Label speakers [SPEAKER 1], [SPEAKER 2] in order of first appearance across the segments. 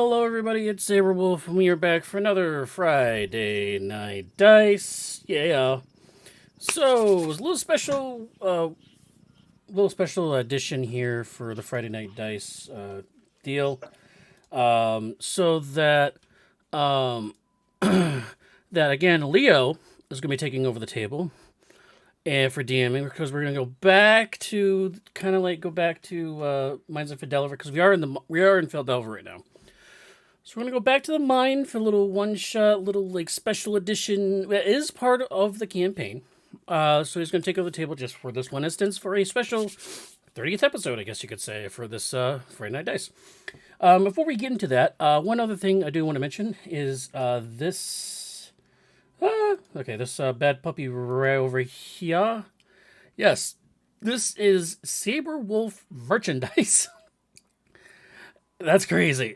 [SPEAKER 1] Hello, everybody. It's Saberwolf, and we are back for another Friday Night Dice. Yeah. So, it's a little special edition here for the Friday Night Dice deal. So that, um, that again, Leo is going to be taking over the table, and for DMing because we're going to go back to Mines of Fidelver because we are in Fidelver right now. So we're gonna go back to the mine for a little one-shot, little like special edition. That is part of the campaign. So he's gonna take over the table just for this one instance for a special 30th episode, I guess you could say, for this Friday Night Dice. Before we get into that, one other thing I do want to mention is this. This bad puppy right over here. Yes, this is Saber Wolf merchandise. That's crazy.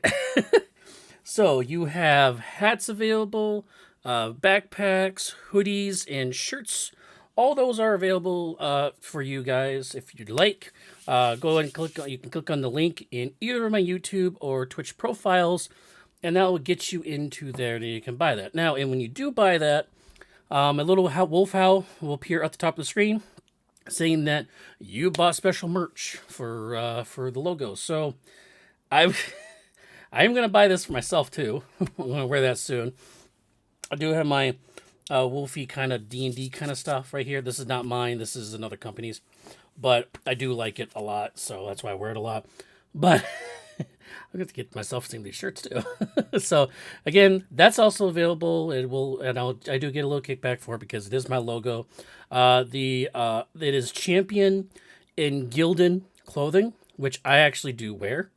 [SPEAKER 1] So you have hats available, backpacks, hoodies, and shirts. All those are available for you guys if you'd like. Go and click. You can click on the link in either of my YouTube or Twitch profiles, and that will get you into there. And you can buy that now. And when you do buy that, a little wolf howl will appear at the top of the screen, saying that you bought special merch for the logo. So I'm going to buy this for myself, too. I'm going to wear that soon. I do have my Wolfie kind of D&D kind of stuff right here. This is not mine. This is another company's. But I do like it a lot, so that's why I wear it a lot. But I'll get to get myself some of these shirts, too. So, again, that's also available. I do get a little kickback for it because it is my logo. It is Champion in Gildan clothing, which I actually do wear.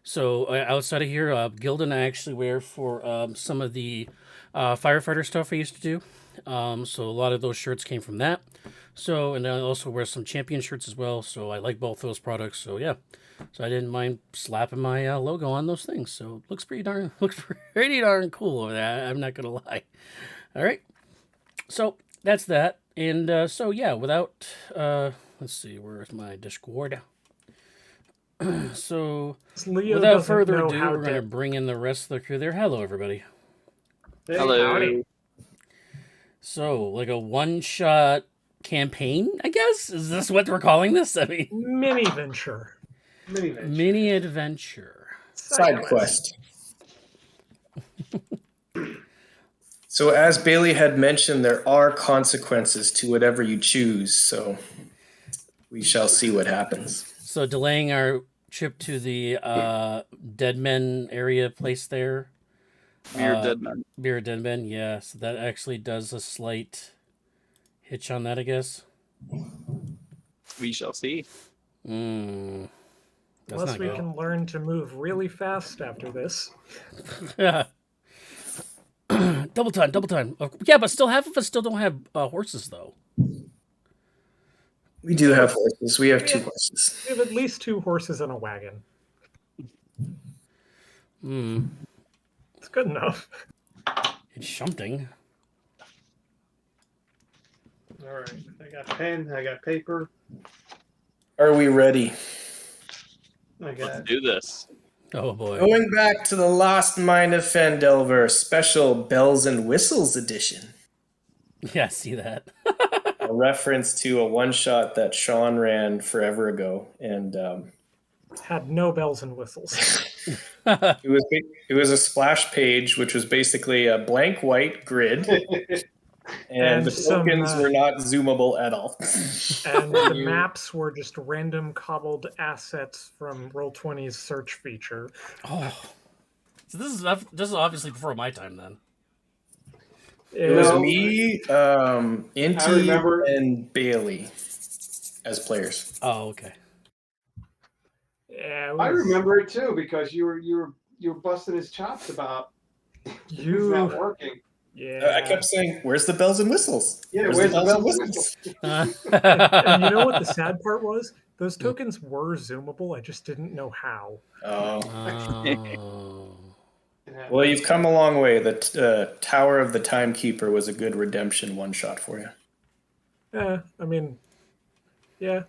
[SPEAKER 1] So outside of here, Gildan I actually wear for some of the firefighter stuff I used to do. So a lot of those shirts came from that. So, and I also wear some Champion shirts as well. So I like both those products. So yeah, so I didn't mind slapping my logo on those things. So it looks pretty darn cool over there. I'm not gonna lie. All right, so that's that. And so yeah, without let's see, where's my Discord? So, without further ado, we're going to bring in the rest of the crew there. Hello, everybody.
[SPEAKER 2] Hey, hello.
[SPEAKER 3] Howdy.
[SPEAKER 1] So, like a one-shot campaign, I guess? Is this what we're calling this? I mean,
[SPEAKER 3] mini adventure.
[SPEAKER 1] Mini adventure.
[SPEAKER 2] Side quest. So, as Bailey had mentioned, there are consequences to whatever you choose. So, we shall see what happens.
[SPEAKER 1] So, delaying our trip to the Dead Men area place there.
[SPEAKER 4] Beer
[SPEAKER 1] Dead Men, yeah. So that actually does a slight hitch on that, I guess.
[SPEAKER 4] We shall see.
[SPEAKER 3] Unless we can learn to move really fast after this.
[SPEAKER 1] Yeah. Double time. Yeah, but still half of us still don't have horses, though.
[SPEAKER 2] We do have horses. We have 2 horses.
[SPEAKER 3] We have at least 2 horses and a wagon. It's good enough.
[SPEAKER 1] It's something.
[SPEAKER 5] All right. I got pen. I got paper.
[SPEAKER 2] Are we ready?
[SPEAKER 4] Let's do this.
[SPEAKER 1] Oh, boy.
[SPEAKER 2] Going back to the Lost Mine of Phandelver, special Bells and Whistles edition.
[SPEAKER 1] Yeah, I see that.
[SPEAKER 2] A reference to a one-shot that Sean ran forever ago. And
[SPEAKER 3] had no bells and whistles.
[SPEAKER 2] It was a splash page, which was basically a blank white grid. And the tokens were not zoomable at all.
[SPEAKER 3] And the maps were just random cobbled assets from Roll20's search feature.
[SPEAKER 1] Oh. So this is obviously before my time, then.
[SPEAKER 2] It was me, Inti, and Bailey as players.
[SPEAKER 1] Oh, okay.
[SPEAKER 3] Yeah,
[SPEAKER 5] I remember it too because you were busting his chops about you not working.
[SPEAKER 3] Yeah,
[SPEAKER 2] I kept saying, "Where's the bells and whistles?
[SPEAKER 5] Yeah, where's the bells and whistles?"
[SPEAKER 3] And you know what the sad part was? Those tokens were zoomable. I just didn't know how.
[SPEAKER 1] Oh.
[SPEAKER 2] Well, you've come a long way. The Tower of the Timekeeper was a good redemption one-shot for you.
[SPEAKER 3] Yeah, I mean, yeah.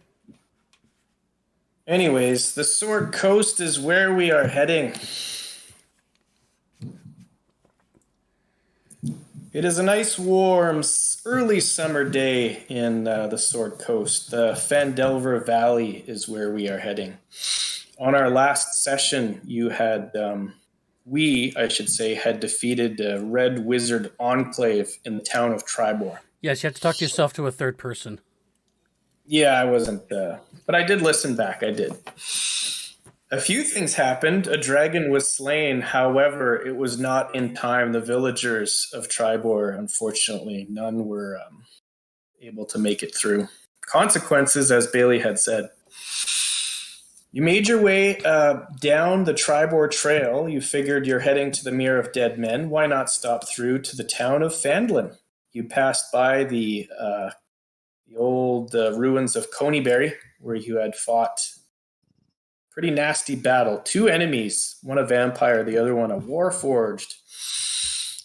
[SPEAKER 2] Anyways, the Sword Coast is where we are heading. It is a nice, warm, early summer day in the Sword Coast. The Fandelver Valley is where we are heading. On our last session, you had, I should say, had defeated the Red Wizard Enclave in the town of Tribor.
[SPEAKER 1] Yes, you have to talk yourself to a third person.
[SPEAKER 2] Yeah, I wasn't, but I did listen back. I did. A few things happened. A dragon was slain. However, it was not in time. The villagers of Tribor, unfortunately, none were able to make it through. Consequences, as Bailey had said. You made your way down the Tribor Trail. You figured you're heading to the Mere of Dead Men. Why not stop through to the town of Fandlin? You passed by the old ruins of Coneyberry, where you had fought pretty nasty battle. 2 enemies, one a vampire, the other one a warforged.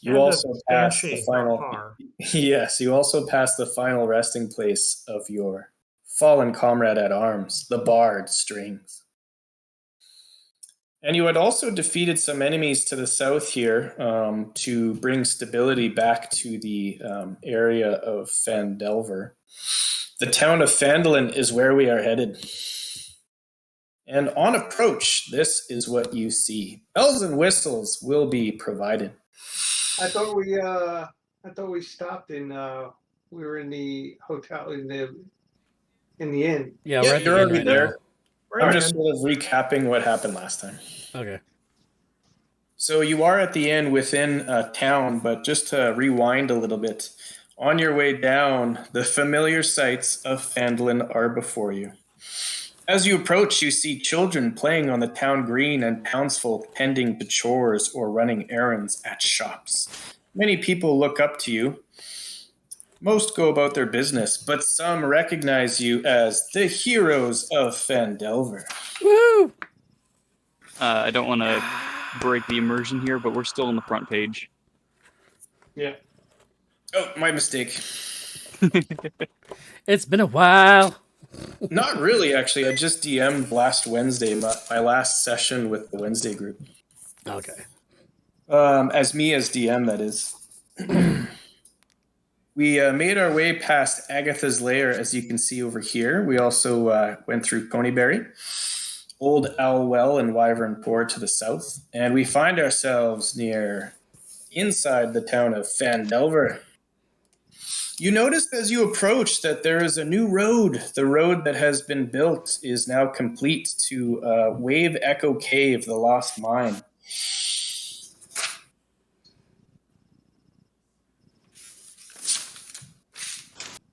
[SPEAKER 2] You also passed the final. Yes, you also passed the final resting place of your fallen comrade at arms, the Bard Strings. And you had also defeated some enemies to the south here to bring stability back to the area of Fandelver. The town of Fandolin is where we are headed. And on approach, this is what you see. Bells and whistles will be provided.
[SPEAKER 5] I thought we stopped in. We were in the hotel in the inn.
[SPEAKER 1] Yeah,
[SPEAKER 2] Yeah,
[SPEAKER 1] we're at
[SPEAKER 2] you're
[SPEAKER 1] the end
[SPEAKER 2] already
[SPEAKER 1] right
[SPEAKER 2] there.
[SPEAKER 3] Right.
[SPEAKER 2] I'm just sort of recapping what happened last time.
[SPEAKER 1] now. Okay.
[SPEAKER 2] So you are at the inn within town, but just to rewind a little bit, on your way down, the familiar sights of Fandolin are before you. As you approach, you see children playing on the town green and townsfolk tending to chores or running errands at shops. Many people look up to you. Most go about their business, but some recognize you as the heroes of Fandelver.
[SPEAKER 1] Woo!
[SPEAKER 4] I don't want to break the immersion here, but we're still on the front page.
[SPEAKER 5] Yeah.
[SPEAKER 2] Oh, my mistake.
[SPEAKER 1] It's been a while.
[SPEAKER 2] Not really, actually. I just DM'd last Wednesday, my last session with the Wednesday group.
[SPEAKER 1] Okay.
[SPEAKER 2] As DM, that is. We made our way past Agatha's lair, as you can see over here. We also went through Coneyberry, Old Owlwell, and Wyvern Poor to the south. And we find ourselves inside the town of Fandelver. You noticed as you approach that there is a new road. The road that has been built is now complete to Wave Echo Cave, the Lost Mine.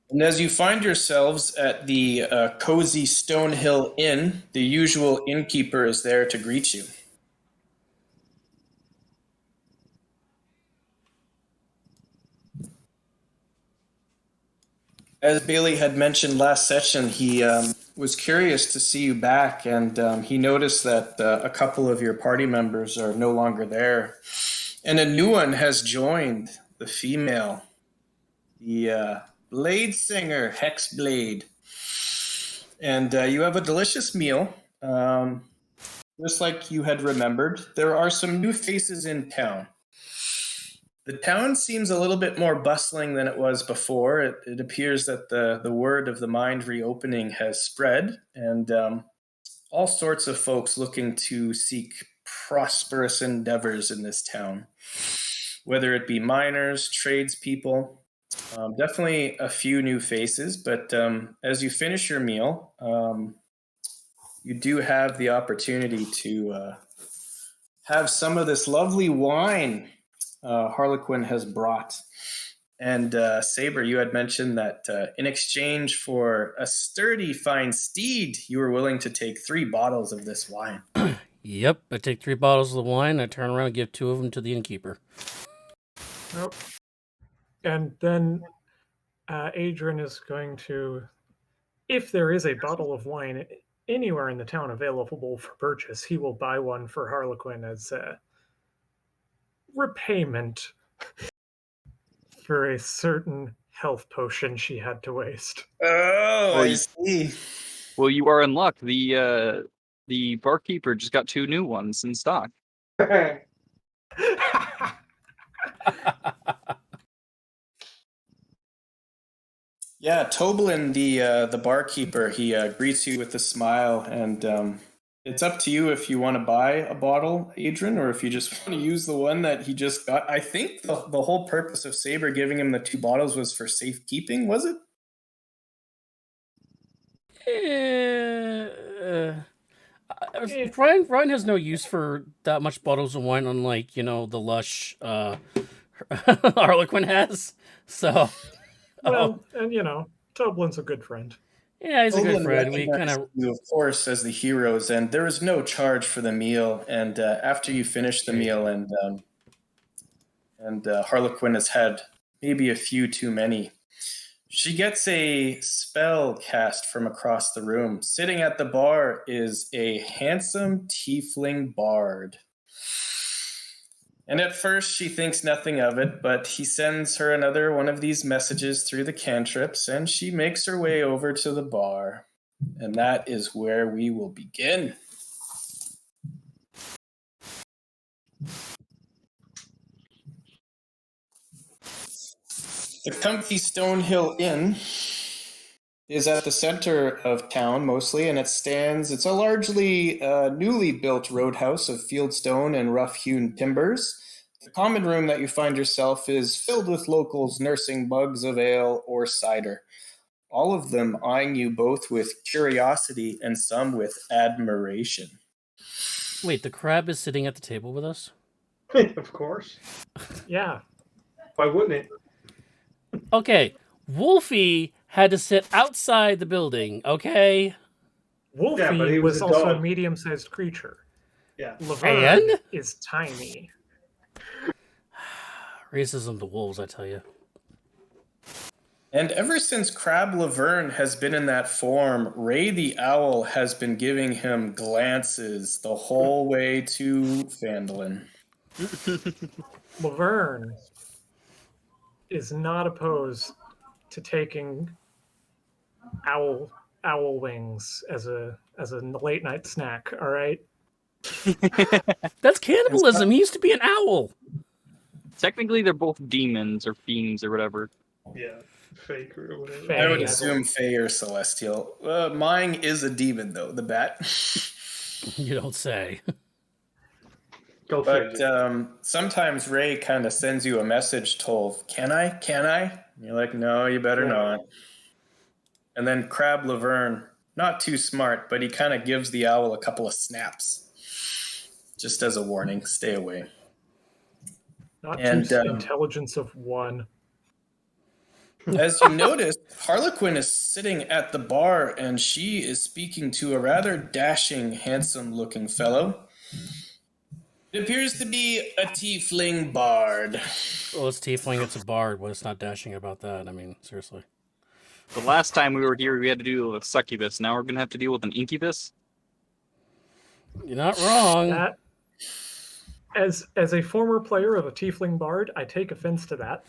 [SPEAKER 2] And as you find yourselves at the cozy Stonehill Inn, the usual innkeeper is there to greet you. As Bailey had mentioned last session, he was curious to see you back, and he noticed that a couple of your party members are no longer there. And a new one has joined, the female, the Blade Singer, Hexblade. And you have a delicious meal, just like you had remembered. There are some new faces in town. The town seems a little bit more bustling than it was before. It appears that the word of the mind reopening has spread, and all sorts of folks looking to seek prosperous endeavors in this town, whether it be miners, tradespeople. Definitely a few new faces, but as you finish your meal, you do have the opportunity to have some of this lovely wine Harlequin has brought. And Saber, you had mentioned that in exchange for a sturdy, fine steed, you were willing to take 3 bottles of this wine.
[SPEAKER 1] Yep, I take 3 bottles of the wine, I turn around and give 2 of them to the innkeeper.
[SPEAKER 3] Nope. And then Adrian is going to, if there is a bottle of wine anywhere in the town available for purchase, he will buy one for Harlequin as repayment for a certain health potion she had to waste.
[SPEAKER 2] Oh, I see.
[SPEAKER 4] Well, you are in luck. The barkeeper just got 2 new ones in stock.
[SPEAKER 2] Yeah, Toblin, the barkeeper, he greets you with a smile, and it's up to you if you want to buy a bottle, Adrian, or if you just want to use the one that he just got. I think the whole purpose of Saber giving him the 2 bottles was for safekeeping, was it?
[SPEAKER 1] Ryan has no use for that much bottles of wine, unlike the lush Harlequin has. So,
[SPEAKER 3] Well, and Toblin's a good friend.
[SPEAKER 1] yeah, he's a good
[SPEAKER 2] Toblin
[SPEAKER 1] friend. We kind
[SPEAKER 2] recognized
[SPEAKER 1] of
[SPEAKER 2] you, of course, as the heroes, and there is no charge for the meal. And after you finish the meal, and Harlequin has had maybe a few too many, she gets a spell cast from across the room. Sitting at the bar is a handsome tiefling bard. And at first she thinks nothing of it, but he sends her another one of these messages through the cantrips, and she makes her way over to the bar. And that is where we will begin. The comfy Stonehill Inn is at the center of town mostly, and it's a largely newly built roadhouse of fieldstone and rough-hewn timbers. The common room that you find yourself is filled with locals nursing mugs of ale or cider, all of them eyeing you both with curiosity and some with admiration.
[SPEAKER 1] wait. The crab is sitting at the table with us.
[SPEAKER 5] Of course.
[SPEAKER 3] Yeah.
[SPEAKER 5] Why wouldn't it?
[SPEAKER 1] Okay, Wolfie had to sit outside the building. Okay,
[SPEAKER 3] Wolfie
[SPEAKER 5] Yeah, but he was
[SPEAKER 3] was
[SPEAKER 5] a
[SPEAKER 3] also a
[SPEAKER 5] dog.
[SPEAKER 3] medium-sized creature.
[SPEAKER 5] Yeah.
[SPEAKER 3] Laverne
[SPEAKER 1] And?
[SPEAKER 3] is tiny.
[SPEAKER 1] racism to wolves, I tell you.
[SPEAKER 2] And ever since Crab Laverne has been in that form, Ray the Owl has been giving him glances the whole way to Phandalin.
[SPEAKER 3] Laverne is not opposed to taking owl wings as a late night snack. All right.
[SPEAKER 1] That's cannibalism. He used to be an owl.
[SPEAKER 4] Technically, they're both demons or fiends or whatever.
[SPEAKER 5] Yeah. Fake or whatever.
[SPEAKER 3] Fake.
[SPEAKER 2] I would
[SPEAKER 3] Yeah.
[SPEAKER 2] assume Fey or Celestial. Mine is a demon, though, the bat.
[SPEAKER 1] You don't say.
[SPEAKER 5] Go
[SPEAKER 2] But
[SPEAKER 5] figure.
[SPEAKER 2] sometimes Ray kind of sends you a message, Tolv. Can I? Can I? And you're like, no, you better
[SPEAKER 5] No.
[SPEAKER 2] not. And then Crab Laverne, not too smart, but he kind of gives the owl a couple of snaps. Just as a warning, stay away.
[SPEAKER 3] Not
[SPEAKER 2] And,
[SPEAKER 3] too intelligence of 1.
[SPEAKER 2] As you notice, Harlequin is sitting at the bar and she is speaking to a rather dashing, handsome-looking fellow. It appears to be a tiefling bard.
[SPEAKER 1] Well, it's tiefling. It's a bard. But it's not dashing about that. I mean, seriously.
[SPEAKER 4] The last time we were here, we had to deal with a succubus. Now we're going to have to deal with an incubus?
[SPEAKER 1] You're not wrong.
[SPEAKER 3] That, as a former player of a tiefling bard, I take offense to that.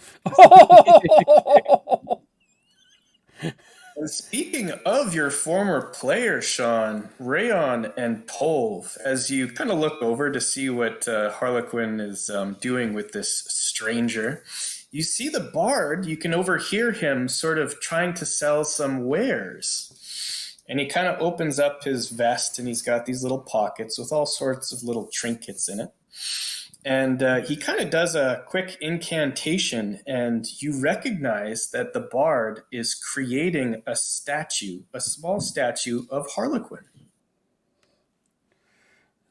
[SPEAKER 2] And speaking of your former player, Sean, Rayon and Tolv, as you kind of look over to see what Harlequin is doing with this stranger, you see the bard, you can overhear him sort of trying to sell some wares. And he kind of opens up his vest and he's got these little pockets with all sorts of little trinkets in it. And he kind of does a quick incantation, and you recognize that the bard is creating a statue, a small statue of Harlequin.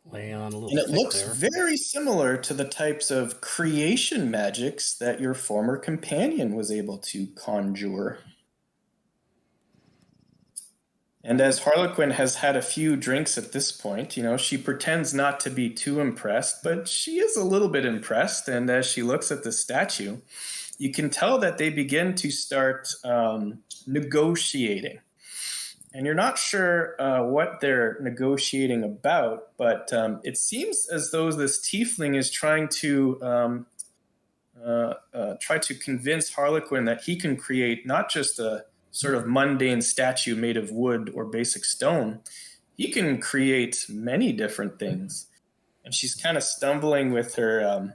[SPEAKER 1] Laying on a little
[SPEAKER 2] And it
[SPEAKER 1] thick
[SPEAKER 2] looks
[SPEAKER 1] there.
[SPEAKER 2] very similar to the types of creation magics that your former companion was able to conjure. And as Harlequin has had a few drinks at this point, she pretends not to be too impressed, but she is a little bit impressed. And as she looks at the statue, you can tell that they begin to start negotiating. And you're not sure what they're negotiating about, but it seems as though this tiefling is trying to try to convince Harlequin that he can create not just a sort of mundane statue made of wood or basic stone. He can create many different things. And she's kind of stumbling with her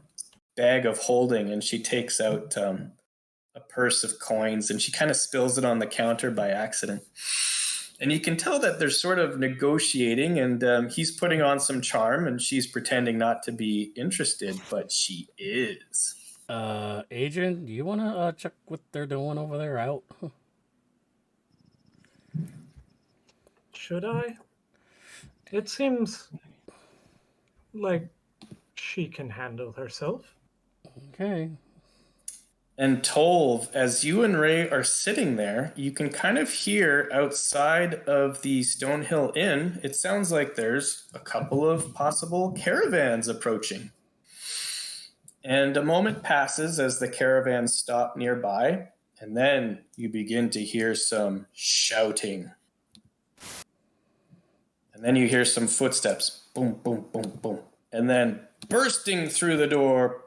[SPEAKER 2] bag of holding, and she takes out a purse of coins, and she kind of spills it on the counter by accident. And you can tell that they're sort of negotiating, and he's putting on some charm, and she's pretending not to be interested, but she is.
[SPEAKER 1] Adrian, do you want to check what they're doing over there out?
[SPEAKER 3] Should I? It seems like she can handle herself.
[SPEAKER 1] Okay.
[SPEAKER 2] And Tolv, as you and Ray are sitting there, you can kind of hear outside of the Stonehill Inn, it sounds like there's a couple of possible caravans approaching. And a moment passes as the caravans stop nearby, and then you begin to hear some shouting. And then you hear some footsteps. Boom, boom, boom, boom. And then bursting through the door,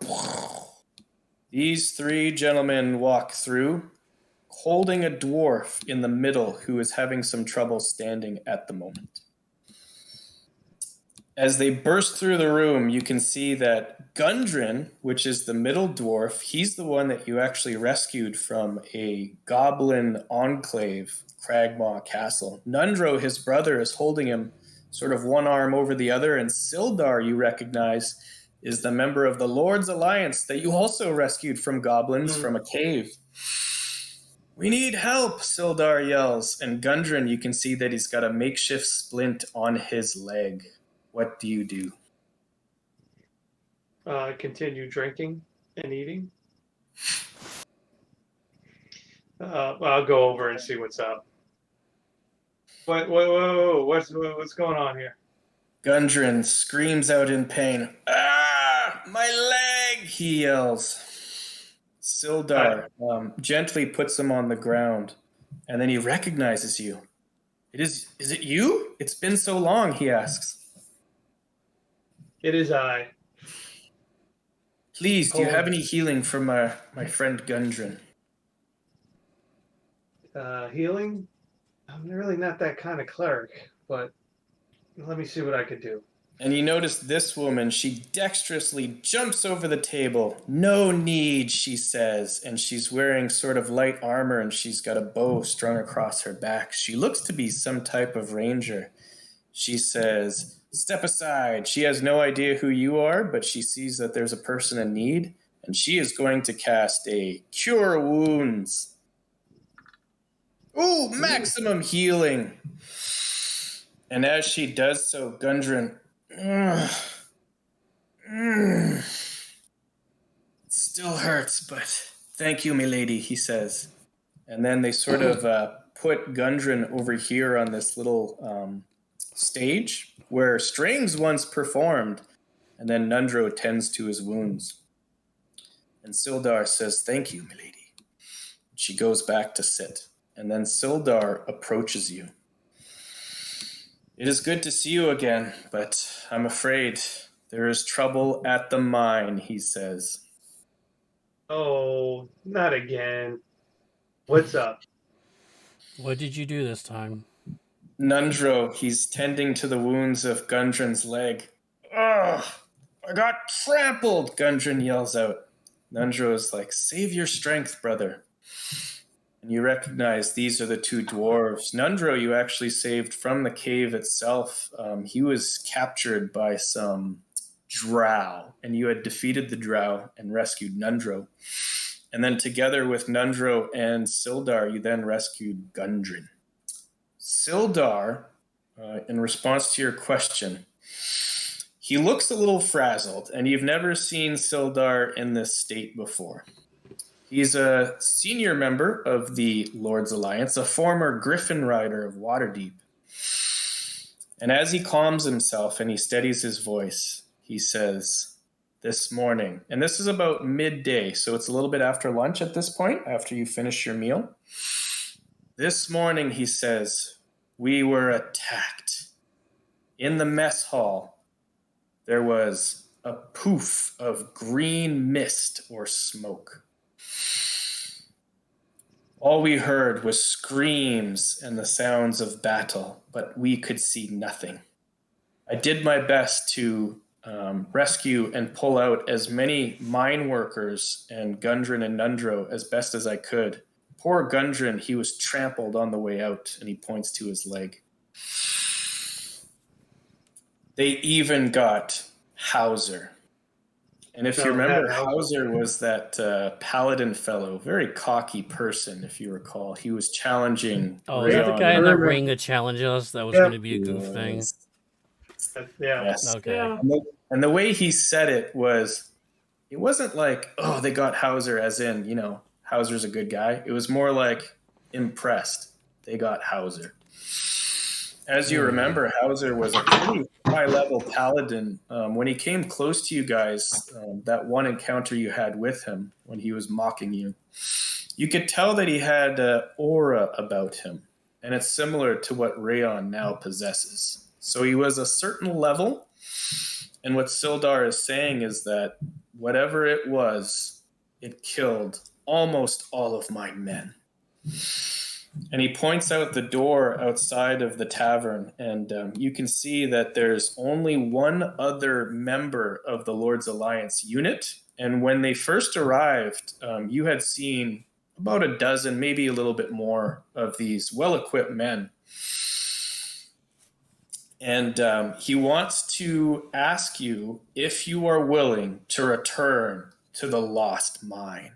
[SPEAKER 2] these three gentlemen walk through, holding a dwarf in the middle who is having some trouble standing at the moment. As they burst through the room, you can see that Gundren, which is the middle dwarf, he's the one that you actually rescued from a goblin enclave, Cragmaw Castle. Nundro, his brother, is holding him sort of one arm over the other, and Sildar, you recognize, is the member of the Lord's Alliance that you also rescued from goblins from a cave. We need help, Sildar yells, and Gundren, you can see that he's got a makeshift splint on his leg. What do you do?
[SPEAKER 5] Continue drinking and eating. I'll go over and see what's up. What's going on here?
[SPEAKER 2] Gundren screams out in pain. Ah, my leg, he yells. Sildar gently puts him on the ground, and then he recognizes you. Is it you? It's been so long, he asks.
[SPEAKER 5] It is I.
[SPEAKER 2] Please, do you have any healing for my friend Gundren?
[SPEAKER 5] Healing? I'm really not that kind of cleric, but let me see what I could do.
[SPEAKER 2] And you notice this woman, she dexterously jumps over the table. No need, she says, and she's wearing sort of light armor, and she's got a bow strung across her back. She looks to be some type of ranger. She says, step aside. She has no idea who you are, but she sees that there's a person in need, and she is going to cast a Cure Wounds. Ooh, maximum healing. And as she does so, Gundren, it still hurts, but thank you, milady, he says. And then they sort of put Gundren over here on this little stage where Strings once performed, and then Nundro tends to his wounds. And Sildar says, thank you, milady. She goes back to sit, and then Sildar approaches you. It is good to see you again, but I'm afraid there is trouble at the mine, he says.
[SPEAKER 5] Oh, not again. What's up?
[SPEAKER 1] What did you do this time?
[SPEAKER 2] Nundro, he's tending to the wounds of Gundren's leg. Ugh, I got trampled, Gundren yells out. Nundro is like, save your strength, brother. And you recognize these are the two dwarves. Nundro, you actually saved from the cave itself. He was captured by some drow, and you had defeated the drow and rescued Nundro. And then together with Nundro and Sildar, you then rescued Gundren. Sildar, in response to your question, he looks a little frazzled, and you've never seen Sildar in this state before. He's a senior member of the Lord's Alliance, a former Griffin Rider of Waterdeep. And as he calms himself and he steadies his voice, he says, this morning, and this is about midday, so it's a little bit after lunch at this point, after you finish your meal. This morning, he says, we were attacked. In the mess hall, there was a poof of green mist or smoke. All we heard was screams and the sounds of battle, but we could see nothing. I did my best to rescue and pull out as many mine workers and Gundren and Nundro as best as I could. Poor Gundren, he was trampled on the way out, and he points to his leg. They even got Hauser. And if you remember, Hauser was that paladin fellow, very cocky person, if you recall. He was challenging.
[SPEAKER 1] Oh, is that the guy in the ring that challenged us? That was going to be a goof thing.
[SPEAKER 5] Yeah.
[SPEAKER 2] Yes.
[SPEAKER 1] Okay.
[SPEAKER 3] Yeah.
[SPEAKER 2] And the way he said it wasn't like, oh, they got Hauser as in, Hauser's a good guy. It was more like impressed. They got Hauser. As you remember, Hauser was a pretty high-level paladin. When he came close to you guys, that one encounter you had with him when he was mocking you, you could tell that he had an aura about him, and it's similar to what Rayon now possesses. So he was a certain level, and what Sildar is saying is that whatever it was, it killed almost all of my men. And he points out the door outside of the tavern, and you can see that there's only one other member of the Lord's Alliance unit. And when they first arrived, you had seen about a dozen, maybe a little bit more, of these well-equipped men. And he wants to ask you if you are willing to return to the Lost Mine.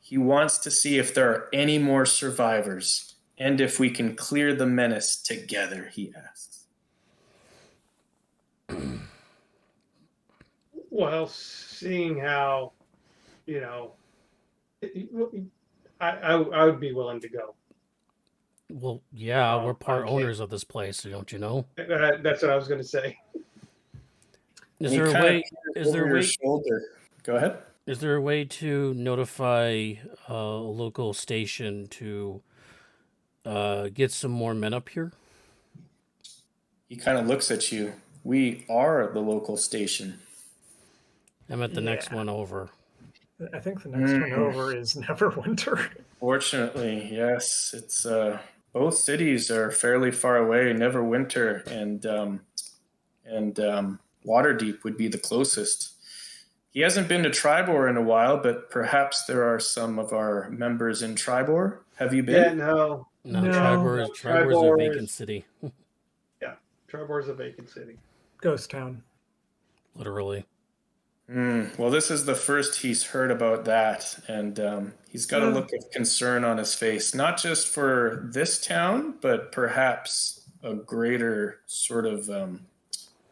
[SPEAKER 2] He wants to see if there are any more survivors. And if we can clear the menace together, he asks.
[SPEAKER 5] Well, seeing how, I would be willing to go.
[SPEAKER 1] Well, yeah, we're part owners of this place, don't you know?
[SPEAKER 5] That's what I was going to say.
[SPEAKER 1] Is there a way?
[SPEAKER 2] Shoulder. Go ahead.
[SPEAKER 1] Is there a way to notify a local station to get some more men up here?
[SPEAKER 2] He kind of looks at you. We are the local station.
[SPEAKER 1] I'm at the next one over.
[SPEAKER 3] I think the next one over is Neverwinter.
[SPEAKER 2] Fortunately, yes. It's both cities are fairly far away. Neverwinter and Waterdeep would be the closest. He hasn't been to Tribor in a while, but perhaps there are some of our members in Tribor. Have you been?
[SPEAKER 5] Yeah, no.
[SPEAKER 1] Tribor's a vacant city.
[SPEAKER 5] Yeah, Tribor's a vacant city.
[SPEAKER 3] Ghost town.
[SPEAKER 1] Literally.
[SPEAKER 2] Well, this is the first he's heard about that, and he's got a look of concern on his face, not just for this town, but perhaps a greater sort of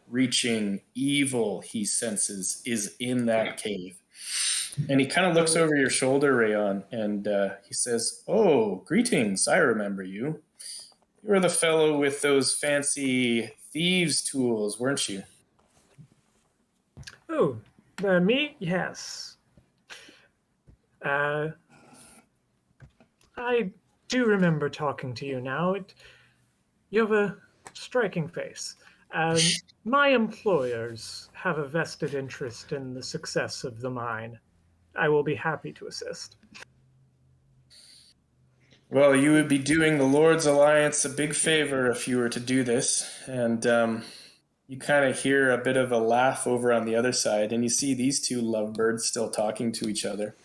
[SPEAKER 2] reaching evil he senses is in that cave. And he kind of looks over your shoulder, Rayon, and he says, "Oh, greetings, I remember you. You were the fellow with those fancy thieves' tools, weren't you?"
[SPEAKER 3] Oh, me? Yes. I do remember talking to you now. You have a striking face. My employers have a vested interest in the success of the mine. I will be happy to assist.
[SPEAKER 2] Well, you would be doing the Lord's Alliance a big favor if you were to do this. And you kind of hear a bit of a laugh over on the other side, and you see these two lovebirds still talking to each other.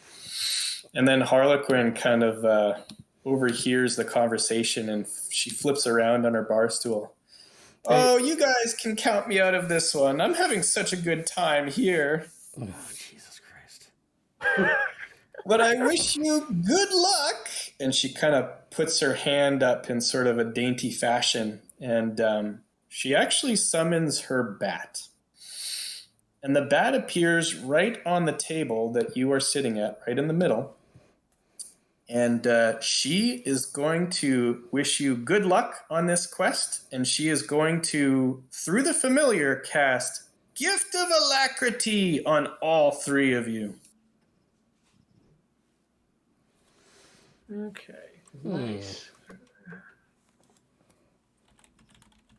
[SPEAKER 2] And then Harlequin kind of overhears the conversation, and she flips around on her bar stool. "Oh, you guys can count me out of this one. I'm having such a good time here.
[SPEAKER 1] Oh, Jesus Christ.
[SPEAKER 2] But I wish you good luck." And she kind of puts her hand up in sort of a dainty fashion, and she actually summons her bat. And the bat appears right on the table that you are sitting at, right in the middle. And she is going to wish you good luck on this quest, and she is going to, through the familiar, cast Gift of Alacrity on all three of you.
[SPEAKER 3] Okay, nice.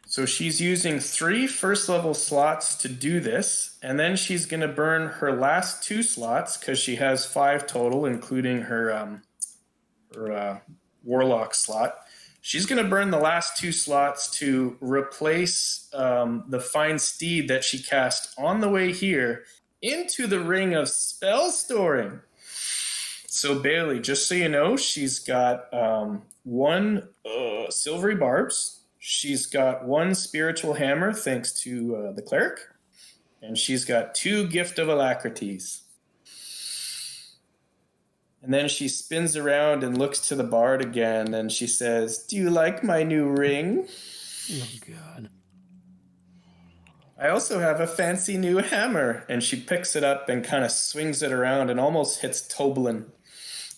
[SPEAKER 2] So she's using 3 first-level slots to do this, and then she's going to burn her last 2 slots, because she has 5 total, including her warlock slot, She's going to burn the last 2 slots to replace the fine steed that she cast on the way here into the ring of spell storing. So Bailey, just so you know, she's got 1 silvery barbs. She's got 1 spiritual hammer, thanks to the cleric. And she's got 2 gift of alacrities. And then she spins around and looks to the bard again, and she says, "Do you like my new ring?
[SPEAKER 1] Oh, God.
[SPEAKER 2] I also have a fancy new hammer." And she picks it up and kind of swings it around and almost hits Toblin,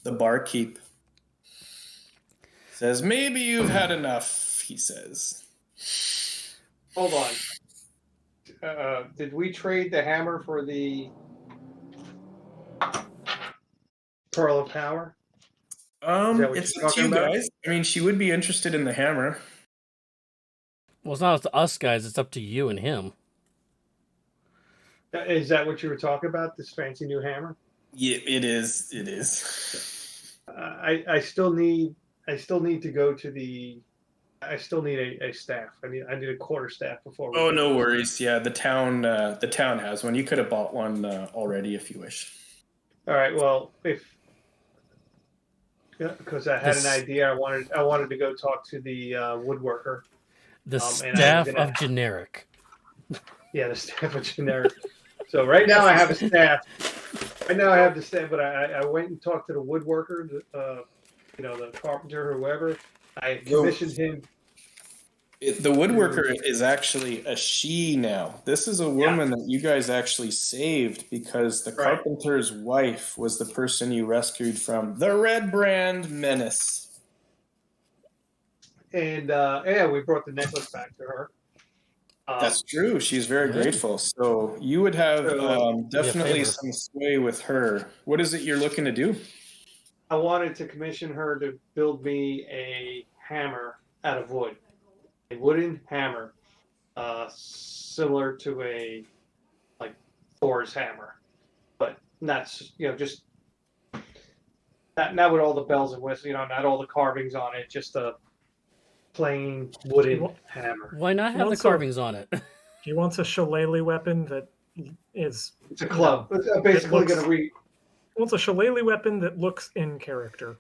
[SPEAKER 2] the barkeep. Says, "Maybe you've had enough," he says.
[SPEAKER 5] Hold on. Did we trade the hammer for the Pearl of Power? what
[SPEAKER 2] It's
[SPEAKER 5] you're
[SPEAKER 2] up to
[SPEAKER 5] talking
[SPEAKER 2] you
[SPEAKER 5] about?
[SPEAKER 2] guys. I mean, she would be interested in the hammer.
[SPEAKER 1] Well, it's not up to us, guys. It's up to you and him.
[SPEAKER 5] Is that what you were talking about? This fancy new hammer?
[SPEAKER 2] Yeah, it is. It is.
[SPEAKER 5] I still need to go to the. I still need a staff. I need a quarterstaff before.
[SPEAKER 2] Oh, no worries. Yeah, the town has one. You could have bought one already if you wish.
[SPEAKER 5] All right. Well, because I had an idea. I wanted to go talk to the woodworker.
[SPEAKER 1] The
[SPEAKER 5] and
[SPEAKER 1] staff of generic.
[SPEAKER 5] Yeah, the staff of generic. So right now I have a staff. Right now I have the staff, but I went and talked to the woodworker, the carpenter, whoever. I commissioned him.
[SPEAKER 2] The woodworker is actually a she now. This is a woman that you guys actually saved because the carpenter's wife was the person you rescued from the Red Brand menace.
[SPEAKER 5] And we brought the necklace back to her.
[SPEAKER 2] That's true. She's very grateful. So you would have definitely some sway with her. What is it you're looking to do?
[SPEAKER 5] I wanted to commission her to build me a hammer out of wood, a wooden hammer, similar to a Thor's hammer, but not just not with all the bells and whistles. Not all the carvings on it. Just a plain wooden hammer.
[SPEAKER 1] Why not have the carvings on it?
[SPEAKER 3] He wants a shillelagh weapon that is.
[SPEAKER 5] It's a club. It's basically going to read.
[SPEAKER 3] He wants a shillelagh weapon that looks in character.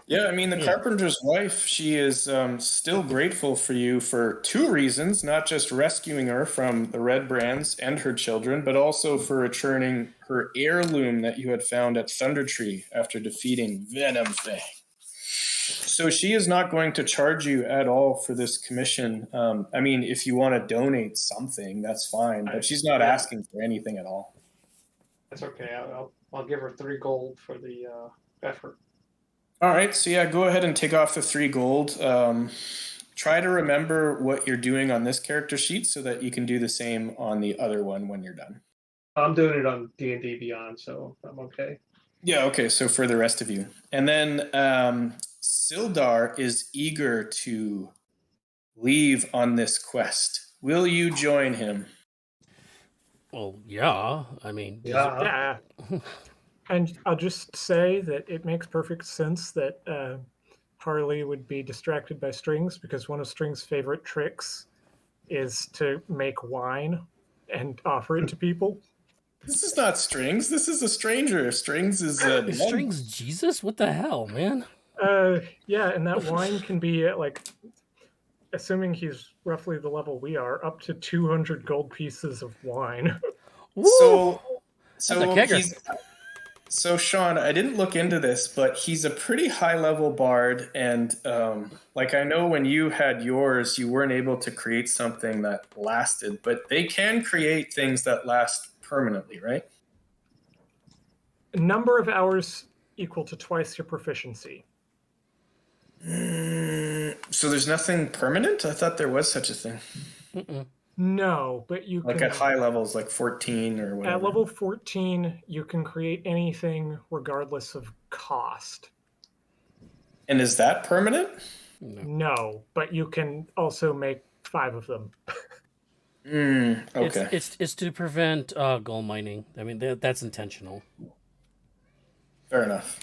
[SPEAKER 2] Yeah, I mean, the carpenter's wife, she is still grateful for you for 2 reasons, not just rescuing her from the Red Brands and her children, but also for returning her heirloom that you had found at Thunder Tree after defeating Venom Fang. So she is not going to charge you at all for this commission. I mean, if you want to donate something, that's fine, but she's not asking for anything at all.
[SPEAKER 5] That's okay. I'll give her 3 gold for the effort.
[SPEAKER 2] All right, so go ahead and take off the 3 gold. Try to remember what you're doing on this character sheet so that you can do the same on the other one when you're done.
[SPEAKER 5] I'm doing it on D&D Beyond, so I'm okay.
[SPEAKER 2] Yeah, okay, so for the rest of you. And then Sildar is eager to leave on this quest. Will you join him?
[SPEAKER 1] Well, yeah. I mean,
[SPEAKER 3] Yeah. And I'll just say that it makes perfect sense that Harley would be distracted by Strings because one of Strings' favorite tricks is to make wine and offer it to people.
[SPEAKER 2] This is not Strings. This is a stranger. Strings is
[SPEAKER 1] is Strings Jesus? What the hell, man?
[SPEAKER 3] Yeah, and that wine can be assuming he's roughly the level we are, up to 200 gold pieces of wine.
[SPEAKER 2] So
[SPEAKER 1] he's.
[SPEAKER 2] So, Sean, I didn't look into this, but he's a pretty high-level bard, and I know when you had yours, you weren't able to create something that lasted, but they can create things that last permanently, right?
[SPEAKER 3] Number of hours equal to twice your proficiency.
[SPEAKER 2] So there's nothing permanent? I thought there was such a thing.
[SPEAKER 3] No, but you can...
[SPEAKER 2] at high levels, like 14 or whatever.
[SPEAKER 3] At level 14, you can create anything regardless of cost.
[SPEAKER 2] And is that permanent?
[SPEAKER 3] No, but you can also make 5 of them.
[SPEAKER 2] Okay.
[SPEAKER 1] It's to prevent gold mining. I mean, that's intentional.
[SPEAKER 2] Fair enough.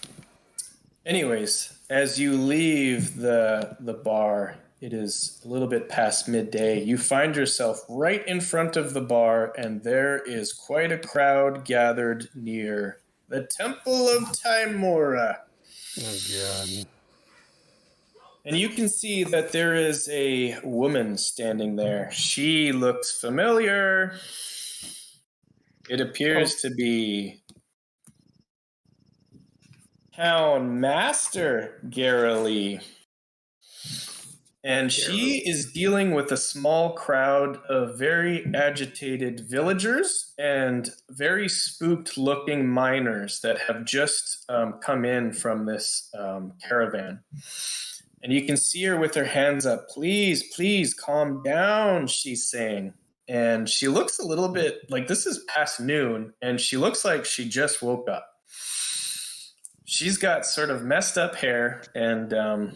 [SPEAKER 2] Anyways, as you leave the bar, it is a little bit past midday. You find yourself right in front of the bar, and there is quite a crowd gathered near the Temple of Timora.
[SPEAKER 1] Oh god.
[SPEAKER 2] And you can see that there is a woman standing there. She looks familiar. It appears to be Town Master Garrely. And she is dealing with a small crowd of very agitated villagers and very spooked looking miners that have just come in from this caravan. And you can see her with her hands up. Please, please calm down, she's saying. And she looks a little bit like this is past noon, and she looks like she just woke up. She's got sort of messed up hair, and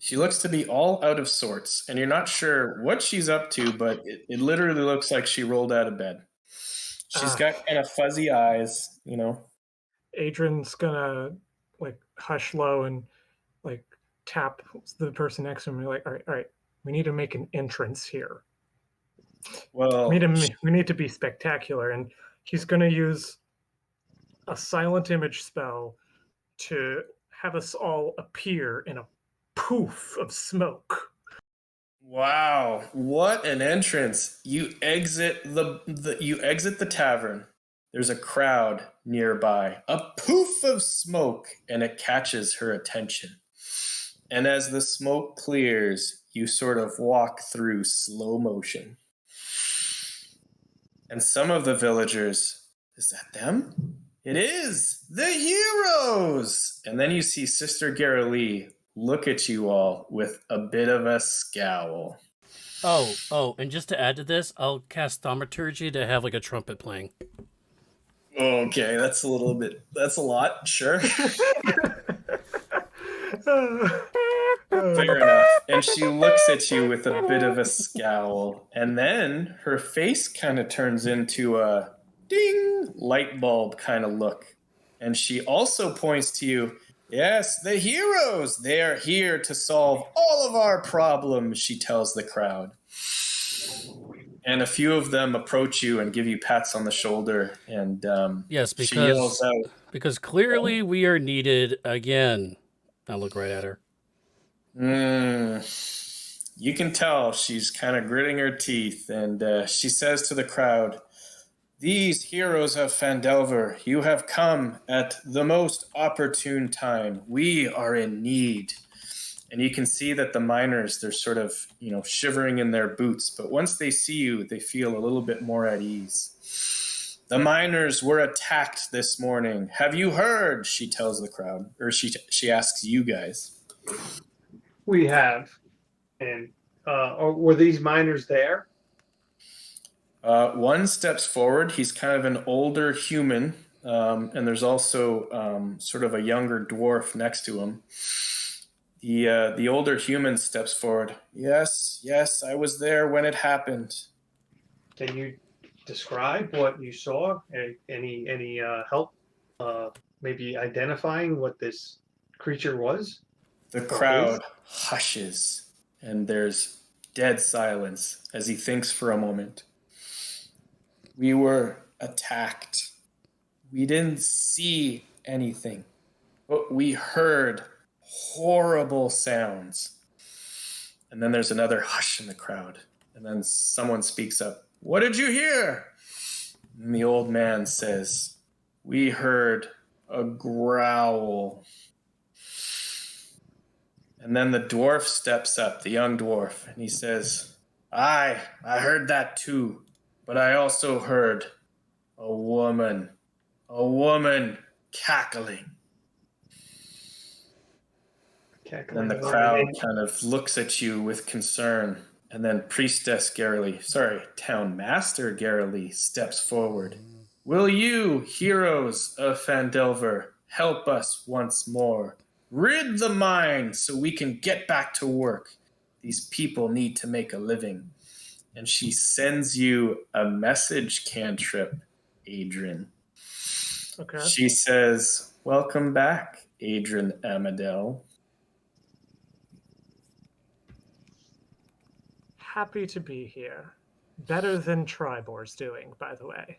[SPEAKER 2] she looks to be all out of sorts. And you're not sure what she's up to, but it literally looks like she rolled out of bed. She's got kind of fuzzy eyes, you know.
[SPEAKER 3] Adrian's gonna like hush low and like tap the person next to him. Like, all right, we need to make an entrance here.
[SPEAKER 2] Well,
[SPEAKER 3] we need to be spectacular, and he's gonna use a silent image spell to have us all appear in a poof of smoke.
[SPEAKER 2] wow, what an entrance. You exit the tavern. There's a crowd nearby. A poof of smoke, and it catches her attention. And as the smoke clears, you sort of walk through slow motion. And some of the villagers, is that them? It is! The heroes! And then you see Sister Garrely look at you all with a bit of a scowl.
[SPEAKER 1] Oh, and just to add to this, I'll cast Thaumaturgy to have like a trumpet playing.
[SPEAKER 2] Okay, that's a lot, sure. Fair enough. And she looks at you with a bit of a scowl, and then her face kind of turns into a ding light bulb kind of look. And she also points to you. Yes, the heroes. They are here to solve all of our problems, she tells the crowd. And a few of them approach you and give you pats on the shoulder, and
[SPEAKER 1] yes,
[SPEAKER 2] she yells out,
[SPEAKER 1] because clearly we are needed again. I look right at her.
[SPEAKER 2] You can tell she's kind of gritting her teeth, and she says to the crowd, "These heroes of Phandelver, you have come at the most opportune time. We are in need." And you can see that the miners, they're sort of, shivering in their boots. But once they see you, they feel a little bit more at ease. The miners were attacked this morning. Have you heard? She tells the crowd. Or she asks you guys.
[SPEAKER 5] We have. And were these miners there?
[SPEAKER 2] One steps forward. He's kind of an older human. And there's also sort of a younger dwarf next to him. The older human steps forward. Yes, I was there when it happened.
[SPEAKER 5] Can you describe what you saw? Any help? Maybe identifying what this creature was?
[SPEAKER 2] The crowd hushes, and there's dead silence as he thinks for a moment. We were attacked. We didn't see anything, but we heard horrible sounds. And then there's another hush in the crowd. And then someone speaks up. What did you hear? And the old man says, we heard a growl. And then the dwarf steps up, the young dwarf, and he says, I heard that too. But I also heard a woman cackling. And the crowd kind of looks at you with concern. And then Priestess Town Master Garrely steps forward. Will you, heroes of Phandelver, help us once more? Rid the mine so we can get back to work. These people need to make a living. And she sends you a message cantrip, Adrian.
[SPEAKER 3] Okay.
[SPEAKER 2] She says, welcome back. Adrian Amadel.
[SPEAKER 3] Happy to be here. Better than Tribor's doing, by the way.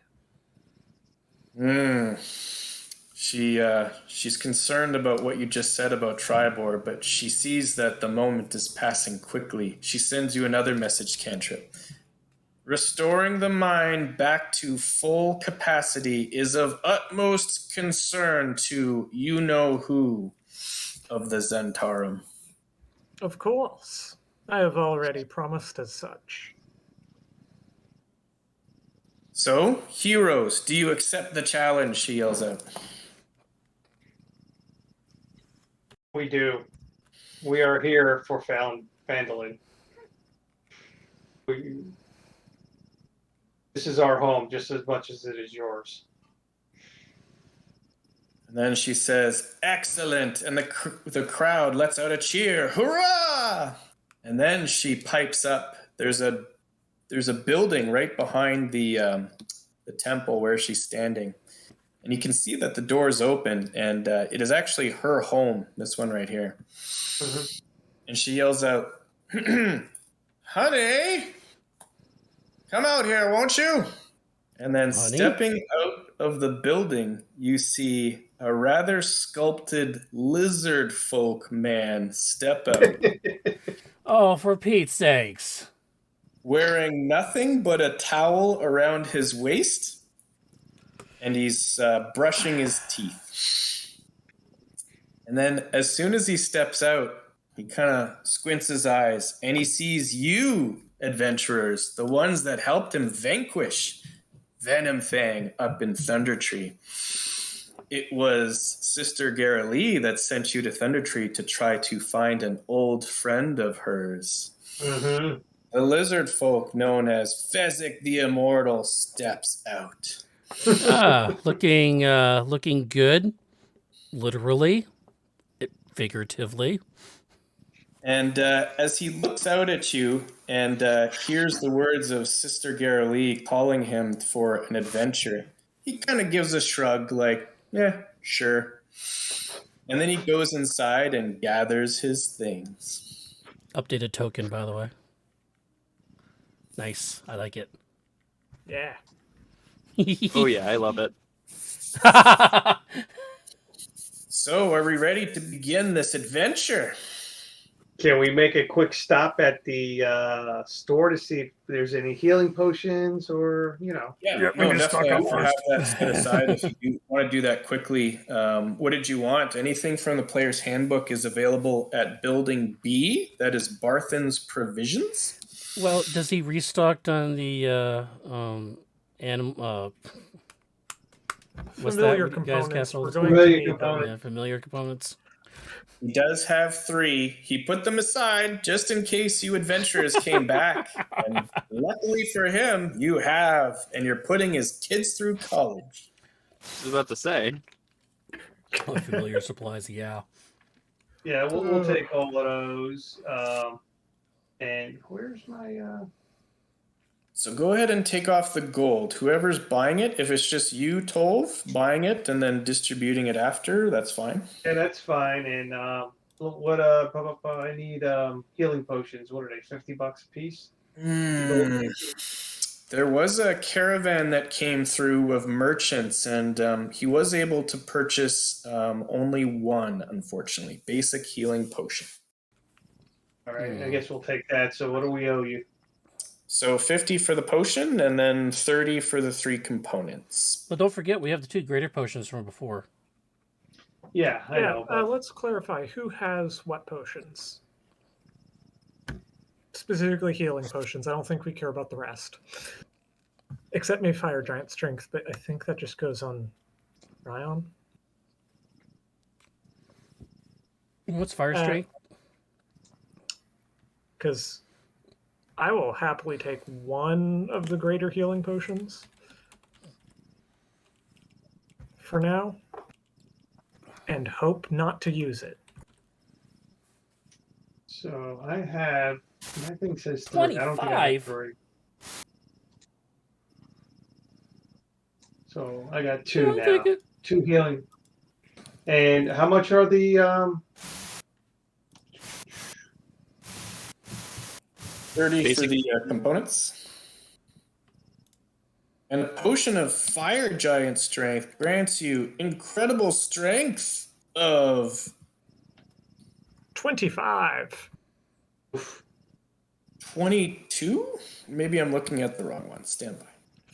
[SPEAKER 2] She's concerned about what you just said about Tribor, but she sees that the moment is passing quickly. She sends you another message cantrip. Restoring the mind back to full capacity is of utmost concern to you-know-who of the Zentarum.
[SPEAKER 3] Of course. I have already promised as such.
[SPEAKER 2] So, heroes, do you accept the challenge? She yells out.
[SPEAKER 5] We do. We are here for Phandalin. This is our home just as much as it is yours.
[SPEAKER 2] And then she says, excellent, and the crowd lets out a cheer. Hurrah! And then she pipes up. There's a building right behind the temple where she's standing. And you can see that the door is open, and it is actually her home, this one right here. Mm-hmm. And she yells out, honey, come out here, won't you? And then stepping out of the building, you see a rather sculpted lizard folk man step out.
[SPEAKER 1] Oh, for Pete's sakes.
[SPEAKER 2] Wearing nothing but a towel around his waist. And he's brushing his teeth. And then as soon as he steps out, he kind of squints his eyes and he sees you, adventurers, the ones that helped him vanquish Venom Fang up in Thundertree. It was Sister Garalee that sent you to Thundertree to try to find an old friend of hers. Mm-hmm. The lizard folk known as Fezzik the Immortal steps out.
[SPEAKER 1] Looking good, literally, figuratively.
[SPEAKER 2] And as he looks out at you and hears the words of Sister Garalee calling him for an adventure, he kind of gives a shrug like, yeah, sure. And then he goes inside and gathers his things.
[SPEAKER 1] Updated token, by the way. Nice. I like it.
[SPEAKER 3] Yeah.
[SPEAKER 4] Oh yeah, I love it.
[SPEAKER 2] So, are we ready to begin this adventure?
[SPEAKER 5] Can we make a quick stop at the store to see if there's any healing potions or,
[SPEAKER 2] Yeah, no, definitely. I'll have that set aside if you want to do that quickly. What did you want? Anything from the player's handbook is available at Building B. That is Barthen's Provisions.
[SPEAKER 1] Well, does he restocked on the
[SPEAKER 3] familiar components?
[SPEAKER 1] Familiar components.
[SPEAKER 2] He does have 3. He put them aside just in case you adventurers came back. And luckily for him, you have. And you're putting his kids through college.
[SPEAKER 4] I was about to say.
[SPEAKER 1] Oh, familiar supplies, yeah.
[SPEAKER 5] Yeah, we'll take all of those. And where's my...
[SPEAKER 2] So go ahead and take off the gold. Whoever's buying it, if it's just you, Tolv, buying it and then distributing it after, that's fine.
[SPEAKER 5] Yeah, that's fine. And what I need healing potions. What are they? $50 a piece?
[SPEAKER 2] There was a caravan that came through of merchants, and he was able to purchase only one, unfortunately. Basic healing potion.
[SPEAKER 5] All right, I guess we'll take that. So what do we owe you?
[SPEAKER 2] So 50 for the potion, and then 30 for the 3 components.
[SPEAKER 1] But don't forget, we have the 2 greater potions from before.
[SPEAKER 5] Yeah, I know.
[SPEAKER 3] Let's clarify who has what potions. Specifically healing potions. I don't think we care about the rest. Except maybe Fire Giant Strength, but I think that just goes on Ryan.
[SPEAKER 1] What's Fire Strength?
[SPEAKER 3] Because I will happily take one of the greater healing potions for now and hope not to use it.
[SPEAKER 5] So I have, my thing says
[SPEAKER 1] 25.
[SPEAKER 5] I don't think I have 3. So I got 2 now. 2 healing. And how much are the
[SPEAKER 2] 30 for
[SPEAKER 4] Basic.
[SPEAKER 2] the components. And a potion of fire giant strength grants you incredible strength of
[SPEAKER 3] 25.
[SPEAKER 2] 22? Maybe I'm looking at the wrong one. Stand by.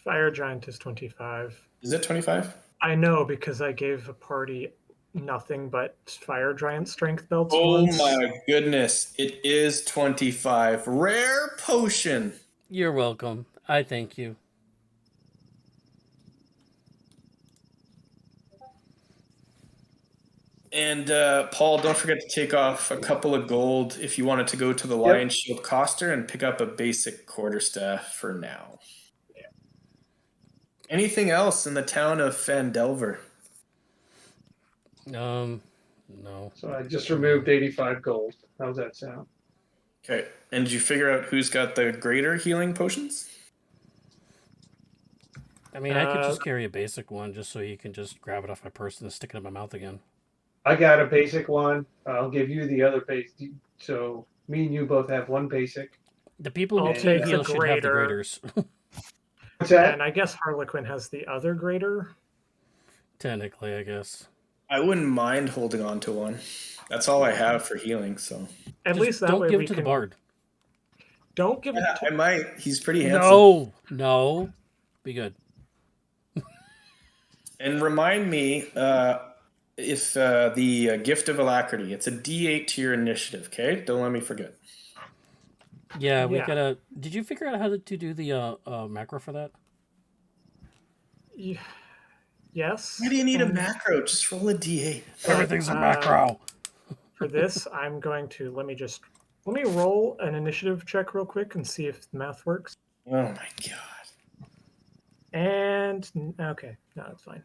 [SPEAKER 3] Fire giant is 25.
[SPEAKER 2] Is it 25?
[SPEAKER 3] I know because I gave a party nothing but fire giant strength belts
[SPEAKER 2] Oh
[SPEAKER 3] once.
[SPEAKER 2] my goodness. It is 25. Rare potion.
[SPEAKER 1] You're welcome. I thank you.
[SPEAKER 2] And Paul, don't forget to take off a couple of gold if you wanted to go to the Lion Shield Coster and pick up a basic quarterstaff for now. Anything else in the town of Fandelver?
[SPEAKER 1] No.
[SPEAKER 5] So I just removed 85 gold. How's that sound?
[SPEAKER 2] Okay. And did you figure out who's got the greater healing potions?
[SPEAKER 1] I mean, I could just carry a basic one just so you can just grab it off my purse and stick it in my mouth again.
[SPEAKER 5] I got a basic one. I'll give you the other base. So me and you both have one basic.
[SPEAKER 1] The people who
[SPEAKER 3] I'll
[SPEAKER 1] can
[SPEAKER 3] take the
[SPEAKER 1] heal should have the
[SPEAKER 3] greater.
[SPEAKER 1] graders.
[SPEAKER 5] What's that?
[SPEAKER 3] And I guess Harlequin has the other greater.
[SPEAKER 1] Technically, I guess.
[SPEAKER 2] I wouldn't mind holding on to one. That's all I have for healing, so.
[SPEAKER 3] At
[SPEAKER 1] Just
[SPEAKER 3] least that
[SPEAKER 1] don't
[SPEAKER 3] way
[SPEAKER 1] give
[SPEAKER 3] we
[SPEAKER 1] it to
[SPEAKER 3] can.
[SPEAKER 1] the bard.
[SPEAKER 3] Don't give
[SPEAKER 2] Yeah,
[SPEAKER 3] it to.
[SPEAKER 2] I might. He's pretty handsome.
[SPEAKER 1] No. Be good.
[SPEAKER 2] And remind me if the gift of alacrity, it's a D8 to your initiative, okay? Don't let me forget.
[SPEAKER 1] Yeah, we
[SPEAKER 3] Yeah.
[SPEAKER 1] gotta. Did you figure out how to do the macro for that?
[SPEAKER 3] Yes.
[SPEAKER 2] Why do you need a
[SPEAKER 3] and
[SPEAKER 2] macro? Just roll a D8.
[SPEAKER 1] Everything's a
[SPEAKER 3] Uh,
[SPEAKER 1] macro.
[SPEAKER 3] For this, I'm going to let me roll an initiative check real quick and see if the math works.
[SPEAKER 2] Oh my god.
[SPEAKER 3] And okay, no, it's fine.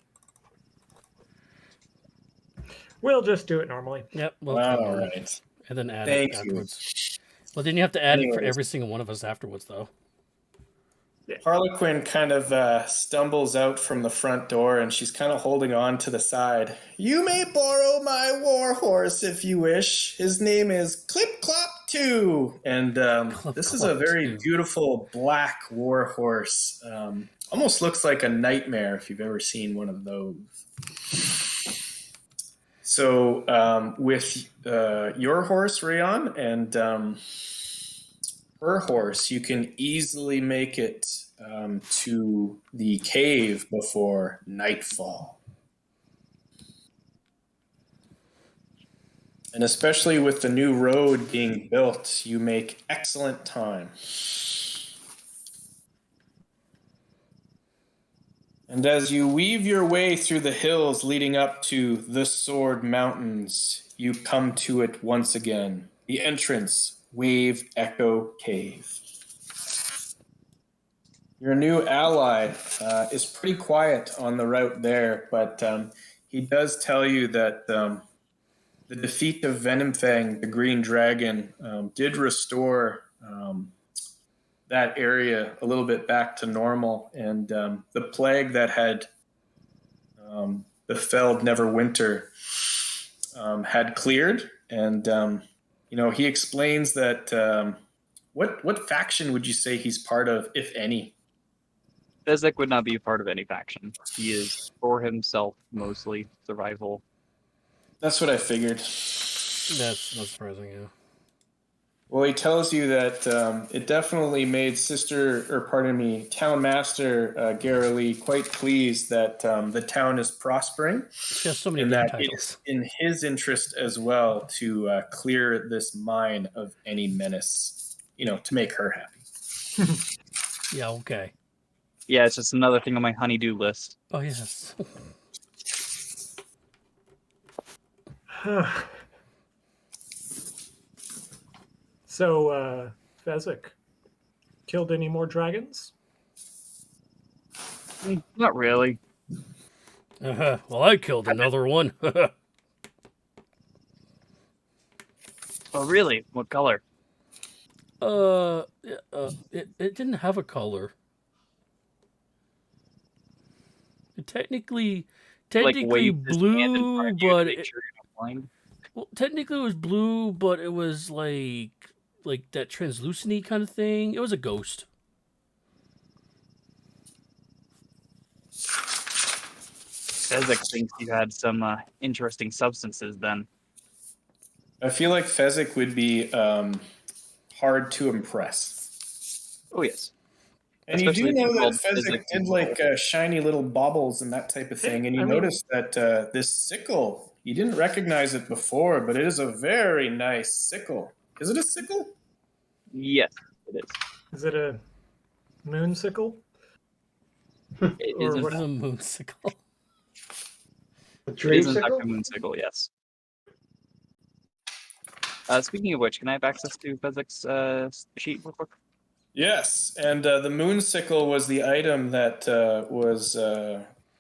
[SPEAKER 3] We'll just do it normally.
[SPEAKER 1] Yep. Well,
[SPEAKER 2] All right.
[SPEAKER 1] and then add
[SPEAKER 2] Thank
[SPEAKER 1] it
[SPEAKER 2] you.
[SPEAKER 1] afterwards. Well, then you have to add it for
[SPEAKER 2] Anyways.
[SPEAKER 1] every single one of us afterwards, though.
[SPEAKER 2] Harlequin kind of stumbles out from the front door and she's kind of holding on to the side. You may borrow my war horse if you wish. His name is Clip Clop 2. And this is a very beautiful black war horse. Almost looks like a nightmare if you've ever seen one of those. So with your horse, Rayon, and her horse, you can easily make it to the cave before nightfall. And especially with the new road being built, you make excellent time. And as you weave your way through the hills leading up to the Sword Mountains, you come to it once again. The entrance, Wave Echo Cave. Your new ally is pretty quiet on the route there, but he does tell you that the defeat of Venomfang, the Green Dragon, did restore that area a little bit back to normal, and the plague that had befelled Neverwinter had cleared, and he explains that what faction would you say he's part of, if any?
[SPEAKER 4] Bezek would not be a part of any faction. He is for himself mostly, survival.
[SPEAKER 2] That's what I figured.
[SPEAKER 1] That's not surprising, yeah.
[SPEAKER 2] Well, he tells you that it definitely made Town Master Garrely quite pleased that the town is prospering.
[SPEAKER 1] She has so many
[SPEAKER 2] And
[SPEAKER 1] damn
[SPEAKER 2] that
[SPEAKER 1] titles.
[SPEAKER 2] it's in his interest as well to clear this mine of any menace, to make her happy.
[SPEAKER 1] Yeah, okay.
[SPEAKER 4] Yeah, it's just another thing on my honey-do list.
[SPEAKER 1] Oh, yes.
[SPEAKER 3] So, Fezzik, killed any more dragons?
[SPEAKER 4] Not really.
[SPEAKER 1] Well, I killed another one.
[SPEAKER 4] Oh, really? What color?
[SPEAKER 1] It didn't have a color. It technically technically
[SPEAKER 4] wave his hand in
[SPEAKER 1] blue,
[SPEAKER 4] front of you to
[SPEAKER 1] but
[SPEAKER 4] make sure you're not blind.
[SPEAKER 1] well, technically it was blue, but it was like that translucent kind of thing. It was a ghost.
[SPEAKER 4] Fezzik thinks you had some interesting substances then.
[SPEAKER 2] I feel like Fezzik would be hard to impress.
[SPEAKER 4] Oh, yes.
[SPEAKER 2] And you do
[SPEAKER 4] Especially if
[SPEAKER 2] know
[SPEAKER 4] you
[SPEAKER 2] that
[SPEAKER 4] called
[SPEAKER 2] Fezzik
[SPEAKER 4] Fezzik
[SPEAKER 2] did like shiny little baubles and that type of thing. And you
[SPEAKER 3] I mean-
[SPEAKER 2] notice that this sickle, you didn't recognize it before, but it is a very nice sickle. Is it a sickle?
[SPEAKER 4] Yes, it is.
[SPEAKER 3] Is it a moonsicle?
[SPEAKER 4] It
[SPEAKER 3] Or
[SPEAKER 4] is in
[SPEAKER 3] what-
[SPEAKER 1] It was a moonsicle.
[SPEAKER 5] A
[SPEAKER 4] It is in fact
[SPEAKER 5] dreamsicle?
[SPEAKER 4] a moonsicle, yes. Speaking of which, can I have access to Fezzik's sheet real quick?
[SPEAKER 2] Yes, and the moon sickle was the item that was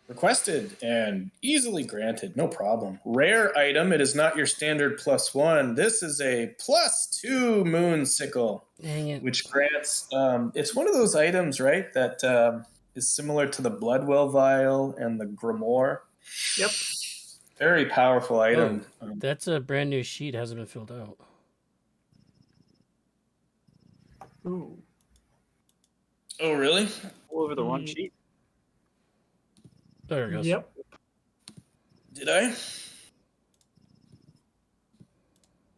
[SPEAKER 2] requested and easily granted, no problem. Rare item, it is not your standard +1. This is a +2 moon sickle,
[SPEAKER 1] Dang it.
[SPEAKER 2] which grants, it's one of those items, right, that is similar to the Bloodwell vial and the Grimoire.
[SPEAKER 3] Yep.
[SPEAKER 2] Very powerful item.
[SPEAKER 1] That's a brand new sheet. Hasn't been filled out.
[SPEAKER 3] Ooh.
[SPEAKER 2] Oh, really?
[SPEAKER 4] All over the one sheet.
[SPEAKER 1] There it goes.
[SPEAKER 3] Yep.
[SPEAKER 2] Did I?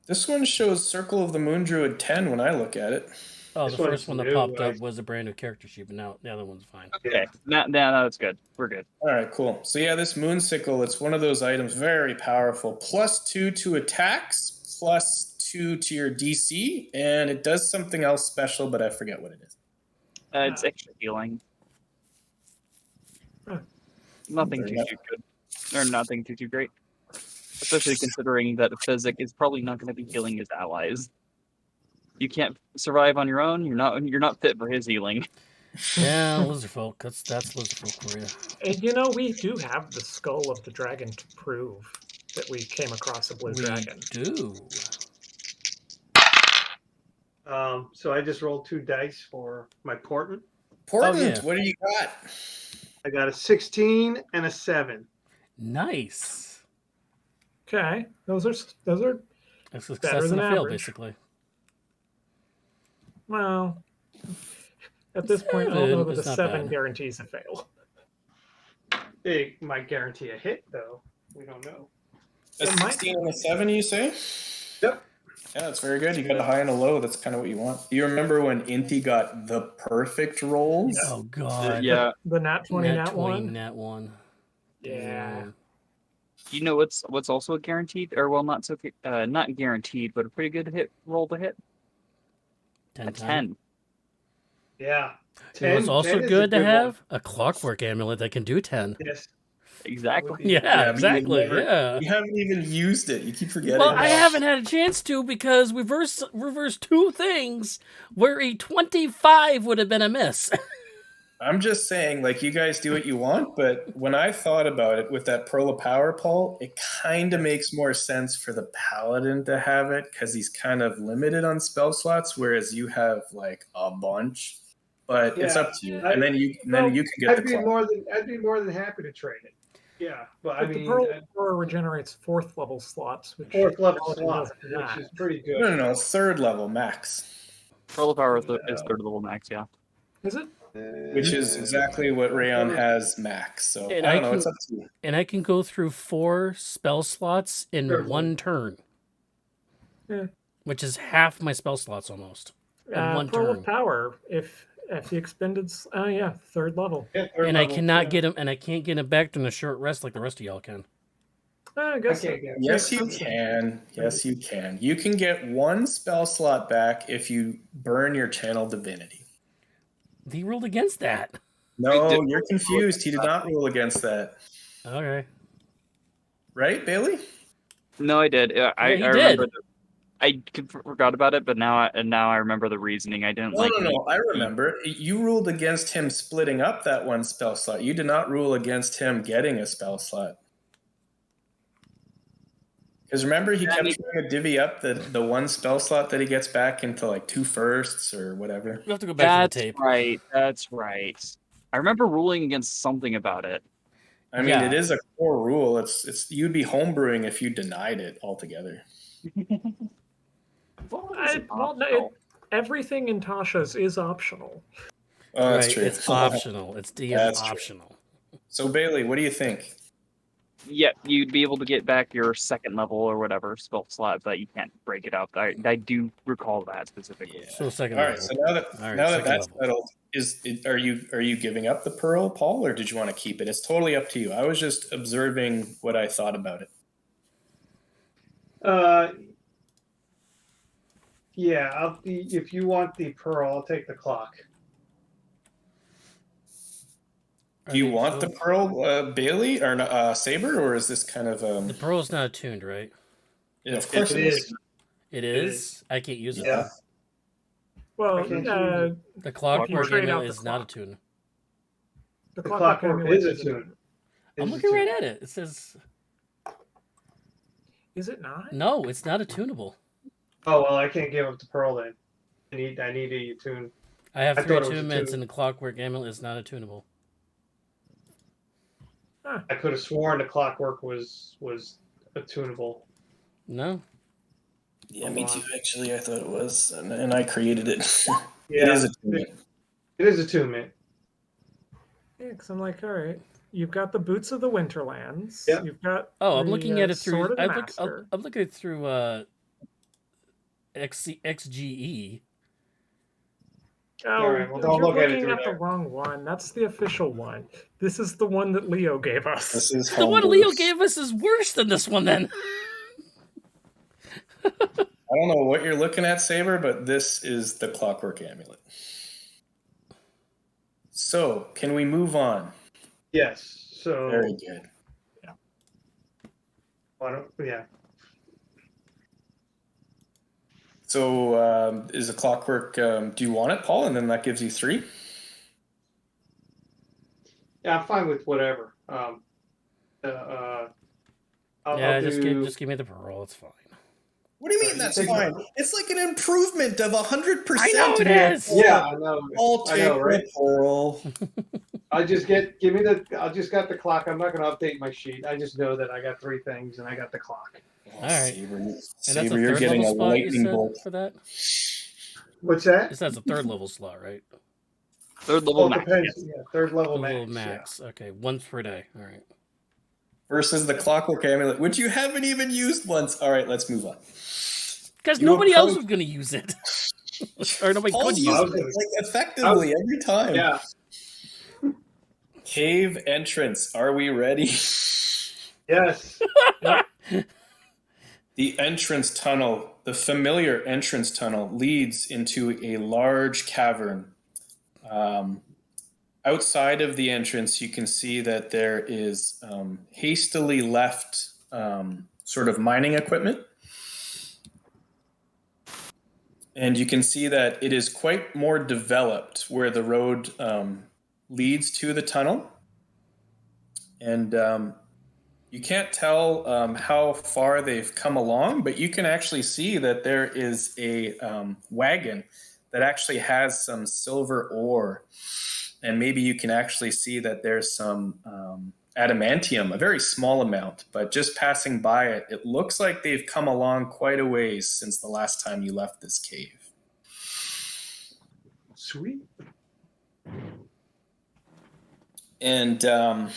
[SPEAKER 2] This one shows Circle of the Moon Druid 10 when I look at it.
[SPEAKER 1] Oh,
[SPEAKER 5] This
[SPEAKER 1] the
[SPEAKER 5] one's
[SPEAKER 1] first one that
[SPEAKER 5] new,
[SPEAKER 1] popped
[SPEAKER 5] I-
[SPEAKER 1] up was a brand new character sheet, but now the other one's fine.
[SPEAKER 4] Okay, now it's good. We're good.
[SPEAKER 2] All right, cool. So yeah, this moon sickle, it's one of those items, very powerful. +2 to attacks, +2 to your DC, and it does something else special, but I forget what it is.
[SPEAKER 4] It's extra healing.
[SPEAKER 3] Huh.
[SPEAKER 4] Nothing
[SPEAKER 2] Fair
[SPEAKER 4] too good, or nothing too great. Especially considering that Fezzik is probably not going to be healing his allies. You can't survive on your own. You're not fit for his healing.
[SPEAKER 1] Yeah, lizard folk. That's lizard folk for you.
[SPEAKER 3] And you know, we do have the skull of the dragon to prove that we came across a blue
[SPEAKER 1] We
[SPEAKER 3] dragon.
[SPEAKER 1] do.
[SPEAKER 5] So I just rolled 2 dice for my portent.
[SPEAKER 2] Portent,
[SPEAKER 1] yeah.
[SPEAKER 2] what do you got?
[SPEAKER 5] I got a 16 and a 7.
[SPEAKER 1] Nice.
[SPEAKER 3] Okay, those are
[SPEAKER 1] A success
[SPEAKER 3] than
[SPEAKER 1] and a fail,
[SPEAKER 3] average.
[SPEAKER 1] basically.
[SPEAKER 3] well. At this point, we all know that
[SPEAKER 1] It's
[SPEAKER 3] a
[SPEAKER 1] not
[SPEAKER 3] 7
[SPEAKER 1] bad.
[SPEAKER 3] guarantees a fail.
[SPEAKER 5] It might guarantee a hit, though. We don't know.
[SPEAKER 2] A
[SPEAKER 3] It might-
[SPEAKER 2] 16 and a 7, you say?
[SPEAKER 5] Yep.
[SPEAKER 2] Yeah, that's very good. You got a high and a low. That's kind of what you want. You remember when Inti got the perfect rolls?
[SPEAKER 1] Oh god.
[SPEAKER 4] Yeah.
[SPEAKER 3] The nat 20, nat
[SPEAKER 1] 20,
[SPEAKER 3] 1.
[SPEAKER 1] nat 1.
[SPEAKER 3] Yeah.
[SPEAKER 4] You know what's also a guaranteed, or well, not guaranteed, but a pretty good hit roll to hit.
[SPEAKER 1] 10
[SPEAKER 4] A
[SPEAKER 1] times.
[SPEAKER 4] 10.
[SPEAKER 5] Yeah.
[SPEAKER 1] You know what's
[SPEAKER 5] 10
[SPEAKER 1] also
[SPEAKER 5] 10 is a
[SPEAKER 1] good to
[SPEAKER 5] one.
[SPEAKER 1] have? A clockwork amulet that can do 10.
[SPEAKER 5] Yes.
[SPEAKER 4] Exactly.
[SPEAKER 1] Yeah,
[SPEAKER 2] but you
[SPEAKER 1] exactly.
[SPEAKER 2] never-
[SPEAKER 1] Yeah.
[SPEAKER 2] You haven't even used it. You keep forgetting.
[SPEAKER 1] Well, I
[SPEAKER 2] about it.
[SPEAKER 1] haven't had a chance to because we've reversed 2 things where a 25 would have been a miss.
[SPEAKER 2] I'm just saying, like, you guys do what you want, but when I thought about it with that Pearl of Power Paul, it kind of makes more sense for the Paladin to have it because he's kind of limited on spell slots, whereas you have like a bunch. But it's
[SPEAKER 5] Yeah.
[SPEAKER 2] up to you,
[SPEAKER 5] I-
[SPEAKER 2] and then you can get
[SPEAKER 5] I'd
[SPEAKER 2] the
[SPEAKER 5] be
[SPEAKER 2] clock.
[SPEAKER 5] I'd be more than happy to trade it. Yeah, but I
[SPEAKER 3] But
[SPEAKER 5] mean,
[SPEAKER 3] the Pearl of Power regenerates 4th level slots, which
[SPEAKER 5] 4th level
[SPEAKER 3] Paladin
[SPEAKER 5] slot,
[SPEAKER 3] doesn't
[SPEAKER 5] which
[SPEAKER 3] have.
[SPEAKER 5] is pretty good.
[SPEAKER 2] No, it's 3rd level max,
[SPEAKER 4] Pearl of Power is 3rd level max, yeah.
[SPEAKER 3] Is it?
[SPEAKER 2] which is exactly what Rayon has max. So
[SPEAKER 1] And
[SPEAKER 2] I
[SPEAKER 1] I
[SPEAKER 2] don't know.
[SPEAKER 1] can-
[SPEAKER 2] It's up to you.
[SPEAKER 1] And I can go through 4 spell slots in
[SPEAKER 5] Sure.
[SPEAKER 1] 1 turn.
[SPEAKER 3] Yeah.
[SPEAKER 1] Which is half my spell slots almost. In 1
[SPEAKER 3] Pearl
[SPEAKER 1] turn.
[SPEAKER 3] of Power, if the expended, 3rd level.
[SPEAKER 5] Yeah, 3rd
[SPEAKER 1] And I
[SPEAKER 5] level,
[SPEAKER 1] cannot
[SPEAKER 5] yeah.
[SPEAKER 1] get him, and I can't get him back during a short rest like the rest of y'all can.
[SPEAKER 3] I
[SPEAKER 5] I
[SPEAKER 3] guess.
[SPEAKER 5] can't get it.
[SPEAKER 2] Yes, you
[SPEAKER 3] Makes sense.
[SPEAKER 2] can. Yes, you can. You can get 1 spell slot back if you burn your channel divinity.
[SPEAKER 1] He ruled against that.
[SPEAKER 2] No,
[SPEAKER 4] did-
[SPEAKER 2] you're confused. He did not rule against that.
[SPEAKER 1] Okay.
[SPEAKER 2] Right, Bailey?
[SPEAKER 4] No, I did. I
[SPEAKER 1] he
[SPEAKER 4] remember.
[SPEAKER 1] did.
[SPEAKER 4] I forgot about it, but now I remember the reasoning. I didn't like.
[SPEAKER 2] No. I remember. You ruled against him splitting up that 1 spell slot. You did not rule against him getting a spell slot. Because remember, he kept trying to divvy up the 1 spell slot that he gets back into like 2 firsts or whatever.
[SPEAKER 1] We'll have to go back to
[SPEAKER 4] That's
[SPEAKER 1] the tape.
[SPEAKER 4] right. That's right. I remember ruling against something about it.
[SPEAKER 2] I mean,
[SPEAKER 1] Yeah.
[SPEAKER 2] it is a core rule. It's you'd be homebrewing if you denied it altogether.
[SPEAKER 3] Everything in Tasha's is optional.
[SPEAKER 2] Oh, that's
[SPEAKER 1] Right.
[SPEAKER 2] true.
[SPEAKER 1] It's optional. It's DM
[SPEAKER 2] That's true.
[SPEAKER 1] optional.
[SPEAKER 2] So Bailey, what do you think?
[SPEAKER 4] Yeah, you'd be able to get back your second level or whatever spell slot, but you can't break it up. I do recall that specifically.
[SPEAKER 2] Yeah.
[SPEAKER 1] So second
[SPEAKER 2] All
[SPEAKER 1] level.
[SPEAKER 2] right. So now that
[SPEAKER 1] All right,
[SPEAKER 2] now that
[SPEAKER 1] second
[SPEAKER 2] that's
[SPEAKER 1] level.
[SPEAKER 2] settled, are you giving up the pearl, Paul, or did you want to keep it? It's totally up to you. I was just observing what I thought about it.
[SPEAKER 5] Yeah, if you want the pearl, I'll take the clock.
[SPEAKER 2] Do you want the pearl, Bailey, or Saber, or is this kind of
[SPEAKER 1] The pearl's not attuned, right?
[SPEAKER 2] Yeah, of course
[SPEAKER 5] It
[SPEAKER 2] it is.
[SPEAKER 5] is.
[SPEAKER 1] It is. I can't use it.
[SPEAKER 2] Yeah.
[SPEAKER 3] Well,
[SPEAKER 5] I can't choose
[SPEAKER 1] The clockwork
[SPEAKER 3] trade out
[SPEAKER 1] amulet
[SPEAKER 3] the
[SPEAKER 1] is not
[SPEAKER 3] clock.
[SPEAKER 1] attuned.
[SPEAKER 3] the
[SPEAKER 5] The
[SPEAKER 3] clockwork
[SPEAKER 5] clockwork
[SPEAKER 3] amulet
[SPEAKER 5] is
[SPEAKER 3] is
[SPEAKER 5] attuned.
[SPEAKER 1] I'm
[SPEAKER 5] Is
[SPEAKER 1] looking right
[SPEAKER 5] attuned.
[SPEAKER 1] at it. It says
[SPEAKER 3] Is it not?
[SPEAKER 1] no. It's not attunable.
[SPEAKER 5] Oh well, I can't give up the pearl then. I need a attune.
[SPEAKER 1] I have
[SPEAKER 5] I
[SPEAKER 1] 3
[SPEAKER 5] thought it was
[SPEAKER 1] attunements,
[SPEAKER 5] attuned.
[SPEAKER 1] and the clockwork amulet is not attunable.
[SPEAKER 5] I could have sworn the clockwork was attunable.
[SPEAKER 1] No.
[SPEAKER 2] Yeah, me too. Actually, I thought it was, and I created it.
[SPEAKER 5] Yeah,
[SPEAKER 2] It is attunement.
[SPEAKER 5] It is attunement.
[SPEAKER 3] Yeah, because I'm like, all right, you've got the Boots of the Winterlands.
[SPEAKER 5] Yep.
[SPEAKER 3] You've got
[SPEAKER 1] Oh, I'm
[SPEAKER 3] the,
[SPEAKER 1] looking at it through.
[SPEAKER 3] Sword of the
[SPEAKER 1] I'm
[SPEAKER 3] Master.
[SPEAKER 1] looking at it through XGE.
[SPEAKER 3] Oh,
[SPEAKER 5] All right, well, don't
[SPEAKER 3] you're
[SPEAKER 5] look at it
[SPEAKER 3] looking
[SPEAKER 5] through
[SPEAKER 3] at the
[SPEAKER 5] there.
[SPEAKER 3] wrong one. That's the official one. This is the one that Leo gave us.
[SPEAKER 2] This is
[SPEAKER 1] The one
[SPEAKER 2] homebrew.
[SPEAKER 1] Leo gave us is worse than this one. Then.
[SPEAKER 2] I don't know what you're looking at, Saber, but this is the clockwork amulet. So, can we move on?
[SPEAKER 5] Yes. So
[SPEAKER 2] Very good.
[SPEAKER 5] yeah.
[SPEAKER 2] So, is the clockwork? Do you want it, Paul? And then that gives you 3.
[SPEAKER 5] Yeah, I'm fine with whatever. I'll
[SPEAKER 1] Just
[SPEAKER 5] do.
[SPEAKER 1] give me the pearl. It's fine.
[SPEAKER 2] What do you
[SPEAKER 5] Sorry,
[SPEAKER 2] mean that's
[SPEAKER 5] you take
[SPEAKER 2] fine? It's like an improvement of 100%.
[SPEAKER 1] I know it is!
[SPEAKER 5] Yeah, I know.
[SPEAKER 2] I'll
[SPEAKER 5] I
[SPEAKER 2] take
[SPEAKER 5] know, right?
[SPEAKER 2] the pearl.
[SPEAKER 5] I just got the clock. I'm not going to update my sheet. I just know that I got 3 things and I got the clock.
[SPEAKER 2] Oh,
[SPEAKER 1] All right.
[SPEAKER 2] Saber,
[SPEAKER 1] And that's
[SPEAKER 2] Saber,
[SPEAKER 1] a
[SPEAKER 2] you're
[SPEAKER 1] third
[SPEAKER 2] getting
[SPEAKER 1] level
[SPEAKER 2] a
[SPEAKER 1] slot you
[SPEAKER 2] lightning
[SPEAKER 1] said
[SPEAKER 2] bolt.
[SPEAKER 1] for that?
[SPEAKER 5] What's that?
[SPEAKER 1] This has a third level slot, right?
[SPEAKER 4] Third level
[SPEAKER 5] Oh, it
[SPEAKER 4] max.
[SPEAKER 5] depends.
[SPEAKER 4] Yes.
[SPEAKER 5] Yeah, third level
[SPEAKER 1] Third
[SPEAKER 5] max.
[SPEAKER 1] level max. Okay, once per day. All right.
[SPEAKER 2] Versus the clockwork amulet, which you haven't even used once. All right, let's move on.
[SPEAKER 1] Because
[SPEAKER 2] You
[SPEAKER 1] nobody else
[SPEAKER 2] approach-
[SPEAKER 1] was going to use it. Or nobody
[SPEAKER 2] Paul's
[SPEAKER 1] could use
[SPEAKER 2] using
[SPEAKER 1] it.
[SPEAKER 2] it like effectively every time.
[SPEAKER 5] Yeah.
[SPEAKER 2] Cave entrance. Are we ready?
[SPEAKER 5] Yes.
[SPEAKER 2] The entrance tunnel, the familiar entrance tunnel, leads into a large cavern. Outside of the entrance, you can see that there is hastily left sort of mining equipment. And you can see that it is quite more developed where the road leads to the tunnel. And you can't tell how far they've come along, but you can actually see that there is a wagon that actually has some silver ore. And maybe you can actually see that there's some adamantium, a very small amount, but just passing by it, it looks like they've come along quite a ways since the last time you left this cave.
[SPEAKER 5] Sweet.
[SPEAKER 2] And the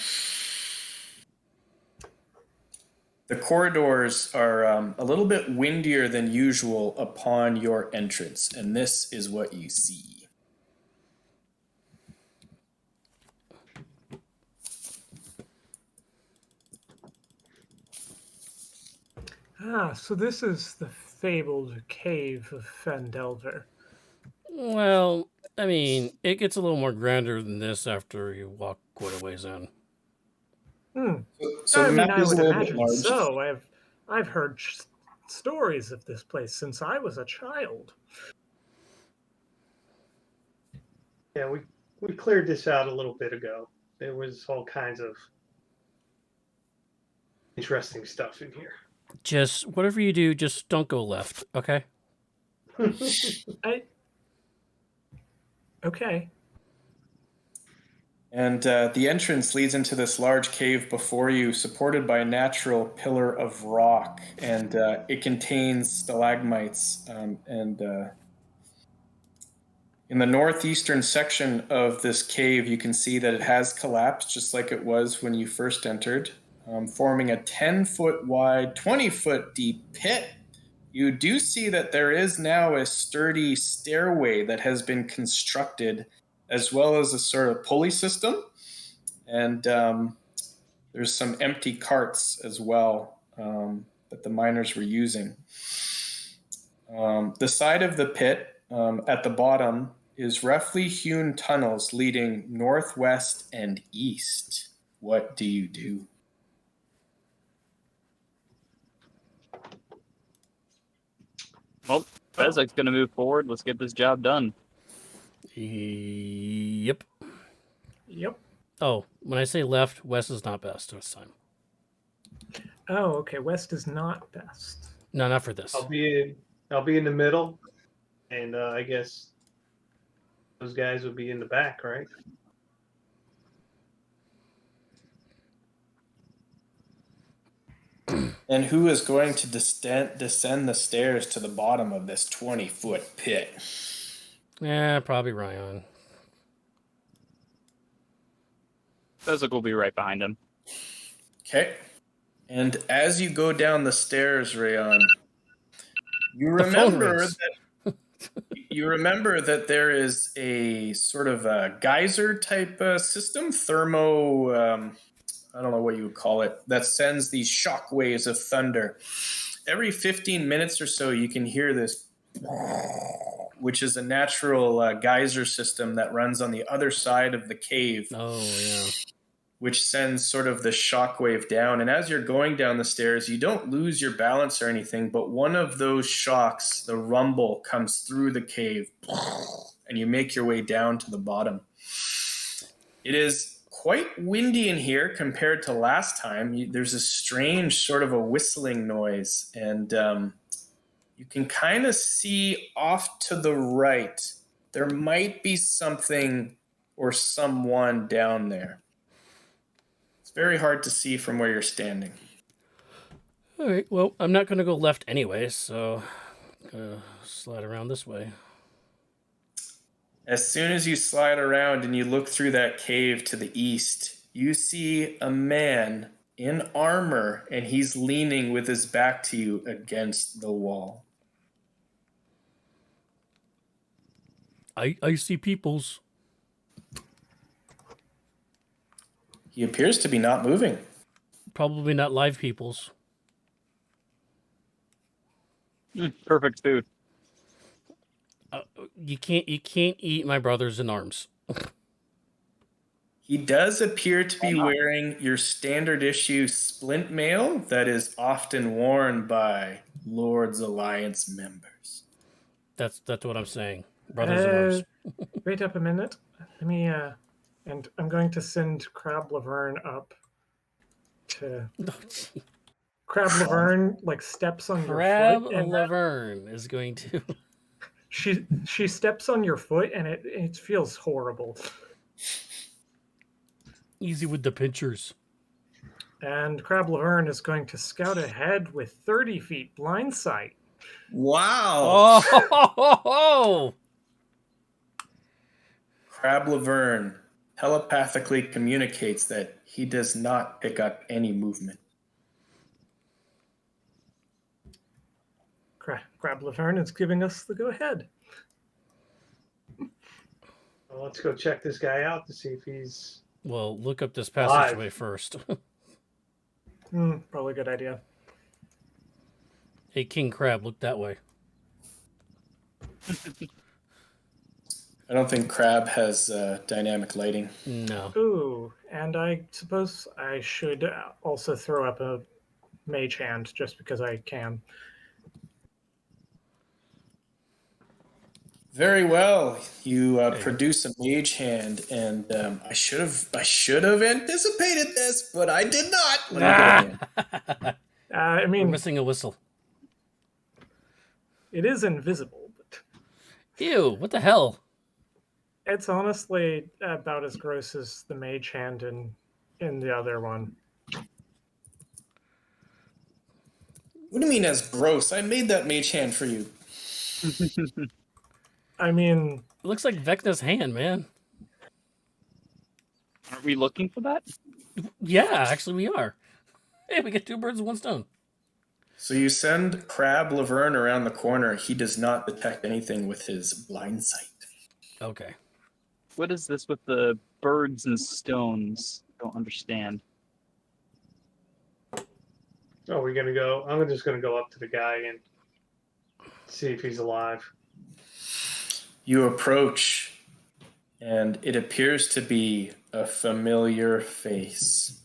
[SPEAKER 2] corridors are a little bit windier than usual upon your entrance, and this is what you see.
[SPEAKER 3] So this is the fabled cave of Fendelver.
[SPEAKER 1] Well, I mean, it gets a little more grander than this after you walk quite a ways in.
[SPEAKER 2] So
[SPEAKER 3] I
[SPEAKER 2] the
[SPEAKER 3] mean,
[SPEAKER 2] map
[SPEAKER 3] I
[SPEAKER 2] is a
[SPEAKER 3] would
[SPEAKER 2] little bit
[SPEAKER 3] imagine
[SPEAKER 2] large.
[SPEAKER 3] so. I've heard stories of this place since I was a child.
[SPEAKER 5] Yeah, we cleared this out a little bit ago. There was all kinds of interesting stuff in here.
[SPEAKER 1] Just whatever you do, just don't go left, okay?
[SPEAKER 3] Okay.
[SPEAKER 2] And the entrance leads into this large cave before you, supported by a natural pillar of rock. And it contains stalagmites. And in the northeastern section of this cave, you can see that it has collapsed, just like it was when you first entered, forming a 10-foot wide, 20-foot deep pit. You do see that there is now a sturdy stairway that has been constructed, as well as a sort of pulley system. And there's some empty carts as well that the miners were using. The side of the pit at the bottom is roughly hewn tunnels leading northwest and east. What do you do?
[SPEAKER 4] Well, Fezzik's going to move forward. Let's get this job done.
[SPEAKER 1] Yep.
[SPEAKER 3] Yep.
[SPEAKER 1] Oh, when I say left, west is not best this time.
[SPEAKER 3] Oh, okay. West is not best.
[SPEAKER 1] No, not for this.
[SPEAKER 5] I'll be in the middle, and I guess those guys would be in the back, right?
[SPEAKER 2] And who is going to descend the stairs to the bottom of this 20-foot pit?
[SPEAKER 1] Yeah, probably Ryan.
[SPEAKER 4] Fezzik will be right behind him.
[SPEAKER 2] Okay. And as you go down the stairs, Rayon, you
[SPEAKER 1] The phone
[SPEAKER 2] remember
[SPEAKER 1] rings.
[SPEAKER 2] that there is a sort of a geyser type system, thermo. I don't know what you would call it, that sends these shock waves of thunder. Every 15 minutes or so, you can hear this, which is a natural geyser system that runs on the other side of the cave.
[SPEAKER 1] Oh, yeah.
[SPEAKER 2] Which sends sort of the shock wave down. And as you're going down the stairs, you don't lose your balance or anything, but one of those shocks, the rumble, comes through the cave, and you make your way down to the bottom. It is quite windy in here compared to last time. There's a strange sort of a whistling noise, and you can kind of see off to the right. There might be something or someone down there. It's very hard to see from where you're standing.
[SPEAKER 1] All right, well, I'm not going to go left anyway, so I'm going to slide around this way.
[SPEAKER 2] As soon as you slide around and you look through that cave to the east, you see a man in armor, and he's leaning with his back to you against the wall.
[SPEAKER 1] I see peoples.
[SPEAKER 2] He appears to be not moving.
[SPEAKER 1] Probably not live peoples.
[SPEAKER 4] Perfect food.
[SPEAKER 1] You can't eat my brothers in arms.
[SPEAKER 2] He does appear to be wearing your standard issue splint mail that is often worn by Lord's Alliance members.
[SPEAKER 1] That's what I'm saying. Brothers in arms.
[SPEAKER 3] Wait up a minute. Let me, and I'm going to send Crab Laverne up to... Crab Laverne, like, steps on your
[SPEAKER 1] Crab
[SPEAKER 3] foot. And
[SPEAKER 1] Laverne is going to...
[SPEAKER 3] she steps on your foot, and it feels horrible.
[SPEAKER 1] Easy with the pinchers.
[SPEAKER 3] And Crab Laverne is going to scout ahead with 30 feet blind sight.
[SPEAKER 2] Wow!
[SPEAKER 1] Oh!
[SPEAKER 2] Crab Laverne telepathically communicates that he does not pick up any movement.
[SPEAKER 3] Crab Laverne is giving us the go-ahead.
[SPEAKER 5] Well, let's go check this guy out to see if he's...
[SPEAKER 1] Well, look up this passageway first.
[SPEAKER 3] Probably a good idea.
[SPEAKER 1] Hey, King Crab, look that way.
[SPEAKER 2] I don't think Crab has dynamic lighting.
[SPEAKER 1] No.
[SPEAKER 3] Ooh, and I suppose I should also throw up a mage hand just because I can.
[SPEAKER 2] Very well. You produce a mage hand, and I should have anticipated this, but I did not. Let me get it in.
[SPEAKER 3] I
[SPEAKER 1] We're
[SPEAKER 3] mean,
[SPEAKER 1] missing a whistle.
[SPEAKER 3] it is invisible, but
[SPEAKER 1] Ew, what the hell?
[SPEAKER 3] It's honestly about as gross as the mage hand in the other one.
[SPEAKER 2] What do you mean as gross? I made that mage hand for you.
[SPEAKER 3] I mean,
[SPEAKER 1] It looks like Vecna's hand, man.
[SPEAKER 4] Aren't we looking for that?
[SPEAKER 1] Yeah, actually we are. Hey, we get 2 birds with 1 stone.
[SPEAKER 2] So you send Crab Laverne around the corner. He does not detect anything with his blind sight.
[SPEAKER 1] Okay.
[SPEAKER 4] What is this with the birds and stones? Don't understand.
[SPEAKER 5] Oh, we're gonna go. I'm just gonna go up to the guy and see if he's alive.
[SPEAKER 2] You approach, and it appears to be a familiar face.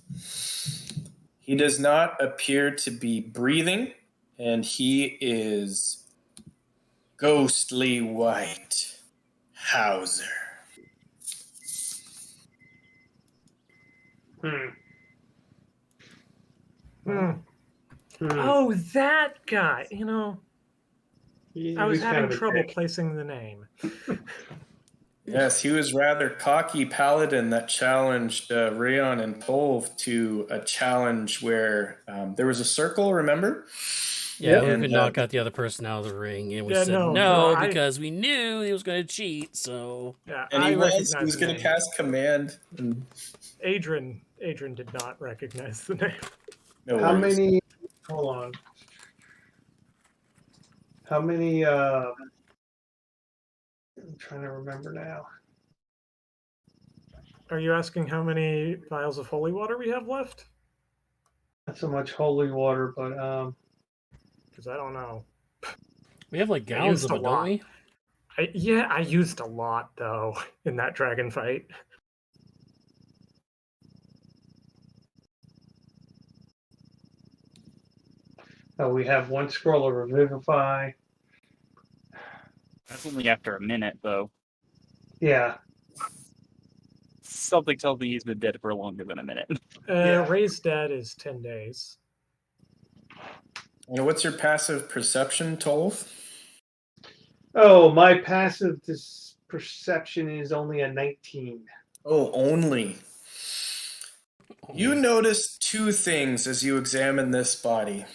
[SPEAKER 2] He does not appear to be breathing, and he is ghostly white. Hauser.
[SPEAKER 5] Hmm.
[SPEAKER 3] hmm.
[SPEAKER 5] Hmm.
[SPEAKER 3] Oh, that guy. You know, I was
[SPEAKER 5] He's kind
[SPEAKER 3] having
[SPEAKER 5] of a
[SPEAKER 3] trouble
[SPEAKER 5] dick.
[SPEAKER 3] placing the name.
[SPEAKER 2] Yes, he was rather cocky paladin that challenged Rayon and Tolv to a challenge where there was a circle, remember?
[SPEAKER 1] Yeah, who
[SPEAKER 2] And
[SPEAKER 1] could knock out the other person out of the ring, and we
[SPEAKER 3] Yeah,
[SPEAKER 1] said
[SPEAKER 3] no,
[SPEAKER 1] no
[SPEAKER 3] I-
[SPEAKER 1] because we knew he was going to cheat. So
[SPEAKER 3] Yeah,
[SPEAKER 2] and
[SPEAKER 3] I
[SPEAKER 2] he
[SPEAKER 3] recognize
[SPEAKER 2] was
[SPEAKER 3] the
[SPEAKER 2] going
[SPEAKER 3] name.
[SPEAKER 2] to cast command. And
[SPEAKER 3] Adrian did not recognize the name.
[SPEAKER 2] no
[SPEAKER 5] How
[SPEAKER 2] worries.
[SPEAKER 5] many? Hold on. How many? I'm trying to remember now.
[SPEAKER 3] Are you asking how many vials of holy water we have left?
[SPEAKER 5] Not so much holy water, but
[SPEAKER 3] Because I don't know.
[SPEAKER 1] we have like
[SPEAKER 3] I
[SPEAKER 1] gallons
[SPEAKER 3] used
[SPEAKER 1] of
[SPEAKER 3] a
[SPEAKER 1] it, don't
[SPEAKER 3] lot.
[SPEAKER 1] we?
[SPEAKER 3] I used a lot though in that dragon fight.
[SPEAKER 5] we have 1 scroll of revivify.
[SPEAKER 4] That's only after a minute, though.
[SPEAKER 5] Yeah,
[SPEAKER 4] Something tells me he's been dead for longer than a minute.
[SPEAKER 5] Yeah.
[SPEAKER 3] Raised dead is 10 days.
[SPEAKER 2] And what's your passive perception, Tolv?
[SPEAKER 5] Oh, my passive perception is only a 19.
[SPEAKER 2] Oh, only. You notice 2 things as you examine this body.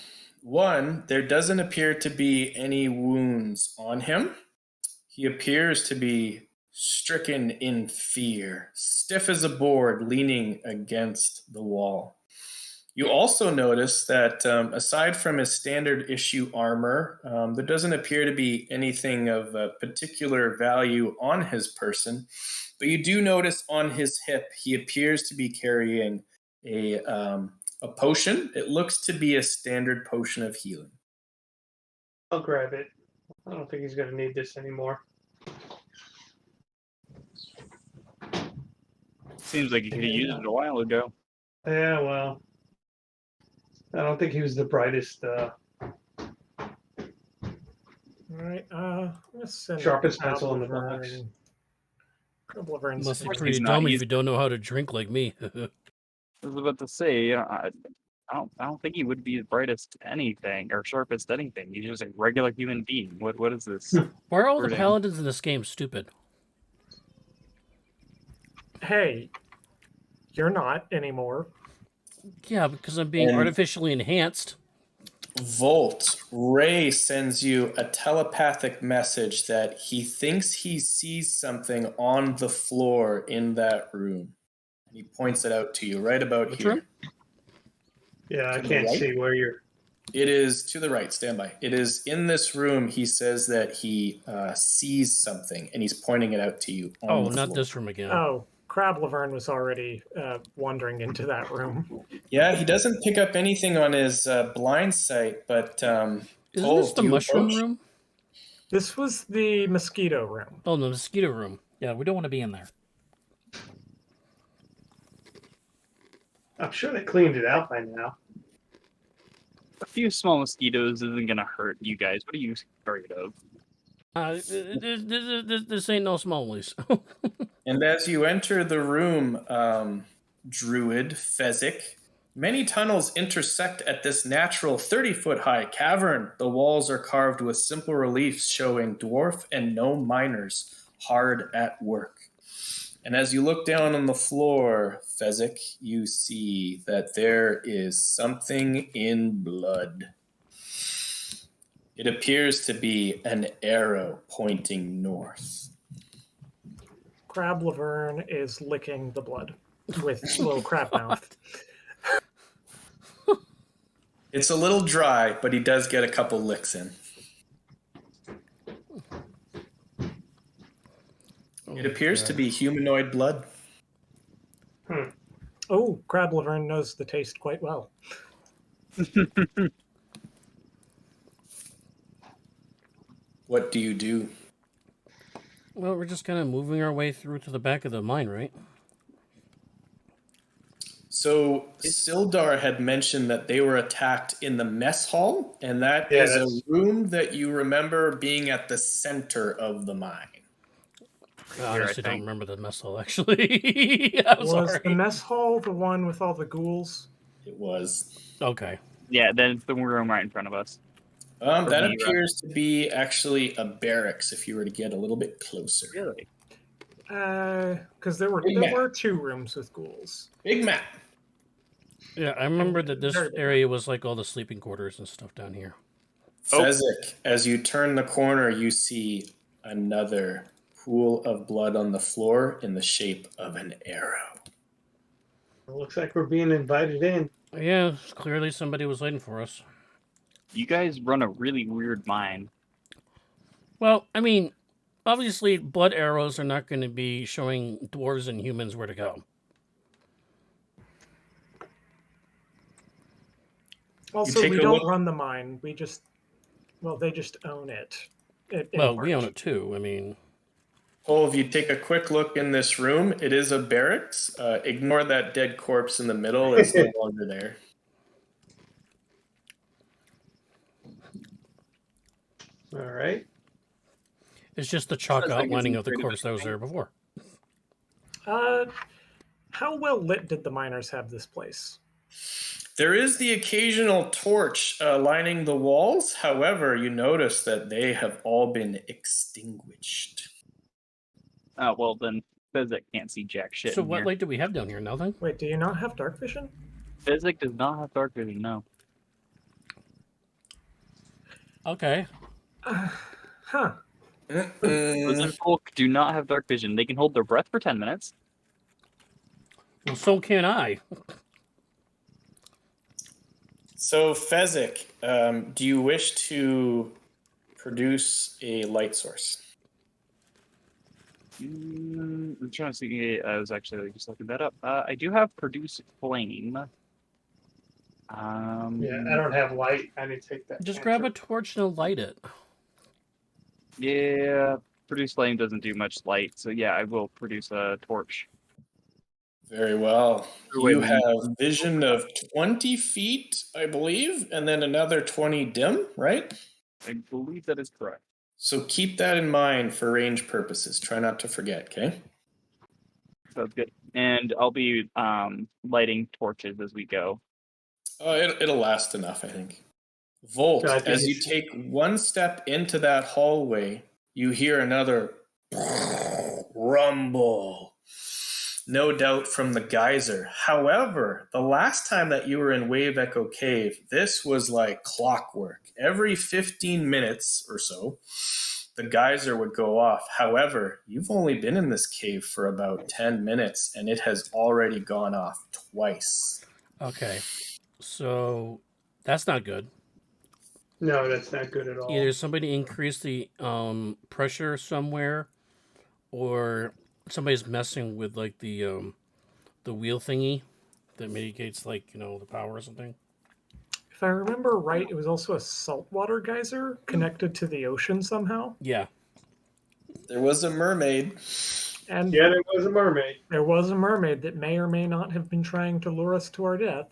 [SPEAKER 2] 1, there doesn't appear to be any wounds on him. He appears to be stricken in fear, stiff as a board, leaning against the wall. You also notice that aside from his standard issue armor, there doesn't appear to be anything of particular value on his person. But you do notice on his hip, he appears to be carrying a potion. It looks to be a standard potion of healing.
[SPEAKER 5] I'll grab it. I don't think he's going to need this anymore.
[SPEAKER 4] Seems like he could have used it a while ago.
[SPEAKER 5] Yeah, well, I don't think he was the brightest,
[SPEAKER 3] All right, I'm gonna send
[SPEAKER 5] sharpest pencil in the
[SPEAKER 3] Laverne
[SPEAKER 5] box.
[SPEAKER 3] and Laverne
[SPEAKER 1] Must be
[SPEAKER 4] course
[SPEAKER 1] pretty
[SPEAKER 4] he's not.
[SPEAKER 1] dumb if
[SPEAKER 4] He's-
[SPEAKER 1] you don't know how to drink like me.
[SPEAKER 4] I was about to say, I don't think he would be the brightest anything or sharpest anything. He's just a regular human being. What is this?
[SPEAKER 1] Why are all the
[SPEAKER 4] Wording.
[SPEAKER 1] paladins in this game stupid?
[SPEAKER 3] Hey, you're not anymore.
[SPEAKER 1] Yeah, because I'm being
[SPEAKER 2] And-
[SPEAKER 1] artificially enhanced.
[SPEAKER 2] Volt, Ray sends you a telepathic message that he thinks he sees something on the floor in that room. And he points it out to you right about
[SPEAKER 1] Which
[SPEAKER 2] here.
[SPEAKER 1] room?
[SPEAKER 5] Yeah, I
[SPEAKER 2] To the
[SPEAKER 5] can't
[SPEAKER 2] right?
[SPEAKER 5] see where you're.
[SPEAKER 2] It is to the right, stand by. It is in this room. He says that he sees something and he's pointing it out to you on
[SPEAKER 1] Oh,
[SPEAKER 2] the
[SPEAKER 1] not
[SPEAKER 2] floor.
[SPEAKER 1] this room again.
[SPEAKER 3] Oh, Crab Laverne was already wandering into that room.
[SPEAKER 2] Yeah, he doesn't pick up anything on his blind sight, but
[SPEAKER 1] Isn't
[SPEAKER 2] Tolv,
[SPEAKER 1] this the
[SPEAKER 2] do you
[SPEAKER 1] mushroom
[SPEAKER 2] approach?
[SPEAKER 1] room?
[SPEAKER 3] This was the mosquito room.
[SPEAKER 1] Oh, the mosquito room.
[SPEAKER 6] Yeah, we don't want to be in there.
[SPEAKER 5] I'm sure they cleaned it out by now.
[SPEAKER 4] A few small mosquitoes isn't gonna hurt you guys. What are you afraid of?
[SPEAKER 1] This ain't no smallies.
[SPEAKER 2] And as you enter the room, Druid Fezzik, many tunnels intersect at this natural 30-foot high cavern. The walls are carved with simple reliefs showing dwarf and gnome miners hard at work. And as you look down on the floor, Fezzik, you see that there is something in blood. It appears to be an arrow pointing north.
[SPEAKER 3] Crab Laverne is licking the blood with little crab mouth.
[SPEAKER 2] It's a little dry, but he does get a couple licks in. It appears to be humanoid blood.
[SPEAKER 3] Oh, Crab Laverne knows the taste quite well.
[SPEAKER 2] What do you do?
[SPEAKER 1] Well, we're just kind of moving our way through to the back of the mine, right?
[SPEAKER 2] So Sildar had mentioned that they were attacked in the mess hall, and that
[SPEAKER 5] Yeah,
[SPEAKER 2] is a
[SPEAKER 5] that's-
[SPEAKER 2] room that you remember being at the center of the mine.
[SPEAKER 1] I honestly don't remember the mess hall, actually. I'm
[SPEAKER 3] Was
[SPEAKER 1] sorry.
[SPEAKER 3] the mess hall the one with all the ghouls?
[SPEAKER 2] It was.
[SPEAKER 1] Okay.
[SPEAKER 4] Yeah, then it's the room right in front of us.
[SPEAKER 2] That appears to be actually a barracks if you were to get a little bit closer.
[SPEAKER 4] Really?
[SPEAKER 3] Because there
[SPEAKER 2] Big
[SPEAKER 3] were 2 rooms with ghouls.
[SPEAKER 2] Big map.
[SPEAKER 1] Yeah, I remember that this
[SPEAKER 3] Very big.
[SPEAKER 1] area was like all the sleeping quarters and stuff down here.
[SPEAKER 2] Fezzik, as you turn the corner, you see another pool of blood on the floor in the shape of an arrow.
[SPEAKER 5] It looks like we're being invited in.
[SPEAKER 1] Yeah, clearly somebody was waiting for us.
[SPEAKER 4] You guys run a really weird mine.
[SPEAKER 1] Well, I mean, obviously, blood arrows are not going to be showing dwarves and humans where to go.
[SPEAKER 3] Also,
[SPEAKER 2] take
[SPEAKER 3] we
[SPEAKER 2] a
[SPEAKER 3] don't
[SPEAKER 2] look-
[SPEAKER 3] run the mine. We just, they just own it. in
[SPEAKER 1] Well, we
[SPEAKER 3] part.
[SPEAKER 1] own it too. I mean,
[SPEAKER 2] Oh, if you take a quick look in this room, it is a barracks. Ignore that dead corpse in the middle. It's no longer there.
[SPEAKER 5] All right.
[SPEAKER 1] it's just the chalk
[SPEAKER 4] Sounds like it's
[SPEAKER 1] outlining of the
[SPEAKER 4] incredibly
[SPEAKER 1] corpse that was there before.
[SPEAKER 3] How well lit did the miners have this place?
[SPEAKER 2] There is the occasional torch lining the walls. However, you notice that they have all been extinguished.
[SPEAKER 4] Oh, well, then Physic can't see jack shit.
[SPEAKER 1] So
[SPEAKER 4] in
[SPEAKER 1] what
[SPEAKER 4] here.
[SPEAKER 1] light do we have down here? Nothing?
[SPEAKER 3] Wait, do you not have dark vision?
[SPEAKER 4] Physic does not have dark vision, no.
[SPEAKER 1] Okay.
[SPEAKER 3] Huh.
[SPEAKER 4] Lizard folk do not have dark vision. They can hold their breath for 10 minutes.
[SPEAKER 1] Well, so can I.
[SPEAKER 2] So, Fezzik, do you wish to produce a light source?
[SPEAKER 4] I'm trying to see. I was actually just looking that up. I do have produce flame.
[SPEAKER 5] Yeah, I don't have light. I didn't take that.
[SPEAKER 1] Just grab a torch and light it.
[SPEAKER 4] Yeah, produce flame doesn't do much light, so yeah, I will produce a torch.
[SPEAKER 2] Very well.
[SPEAKER 4] Wait
[SPEAKER 2] You
[SPEAKER 4] a minute.
[SPEAKER 2] have vision of 20 feet, I believe, and then another 20 dim, right?
[SPEAKER 4] I believe that is correct.
[SPEAKER 2] So keep that in mind for range purposes. Try not to forget, okay?
[SPEAKER 4] Sounds good. And I'll be lighting torches as we go.
[SPEAKER 2] It'll last enough, I think. Volt,
[SPEAKER 5] So I think
[SPEAKER 2] as
[SPEAKER 5] it
[SPEAKER 2] you
[SPEAKER 5] should-
[SPEAKER 2] take one step into that hallway, you hear another rumble. No doubt from the geyser. However, the last time that you were in Wave Echo Cave, this was like clockwork. Every 15 minutes or so, the geyser would go off. However, you've only been in this cave for about 10 minutes, and it has already gone off twice.
[SPEAKER 1] Okay. So that's not good.
[SPEAKER 5] No, that's not good at all.
[SPEAKER 1] Either somebody increased the pressure somewhere, or somebody's messing with like the wheel thingy that mitigates like the power or something.
[SPEAKER 3] If I remember right, it was also a saltwater geyser connected to the ocean somehow.
[SPEAKER 1] Yeah.
[SPEAKER 2] There was a mermaid.
[SPEAKER 3] And
[SPEAKER 5] Yeah, there was a mermaid.
[SPEAKER 3] there was a mermaid that may or may not have been trying to lure us to our death.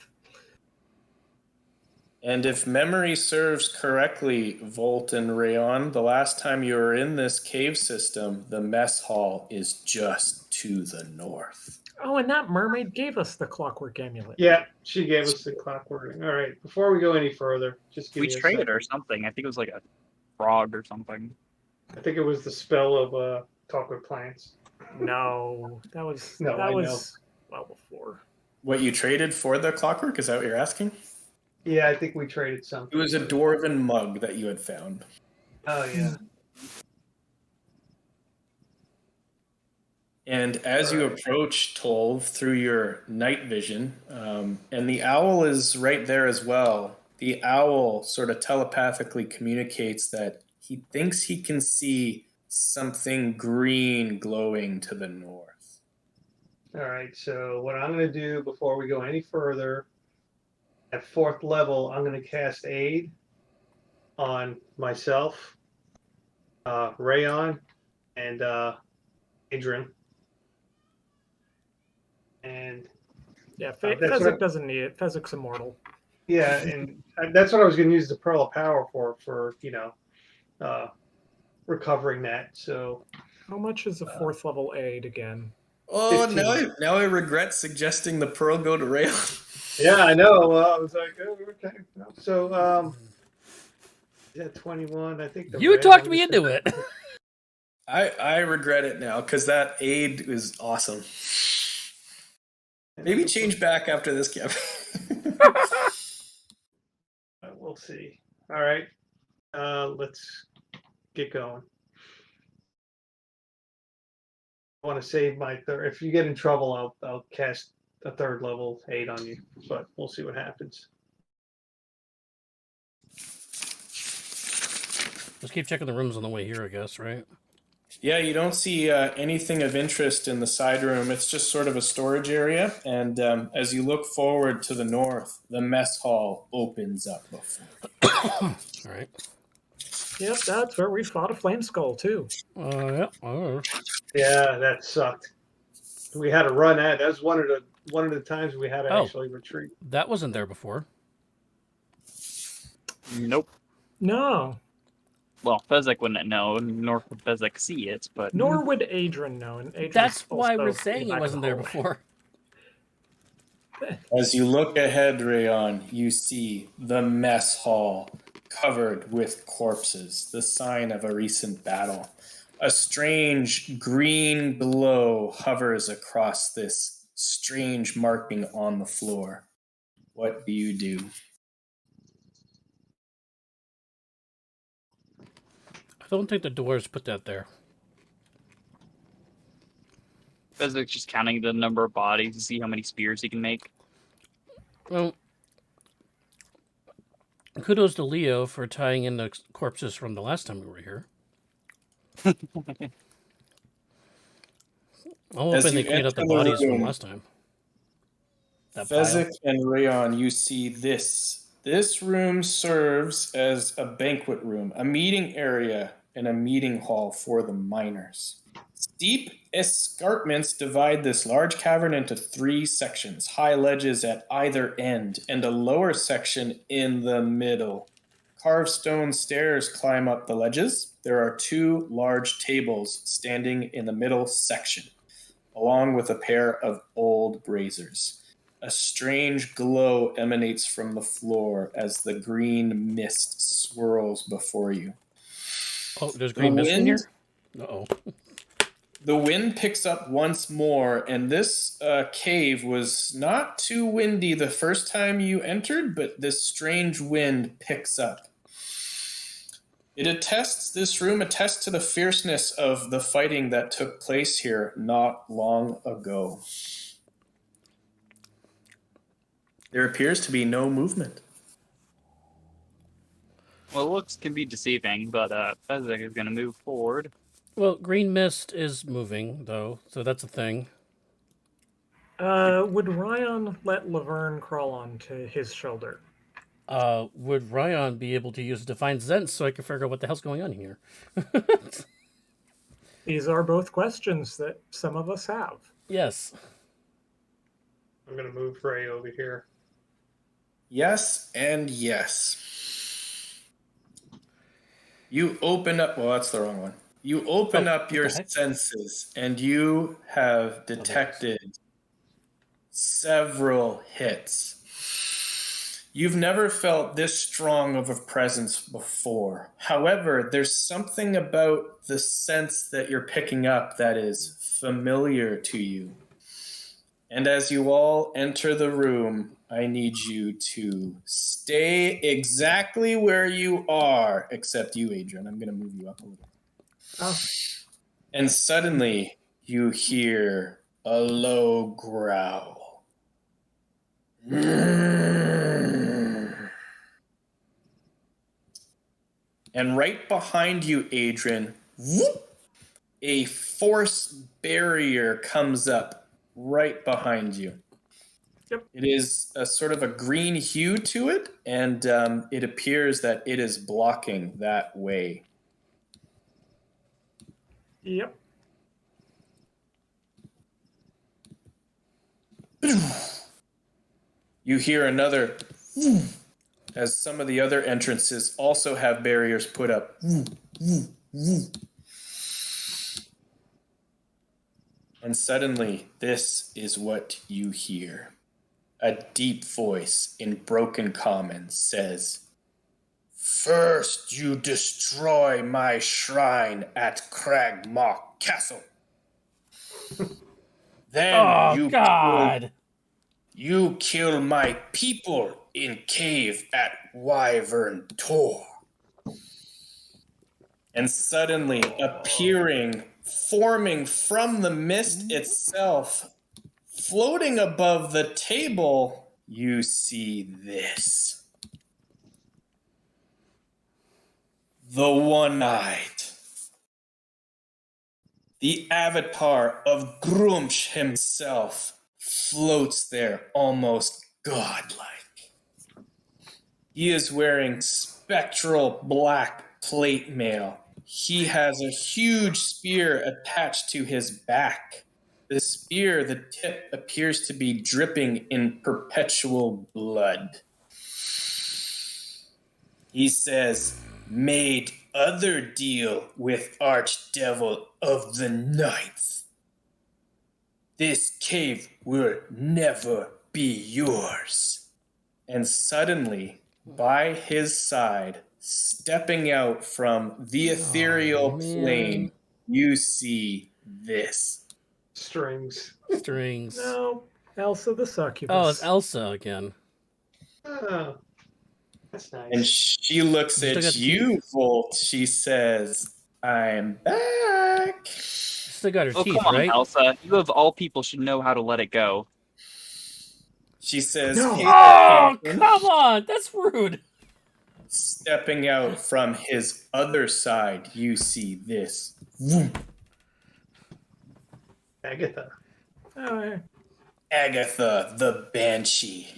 [SPEAKER 2] And if memory serves correctly, Volt and Rayon, the last time you were in this cave system, the mess hall is just to the north.
[SPEAKER 3] Oh, and that mermaid gave us the clockwork amulet.
[SPEAKER 5] Yeah, she gave us the clockwork. All right, before we go any further, just give
[SPEAKER 4] We
[SPEAKER 5] me a
[SPEAKER 4] traded
[SPEAKER 5] second.
[SPEAKER 4] or something. I think it was like a frog or something.
[SPEAKER 5] I think it was the spell of talk with plants.
[SPEAKER 3] No, that was
[SPEAKER 5] No,
[SPEAKER 3] that
[SPEAKER 5] I
[SPEAKER 3] was well before.
[SPEAKER 2] What you traded for the clockwork? Is that what you're asking?
[SPEAKER 5] Yeah, I think we traded
[SPEAKER 2] It
[SPEAKER 5] something.
[SPEAKER 2] was a dwarven mug that you had found.
[SPEAKER 5] Oh yeah.
[SPEAKER 2] And as you
[SPEAKER 5] Alright.
[SPEAKER 2] approach Tolv through your night vision, and the owl is right there as well, the owl sort of telepathically communicates that he thinks he can see something green glowing to the north.
[SPEAKER 5] All right. So what I'm going to do before we go any further, at 4th level, I'm going to cast Aid on myself, Rayon, and Adrian. And
[SPEAKER 3] Yeah,
[SPEAKER 5] that's what.
[SPEAKER 3] Fezzik doesn't need it. Fezzik's immortal.
[SPEAKER 5] Yeah, and that's what I was going to use the Pearl of Power for recovering that. So
[SPEAKER 3] How much is a 4th level aid again?
[SPEAKER 2] Oh,
[SPEAKER 5] 15.
[SPEAKER 2] now I regret suggesting the pearl go to Rayon.
[SPEAKER 5] Yeah, I know. I was like, oh, okay. No. So yeah, 21. I think the
[SPEAKER 1] You
[SPEAKER 5] red.
[SPEAKER 1] talked
[SPEAKER 5] I'm
[SPEAKER 1] me
[SPEAKER 5] just
[SPEAKER 1] into
[SPEAKER 5] gonna-
[SPEAKER 1] it.
[SPEAKER 2] I regret it now because that aid is awesome. Maybe change back after this campaign.
[SPEAKER 5] We'll see. All right. Let's get going. I want to save my third. If you get in trouble, I'll cast a 3rd level Aid on you. But we'll see what happens.
[SPEAKER 1] Let's keep checking the rooms on the way here, I guess, right?
[SPEAKER 2] Yeah, you don't see anything of interest in the side room. It's just sort of a storage area. And as you look forward to the north, the mess hall opens up before you.
[SPEAKER 1] All right.
[SPEAKER 3] Yep, that's where we fought a flame skull too.
[SPEAKER 1] Yeah.
[SPEAKER 5] Yeah, that sucked. We had to run at. That was one of the times we had to
[SPEAKER 1] Oh.
[SPEAKER 5] actually retreat.
[SPEAKER 1] That wasn't there before.
[SPEAKER 4] Nope.
[SPEAKER 3] No,
[SPEAKER 4] Well, Fezzik wouldn't know, nor could Fezzik see it, but
[SPEAKER 3] nor would Adrian know. And Adrian's
[SPEAKER 1] That's why we're
[SPEAKER 3] also
[SPEAKER 1] saying it
[SPEAKER 3] back in
[SPEAKER 1] wasn't
[SPEAKER 3] the
[SPEAKER 1] there
[SPEAKER 3] hallway.
[SPEAKER 1] before.
[SPEAKER 2] As you look ahead, Rayon, you see the mess hall covered with corpses, the sign of a recent battle. A strange green glow hovers across this strange marking on the floor. What do you do?
[SPEAKER 1] I don't think the doors put that there.
[SPEAKER 4] Fezzik's just counting the number of bodies to see how many spears he can make.
[SPEAKER 1] Well, kudos to Leo for tying in the corpses from the last time we were here. I'm
[SPEAKER 2] As
[SPEAKER 1] hoping they
[SPEAKER 2] you
[SPEAKER 1] cleaned up
[SPEAKER 2] enter
[SPEAKER 1] the
[SPEAKER 2] the
[SPEAKER 1] bodies from
[SPEAKER 2] room,
[SPEAKER 1] last time. That pile.
[SPEAKER 2] Fezzik and Rayon, you see this. This room serves as a banquet room, a meeting area, and a meeting hall for the miners. Steep escarpments divide this large cavern into 3 sections, high ledges at either end, and a lower section in the middle. Carved stone stairs climb up the ledges. There are 2 large tables standing in the middle section, along with a pair of old braziers. A strange glow emanates from the floor as the green mist swirls before you.
[SPEAKER 1] Oh, there's green mist in here? Uh-oh.
[SPEAKER 2] The wind picks up once more, and this cave was not too windy the first time you entered, but this strange wind picks up. This room attests to the fierceness of the fighting that took place here not long ago. There appears to be no movement.
[SPEAKER 4] Well, looks can be deceiving, but Fezzik is going to move forward.
[SPEAKER 1] Well, green mist is moving, though, so that's a thing.
[SPEAKER 3] Would Ryan let Laverne crawl onto his shoulder?
[SPEAKER 1] Would Ryan be able to use Define Sense so I can figure out what the hell's going on here?
[SPEAKER 3] These are both questions that some of us have.
[SPEAKER 1] Yes.
[SPEAKER 5] I'm gonna move Ray over here.
[SPEAKER 2] Yes and yes. You open up, well, that's the wrong one. You open up your senses and you have detected several hits. You've never felt this strong of a presence before. However, there's something about the sense that you're picking up that is familiar to you. And as you all enter the room, I need you to stay exactly where you are, except you, Adrian. I'm going to move you up a little.
[SPEAKER 3] Oh.
[SPEAKER 2] And suddenly you hear a low growl. And right behind you, Adrian, whoop, a force barrier comes up right behind you.
[SPEAKER 3] Yep.
[SPEAKER 2] It is a sort of a green hue to it, and it appears that it is blocking that way.
[SPEAKER 3] Yep.
[SPEAKER 2] You hear another as some of the other entrances also have barriers put up. And suddenly, this is what you hear. A deep voice in broken common says, "First you destroy my shrine at Cragmock Castle. Then
[SPEAKER 1] Oh, God.
[SPEAKER 2] You kill my people in cave at Wyvern Tor." And suddenly appearing, forming from the mist itself, floating above the table, you see this. The One-Eyed. The avatar of Grumsh himself floats there almost godlike. He is wearing spectral black plate mail. He has a huge spear attached to his back. The spear, the tip appears to be dripping in perpetual blood. He says, "Made other deal with Archdevil of the Ninth. This cave will never be yours." And suddenly, by his side, stepping out from the ethereal plane, you see this.
[SPEAKER 5] Strings.
[SPEAKER 1] Strings.
[SPEAKER 3] No, Elsa the Succubus.
[SPEAKER 1] Oh, it's Elsa again.
[SPEAKER 5] Oh, that's nice.
[SPEAKER 2] And she looks
[SPEAKER 1] Still got
[SPEAKER 2] at
[SPEAKER 1] the
[SPEAKER 2] you, Volt. She says, "I'm back."
[SPEAKER 1] Still got her
[SPEAKER 4] Oh,
[SPEAKER 1] teeth,
[SPEAKER 4] come on,
[SPEAKER 1] right?
[SPEAKER 4] Elsa. You of all people should know how to let it go.
[SPEAKER 2] She says,
[SPEAKER 3] No.
[SPEAKER 2] "Hey,
[SPEAKER 1] Oh,
[SPEAKER 2] Captain."
[SPEAKER 1] come on. That's rude.
[SPEAKER 2] Stepping out from his other side, you see this.
[SPEAKER 5] Agatha.
[SPEAKER 3] Oh,
[SPEAKER 2] Agatha the Banshee.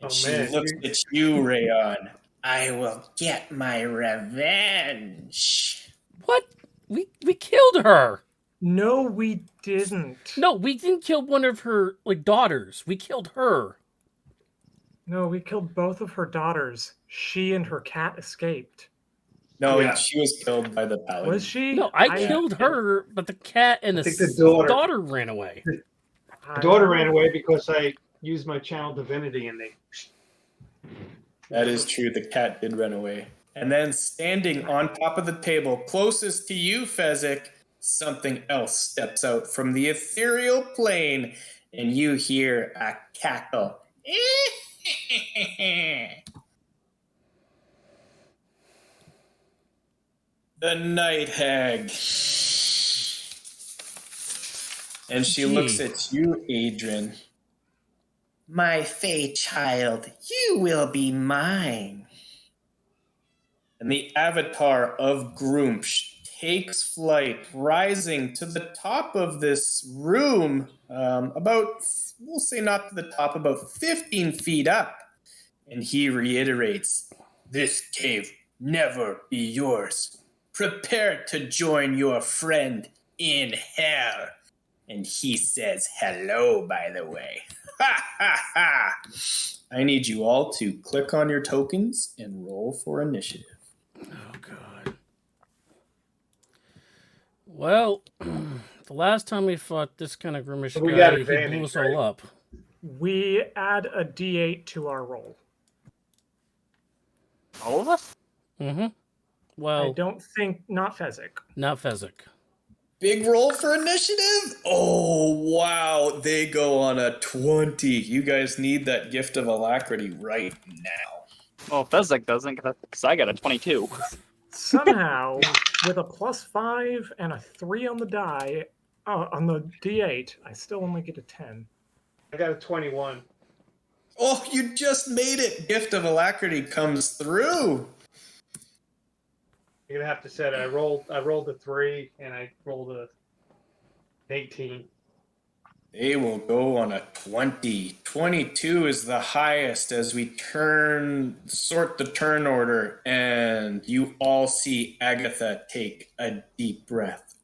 [SPEAKER 2] And
[SPEAKER 5] Oh,
[SPEAKER 2] she
[SPEAKER 5] man,
[SPEAKER 2] looks at you, Rayon. "I will get my revenge."
[SPEAKER 1] What? We killed her.
[SPEAKER 3] no, we didn't.
[SPEAKER 1] No, we didn't kill one of her daughters. We killed her.
[SPEAKER 3] No, we killed both of her daughters. She and her cat escaped.
[SPEAKER 2] No,
[SPEAKER 5] Yeah.
[SPEAKER 2] she was killed by the paladin.
[SPEAKER 3] Was she?
[SPEAKER 1] No, I killed her, but the cat and
[SPEAKER 5] I
[SPEAKER 1] the
[SPEAKER 5] think the daughter-
[SPEAKER 1] ran away.
[SPEAKER 5] My daughter ran away because I used my channel divinity and they.
[SPEAKER 2] That is true. The cat did run away. And then standing on top of the table, closest to you, Fezzik, something else steps out from the ethereal plane, and you hear a cackle. The Night Hag. And she looks at you, Adrian. "My Fey child, you will be mine." And the avatar of Groomsh takes flight, rising to the top of this room, about, we'll say not to the top, about 15 feet up. And he reiterates, "This cave never be yours. Prepare to join your friend in hell." And he says hello, by the way. Ha ha ha! I need you all to click on your tokens and roll for initiative.
[SPEAKER 1] Oh, God. Well, the last time we fought this kind of groomish
[SPEAKER 5] We got
[SPEAKER 1] guy, he blew
[SPEAKER 5] advantage,
[SPEAKER 1] us all up.
[SPEAKER 3] We add a D8 to our roll.
[SPEAKER 4] All of us?
[SPEAKER 1] Mm-hmm.
[SPEAKER 3] I
[SPEAKER 1] Well,
[SPEAKER 3] don't think, not Fezzik.
[SPEAKER 1] not Fezzik.
[SPEAKER 2] Big roll for initiative? Oh, wow. They go on a 20. You guys need that gift of alacrity right now.
[SPEAKER 4] Well, Fezzik doesn't, because I got a 22.
[SPEAKER 3] Somehow, with a +5 and a 3 on the die, on the D8, I still only get a 10.
[SPEAKER 5] I got a 21.
[SPEAKER 2] Oh, you just made it. Gift of alacrity comes through.
[SPEAKER 5] You're gonna have to set it. I rolled a 3 and I rolled a 18.
[SPEAKER 2] They will go on a 20. 22 is the highest as we sort the turn order, and you all see Agatha take a deep breath.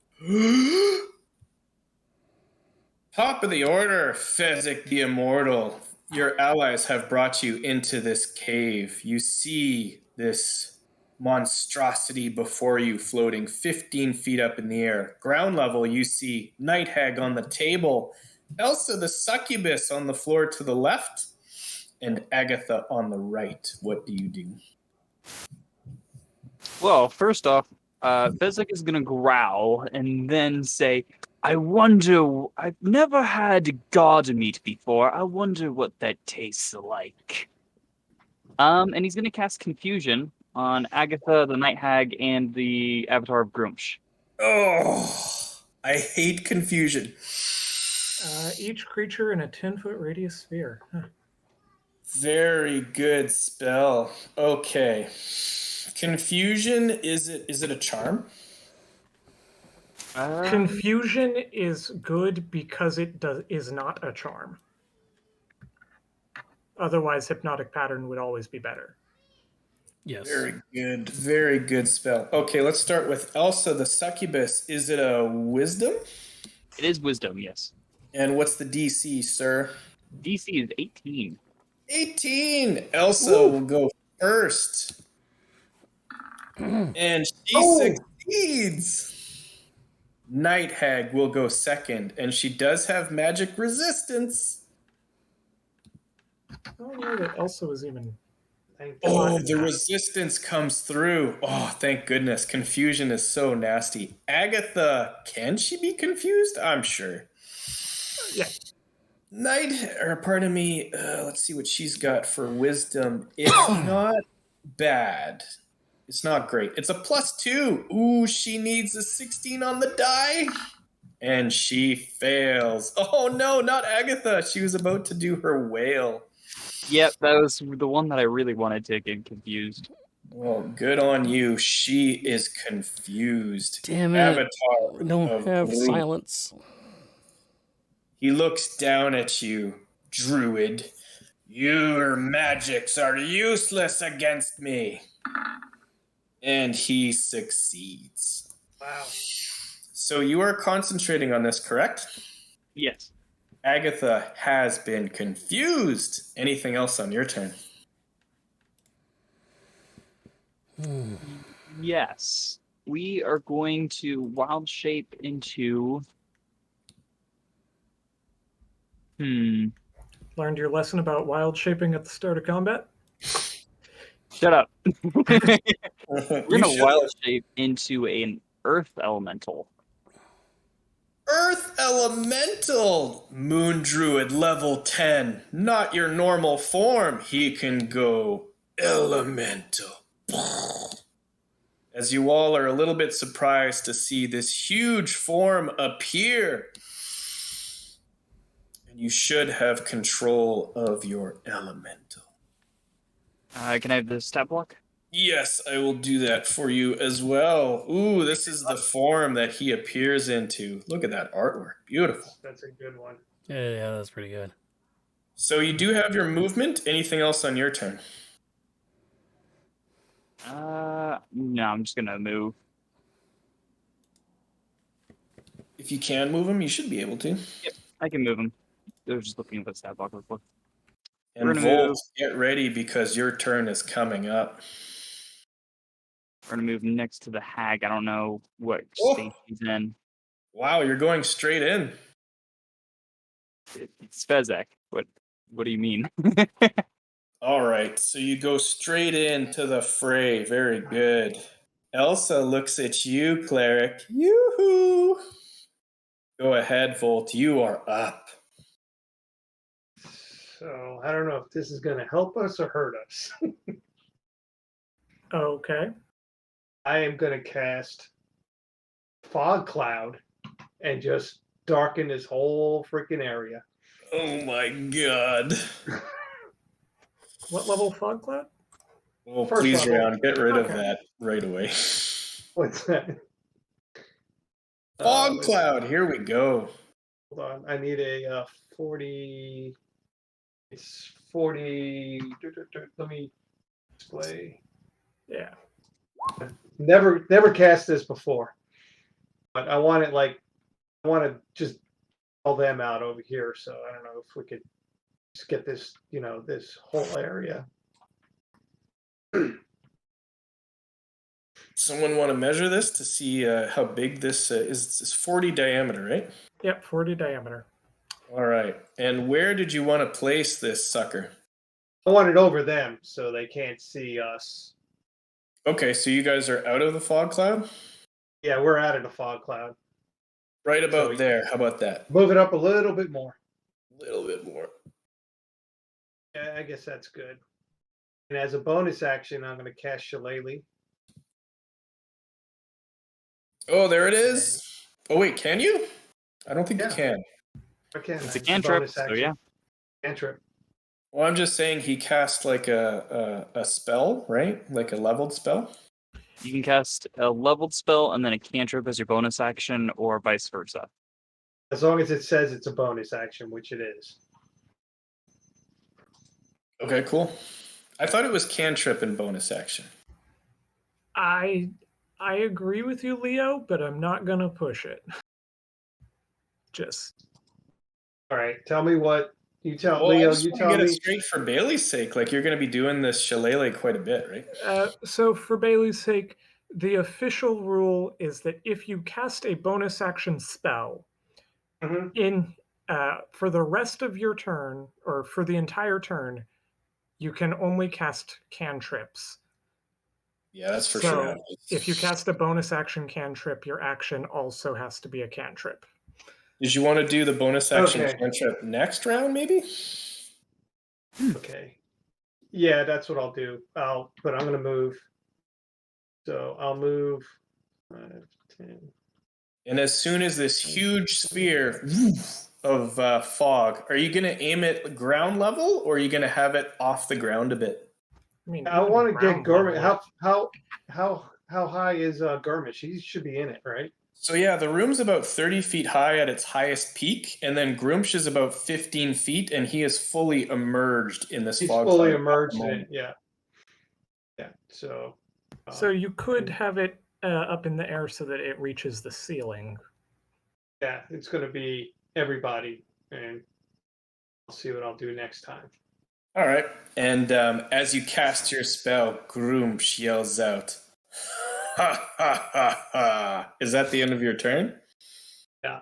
[SPEAKER 2] Top of the order, Fezzik the Immortal. Your allies have brought you into this cave. You see this monstrosity before you floating 15 feet up in the air. Ground level, you see Night Hag on the table, Elsa the Succubus on the floor to the left, and Agatha on the right. What do you do?
[SPEAKER 4] Well, first off, Fezzik is going to growl and then say, I wonder, I've never had god meat before. I wonder what that tastes like. And he's going to cast Confusion on Agatha, the Night Hag, and the Avatar of Grumsh.
[SPEAKER 2] Oh, I hate confusion.
[SPEAKER 3] Each creature in a 10-foot radius sphere. Huh.
[SPEAKER 2] Very good spell. Okay. Confusion, is it a charm?
[SPEAKER 3] Confusion is good because it is not a charm. Otherwise, Hypnotic Pattern would always be better.
[SPEAKER 1] Yes.
[SPEAKER 2] Very good spell. Okay, let's start with Elsa the Succubus. Is it a wisdom?
[SPEAKER 4] It is Wisdom, yes.
[SPEAKER 2] And what's the DC, sir?
[SPEAKER 4] DC is 18.
[SPEAKER 2] 18. Elsa will go first. And she succeeds. Night Hag will go second, and she does have magic resistance.
[SPEAKER 3] I don't know that Elsa was even.
[SPEAKER 2] Oh, the resistance comes through. Oh, thank goodness. Confusion is so nasty. Agatha, can she be confused? I'm sure.
[SPEAKER 3] Yeah.
[SPEAKER 2] Pardon me, let's see what she's got for wisdom. It's not bad. It's not great. It's a +2. Ooh, she needs a 16 on the die. And she fails. Oh no, not Agatha. She was about to do her whale.
[SPEAKER 4] Yep, that was the one that I really wanted to get confused.
[SPEAKER 2] Well, good on you. She is confused.
[SPEAKER 1] Damn it.
[SPEAKER 2] Avatar.
[SPEAKER 1] We don't
[SPEAKER 2] of
[SPEAKER 1] have
[SPEAKER 2] Groot.
[SPEAKER 1] silence.
[SPEAKER 2] He looks down at you, druid. Your magics are useless against me. And he succeeds.
[SPEAKER 5] Wow.
[SPEAKER 2] So you are concentrating on this, correct?
[SPEAKER 4] Yes.
[SPEAKER 2] Agatha has been confused. Anything else on your turn?
[SPEAKER 4] Yes. We are going to wild shape into...
[SPEAKER 3] Learned your lesson about wild shaping at the start of combat?
[SPEAKER 4] Shut up. We're
[SPEAKER 2] You
[SPEAKER 4] going to
[SPEAKER 2] should-
[SPEAKER 4] wild shape into an earth elemental.
[SPEAKER 2] Earth Elemental! Moon Druid level 10. Not your normal form. He can go elemental. As you all are a little bit surprised to see this huge form appear. And you should have control of your elemental.
[SPEAKER 4] Can I have the stat block?
[SPEAKER 2] Yes, I will do that for you as well. Ooh, this is the form that he appears into. Look at that artwork. Beautiful.
[SPEAKER 5] That's a good one.
[SPEAKER 1] Yeah, that's pretty good.
[SPEAKER 2] So you do have your movement. Anything else on your turn?
[SPEAKER 4] No, I'm just going to move.
[SPEAKER 2] If you can move him, you should be able to.
[SPEAKER 4] Yep, I can move him. I was just looking at the stat block real quick.
[SPEAKER 2] And
[SPEAKER 4] We're gonna
[SPEAKER 2] Volt, get ready because your turn is coming up.
[SPEAKER 4] We're going to move next to the hag. I don't know what
[SPEAKER 2] Oh.
[SPEAKER 4] state he's in.
[SPEAKER 2] Wow, you're going straight in.
[SPEAKER 4] It's Fezzik. What do you mean?
[SPEAKER 2] All right, so you go straight into the fray. Very good. Elsa looks at you, cleric. Yoo-hoo! Go ahead, Volt. You are up.
[SPEAKER 5] So I don't know if this is going to help us or hurt us.
[SPEAKER 3] Okay.
[SPEAKER 5] I am going to cast Fog Cloud and just darken this whole freaking area.
[SPEAKER 2] Oh my god.
[SPEAKER 3] What level fog cloud?
[SPEAKER 2] Oh,
[SPEAKER 5] First
[SPEAKER 2] please,
[SPEAKER 5] level.
[SPEAKER 2] Round, get rid of
[SPEAKER 3] Okay.
[SPEAKER 2] that right away.
[SPEAKER 5] What's that?
[SPEAKER 2] Fog cloud, here we go.
[SPEAKER 5] Hold on. I need a 40. It's 40. Let me display.
[SPEAKER 3] Yeah.
[SPEAKER 5] Never cast this before. But I want it like, I want to just all them out over here. So I don't know if we could just get this, this whole area.
[SPEAKER 2] Someone want to measure this to see how big this is? It's 40 diameter, right?
[SPEAKER 3] Yep, 40 diameter.
[SPEAKER 2] All right. And where did you want to place this sucker?
[SPEAKER 5] I want it over them so they can't see us.
[SPEAKER 2] Okay, so you guys are out of the fog cloud?
[SPEAKER 5] Yeah, we're out of the fog cloud.
[SPEAKER 2] Right about
[SPEAKER 5] So-
[SPEAKER 2] there. How about that?
[SPEAKER 5] Move it up a little bit more.
[SPEAKER 2] A little bit more.
[SPEAKER 5] Yeah, I guess that's good. And as a bonus action, I'm going to cast Shillelagh.
[SPEAKER 2] Oh, there it is. Oh, wait, can you? I don't think
[SPEAKER 5] Yeah.
[SPEAKER 2] you can.
[SPEAKER 5] Okay,
[SPEAKER 4] It's a cantrip, so yeah.
[SPEAKER 5] Cantrip.
[SPEAKER 2] Well, I'm just saying he cast like a spell, right? Like a leveled spell.
[SPEAKER 4] You can cast a leveled spell and then a cantrip as your bonus action, or vice versa.
[SPEAKER 5] As long as it says it's a bonus action, which it is.
[SPEAKER 2] Okay, cool. I thought it was cantrip and bonus action.
[SPEAKER 3] I agree with you, Leo, but I'm not gonna push it. Just
[SPEAKER 5] All right, tell me what you tell
[SPEAKER 2] Well, I
[SPEAKER 5] Leo.
[SPEAKER 2] just
[SPEAKER 5] You
[SPEAKER 2] want to
[SPEAKER 5] tell
[SPEAKER 2] get
[SPEAKER 5] me.
[SPEAKER 2] it straight for Bailey's sake. Like, you're going to be doing this shillelagh quite a bit, right?
[SPEAKER 3] so for Bailey's sake, the official rule is that if you cast a bonus action spell
[SPEAKER 5] Mhm.
[SPEAKER 3] in for the rest of your turn or for the entire turn, you can only cast cantrips.
[SPEAKER 2] Yeah, that's for
[SPEAKER 3] So
[SPEAKER 2] sure.
[SPEAKER 3] if you cast a bonus action cantrip, your action also has to be a cantrip.
[SPEAKER 2] Did you want to do the bonus action
[SPEAKER 5] Okay.
[SPEAKER 2] cantrip next round, maybe?
[SPEAKER 5] Okay. Yeah, that's what I'll do. But I'm going to move. So I'll move 5, 10.
[SPEAKER 2] And as soon as this huge sphere of fog, are you going to aim it ground level, or are you going to have it off the ground a bit?
[SPEAKER 3] I mean,
[SPEAKER 5] I
[SPEAKER 3] even
[SPEAKER 5] want to get
[SPEAKER 3] ground
[SPEAKER 5] Gurmit.
[SPEAKER 3] level.
[SPEAKER 5] How high is Gurmit? He should be in it, right?
[SPEAKER 2] So yeah, the room's about 30 feet high at its highest peak, and then Groomsh is about 15 feet, and he is fully immersed in this
[SPEAKER 5] He's
[SPEAKER 2] fog
[SPEAKER 5] fully
[SPEAKER 2] cloud at the
[SPEAKER 5] immersed in
[SPEAKER 2] moment.
[SPEAKER 5] it. Yeah. Yeah. So.
[SPEAKER 3] So you could have it up in the air so that it reaches the ceiling.
[SPEAKER 5] Yeah, it's going to be everybody, and I'll see what I'll do next time.
[SPEAKER 2] All right, and as you cast your spell, Groomsh yells out, "Ha ha ha ha!" Is that the end of your turn?
[SPEAKER 5] Yeah.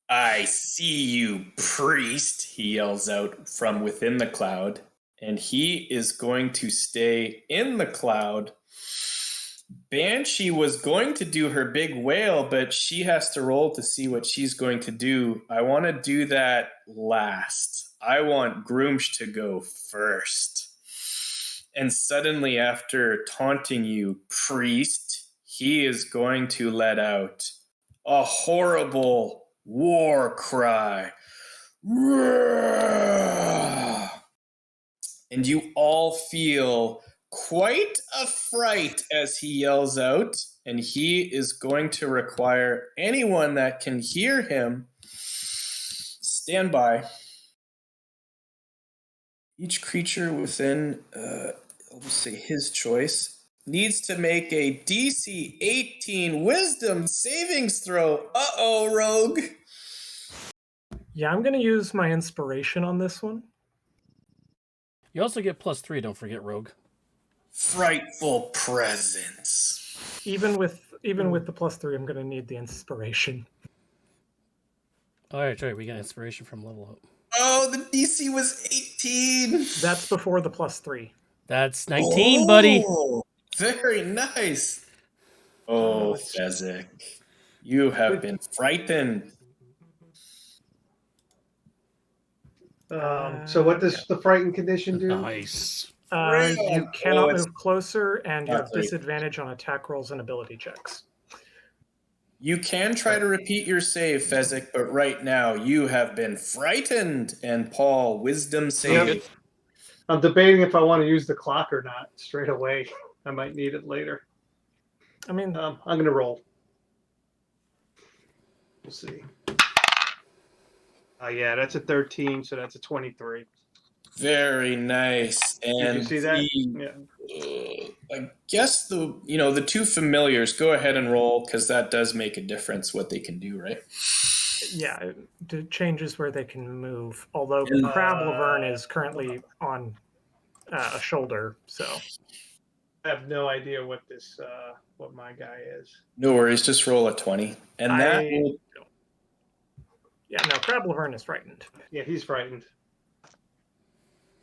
[SPEAKER 2] I see you, priest, he yells out from within the cloud, and he is going to stay in the cloud. Banshee was going to do her big wail, but she has to roll to see what she's going to do. I want to do that last. I want Groomsh to go first. And suddenly, after taunting you, priest, he is going to let out a horrible war cry. And you all feel quite a fright as he yells out, and he is going to require anyone that can hear him stand by. Each creature within, I'll just say his choice, needs to make a DC 18 Wisdom savings throw. Uh-oh, rogue.
[SPEAKER 3] Yeah, I'm going to use my inspiration on this one.
[SPEAKER 1] You also get +3, don't forget, Rogue.
[SPEAKER 2] Frightful presence.
[SPEAKER 3] Even with the +3, I'm going to need the inspiration.
[SPEAKER 1] All right, we got inspiration from level up.
[SPEAKER 2] Oh, the DC was 18.
[SPEAKER 3] That's before the +3.
[SPEAKER 1] That's 19, buddy.
[SPEAKER 2] Very nice. Oh, Fezzik. You have been frightened.
[SPEAKER 5] So what does the frightened condition do?
[SPEAKER 1] Nice.
[SPEAKER 3] You cannot move closer, and you have
[SPEAKER 2] great.
[SPEAKER 3] disadvantage on attack rolls and ability checks.
[SPEAKER 2] You can try to repeat your save, Fezzik, but right now you have been frightened. And Paul, wisdom save.
[SPEAKER 5] I'm debating if I want to use the clock or not straight away. I might need it later.
[SPEAKER 3] I mean,
[SPEAKER 5] I'm going to roll. We'll see. Yeah, that's a 13, so that's a 23.
[SPEAKER 2] Very nice. And
[SPEAKER 5] Did you see that?
[SPEAKER 2] I guess the two familiars, go ahead and roll, because that does make a difference what they can do, right?
[SPEAKER 3] yeah, it changes where they can move. Although Crab Laverne is currently on a shoulder, so
[SPEAKER 5] I have no idea what what my guy is.
[SPEAKER 2] No worries, just roll a 20. And
[SPEAKER 3] Crab Laverne is frightened.
[SPEAKER 5] Yeah, he's frightened.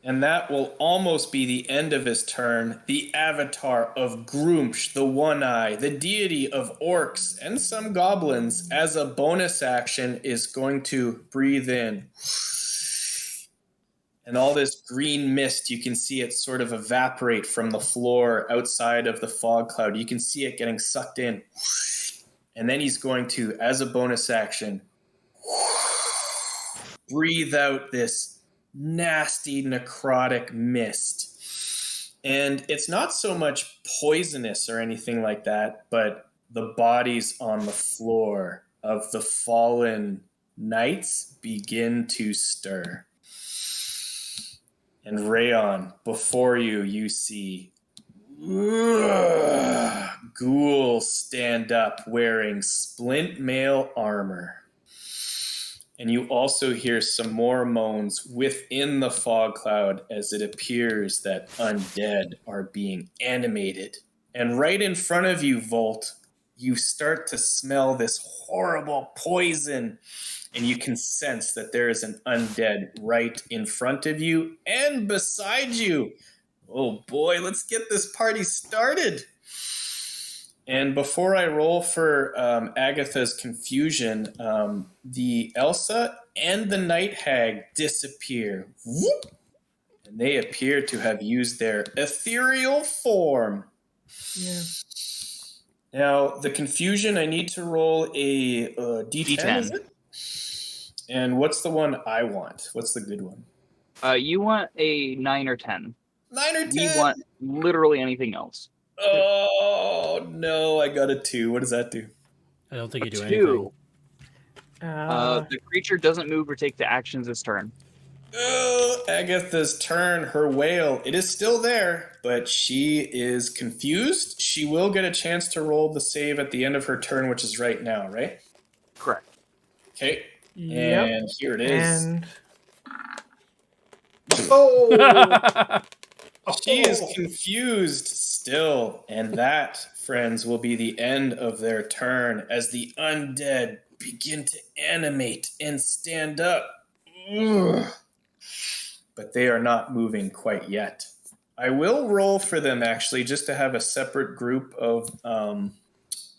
[SPEAKER 2] And that will almost be the end of his turn. The avatar of Groomsh, the One-Eye, the deity of orcs and some goblins, as a bonus action, is going to breathe in. And all this green mist, you can see it sort of evaporate from the floor outside of the fog cloud. You can see it getting sucked in. And then he's going to, as a bonus action, breathe out this nasty necrotic mist. And it's not so much poisonous or anything like that, but the bodies on the floor of the fallen knights begin to stir. And Rayon, before you see ghouls stand up wearing splint mail armor. And you also hear some more moans within the fog cloud as it appears that undead are being animated. And right in front of you, Volt, you start to smell this horrible poison. And you can sense that there is an undead right in front of you and beside you. Oh boy, let's get this party started. And before I roll for Agatha's confusion, the Elsa and the Night Hag disappear. Whoop! And they appear to have used their ethereal form.
[SPEAKER 3] Yeah.
[SPEAKER 2] Now, the confusion, I need to roll a D10, is it? And what's the one I want? What's the good one?
[SPEAKER 4] You want a 9 or 10.
[SPEAKER 2] 9 or 10?
[SPEAKER 4] We want literally anything else.
[SPEAKER 2] Oh, no, I got a 2. What does that do?
[SPEAKER 1] I don't think you do
[SPEAKER 4] 2.
[SPEAKER 1] anything.
[SPEAKER 4] The creature doesn't move or take the actions this turn.
[SPEAKER 2] Oh, Agatha's turn, her whale. It is still there, but she is confused. She will get a chance to roll the save at the end of her turn, which is right now, right?
[SPEAKER 4] Correct.
[SPEAKER 2] Okay.
[SPEAKER 3] Yep.
[SPEAKER 2] And here it is.
[SPEAKER 3] And
[SPEAKER 2] She is confused still. And that, friends, will be the end of their turn as the undead begin to animate and stand up. Ugh. But they are not moving quite yet. I will roll for them, actually, just to have a separate group of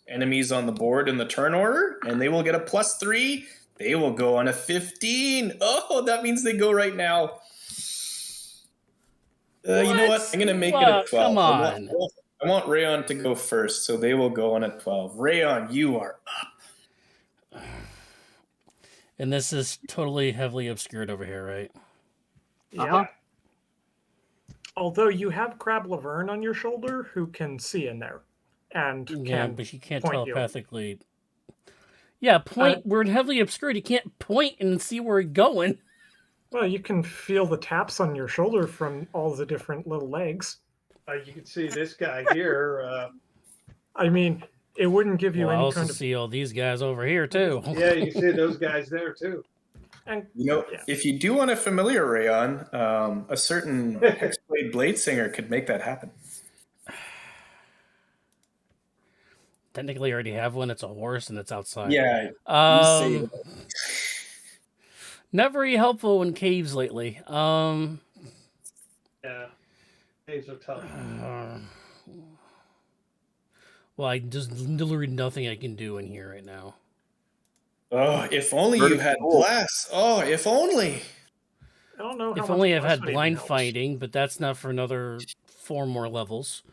[SPEAKER 2] enemies on the board in the turn order, and they will get a +3. They will go on a 15. Oh, that means they go right now. You know what? I'm going to make it a 12.
[SPEAKER 1] Come on.
[SPEAKER 2] I want Rayon to go first, so they will go on a 12. Rayon, you are up.
[SPEAKER 1] And this is totally heavily obscured over here, right?
[SPEAKER 3] yeah. Although you have Crab Laverne on your shoulder, who can see in there, and
[SPEAKER 1] Yeah, but she can't
[SPEAKER 3] point you.
[SPEAKER 1] telepathically. Yeah, point. We're heavily obscured. You can't point and see where we're going.
[SPEAKER 3] Well, you can feel the taps on your shoulder from all the different little legs.
[SPEAKER 5] You can see this guy here.
[SPEAKER 3] I mean, it wouldn't give you
[SPEAKER 1] I
[SPEAKER 3] any
[SPEAKER 1] also
[SPEAKER 3] kind of.
[SPEAKER 1] see all these guys over here too.
[SPEAKER 5] Yeah, you can see those guys there too.
[SPEAKER 3] And
[SPEAKER 2] if you do want a familiar Rayon, a certain Hexblade Bladesinger could make that happen.
[SPEAKER 1] Technically, I already have one. It's a horse and it's outside.
[SPEAKER 2] Yeah.
[SPEAKER 1] Not very helpful in caves lately.
[SPEAKER 5] Yeah, caves are tough.
[SPEAKER 1] Well, there's literally nothing I can do in here right now.
[SPEAKER 2] Oh, if only you
[SPEAKER 4] Vertical
[SPEAKER 2] had
[SPEAKER 4] goal.
[SPEAKER 2] glass. Oh, if only.
[SPEAKER 3] I don't know how
[SPEAKER 1] If
[SPEAKER 3] much
[SPEAKER 1] only I've
[SPEAKER 3] plus
[SPEAKER 1] had
[SPEAKER 3] would even
[SPEAKER 1] blind
[SPEAKER 3] helps.
[SPEAKER 1] fighting, but that's not for another 4 more levels.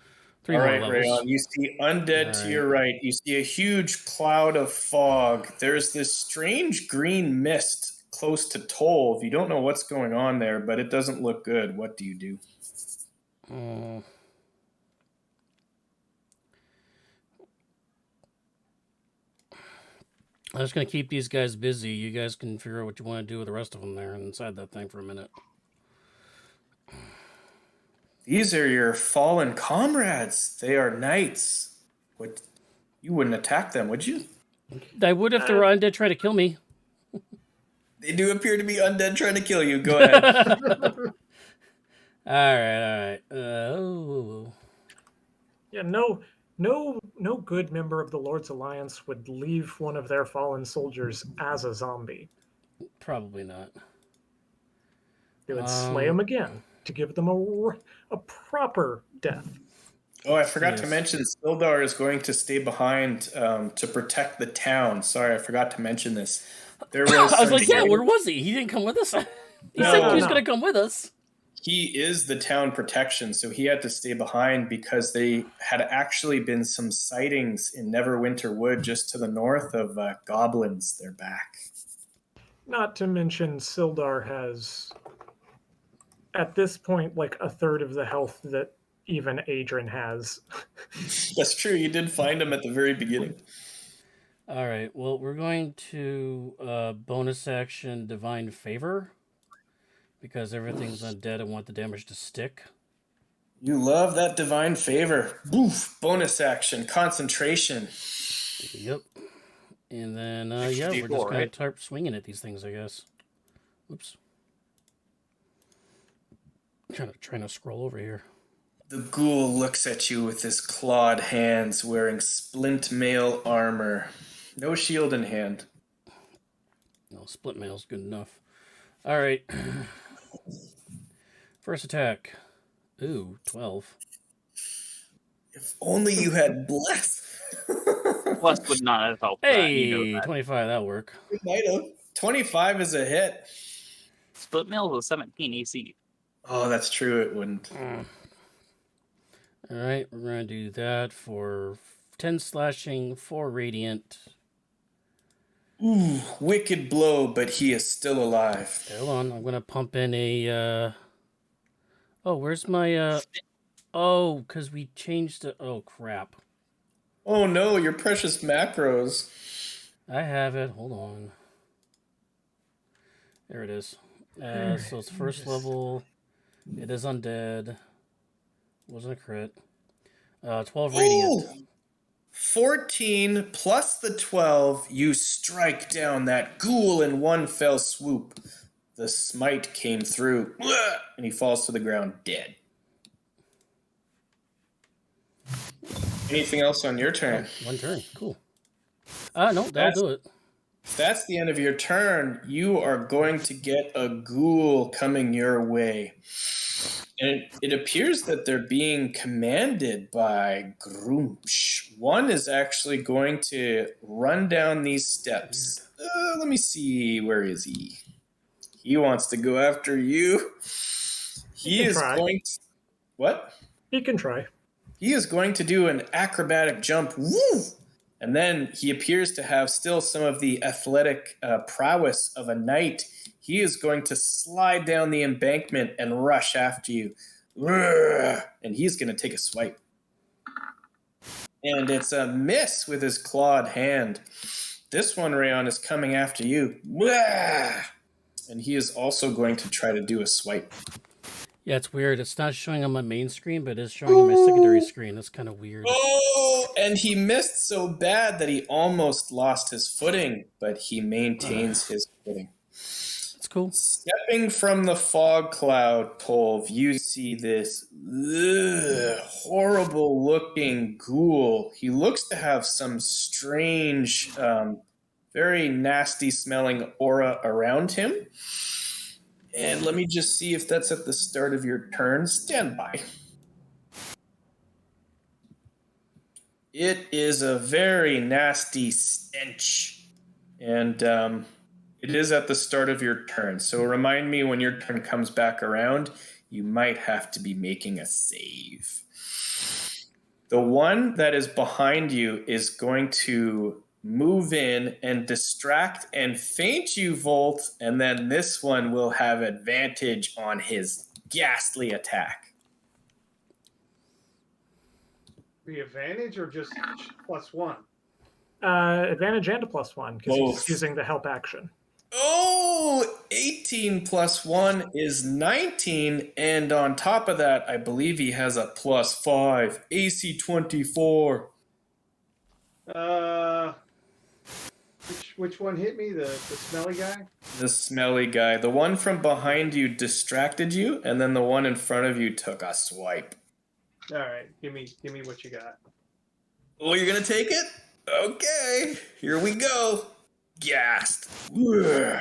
[SPEAKER 1] 3
[SPEAKER 2] All
[SPEAKER 1] more
[SPEAKER 2] right,
[SPEAKER 1] levels.
[SPEAKER 2] Rayon, you see undead to
[SPEAKER 1] All
[SPEAKER 2] your right. You see a huge cloud of fog. There's this strange green mist close to Tolv. You don't know what's going on there, but it doesn't look good. What do you do?
[SPEAKER 1] Mm. I'm just gonna keep these guys busy. You guys can figure out what you want to do with the rest of them there inside that thing for a minute.
[SPEAKER 2] These are your fallen comrades. They are knights. What? You wouldn't attack them, would you?
[SPEAKER 1] I would if they were undead trying to kill me.
[SPEAKER 2] They do appear to be undead trying to kill you. Go ahead.
[SPEAKER 1] All right. Oh.
[SPEAKER 3] Yeah, no good member of the Lord's Alliance would leave one of their fallen soldiers as a zombie.
[SPEAKER 1] Probably not.
[SPEAKER 3] They would slay him again to give them a proper death.
[SPEAKER 2] Oh, I forgot to
[SPEAKER 1] Yes.
[SPEAKER 2] mention Sildar is going to stay behind to protect the town. Sorry, I forgot to mention this. There was
[SPEAKER 1] I was
[SPEAKER 2] some
[SPEAKER 1] like, yeah, where was he? He didn't come with us. He said he was
[SPEAKER 3] No.
[SPEAKER 1] going to come with us.
[SPEAKER 2] He is the town protection, so he had to stay behind because they had actually been some sightings in Neverwinter Wood just to the north of goblins. They're back.
[SPEAKER 3] Not to mention Sildar has, at this point, like a third of the health that even Adrian has.
[SPEAKER 2] That's true. You did find him at the very beginning.
[SPEAKER 1] All right. Well, we're going to bonus action Divine Favor because everything's undead. I want the damage to stick.
[SPEAKER 2] You love that divine favor. Boof. Bonus action. Concentration.
[SPEAKER 1] Yep. And then, yeah, we're just
[SPEAKER 4] 54,
[SPEAKER 1] going
[SPEAKER 4] right?
[SPEAKER 1] to start swinging at these things, I guess. Oops. Trying to scroll over here.
[SPEAKER 2] The ghoul looks at you with his clawed hands, wearing splint mail armor. No shield in hand.
[SPEAKER 1] No, split mail's good enough. All right. First attack. Ooh, 12.
[SPEAKER 2] If only you had bless.
[SPEAKER 4] Plus would not have helped that. You know
[SPEAKER 1] Hey,
[SPEAKER 4] that.
[SPEAKER 1] 25, that'll work.
[SPEAKER 2] You might have. 25 is a hit.
[SPEAKER 4] Split mail was 17 AC.
[SPEAKER 2] Oh, that's true. It wouldn't.
[SPEAKER 1] All right, we're going to do that for 10 slashing, 4 radiant.
[SPEAKER 2] Ooh, wicked blow, but he is still alive.
[SPEAKER 1] Hold on, I'm going to pump in a... Oh, where's my... Oh, because we changed the... Oh, crap.
[SPEAKER 2] Oh no, your precious macros.
[SPEAKER 1] I have it. Hold on. There it is. So it's first level. It is undead. Wasn't a crit. 12 radiant.
[SPEAKER 2] Ooh! 14 plus the 12, you strike down that ghoul in one fell swoop. The smite came through, and he falls to the ground dead. Anything else on your turn?
[SPEAKER 1] One turn. Cool. No, that'll do it.
[SPEAKER 2] If that's the end of your turn, you are going to get a ghoul coming your way. And it appears that they're being commanded by Grumsh. One is actually going to run down these steps. Let me see. Where is he? He wants to go after you. He is
[SPEAKER 3] try.
[SPEAKER 2] going to... What?
[SPEAKER 3] He can try.
[SPEAKER 2] He is going to do an acrobatic jump. Woo! And then he appears to have still some of the athletic prowess of a knight. He is going to slide down the embankment and rush after you. And he's going to take a swipe. And it's a miss with his clawed hand. This one, Rayon, is coming after you. And he is also going to try to do a swipe.
[SPEAKER 1] Yeah, it's weird. It's not showing on my main screen, but it is showing on my secondary screen. That's kind of weird.
[SPEAKER 2] Oh, and he missed so bad that he almost lost his footing, but he maintains his footing.
[SPEAKER 1] It's cool.
[SPEAKER 2] Stepping from the fog cloud, Tolv, you see this horrible-looking ghoul. He looks to have some strange, very nasty-smelling aura around him. And let me just see if that's at the start of your turn. Stand by. It is a very nasty stench. And it is at the start of your turn. So remind me when your turn comes back around, you might have to be making a save. The one that is behind you is going to move in and distract and feint you, Volt, and then this one will have advantage on his ghastly attack.
[SPEAKER 5] The advantage or just +1?
[SPEAKER 3] Advantage and a +1 because he's
[SPEAKER 2] Both.
[SPEAKER 3] using the help action.
[SPEAKER 2] Oh, 18 plus 1 is 19. And on top of that, I believe he has a +5. AC 24.
[SPEAKER 5] Which one hit me? The smelly guy?
[SPEAKER 2] The smelly guy. The one from behind you distracted you, and then the one in front of you took a swipe.
[SPEAKER 5] All right, give me what you got.
[SPEAKER 2] Oh, you're going to take it? Okay, here we go. Gassed. Ugh.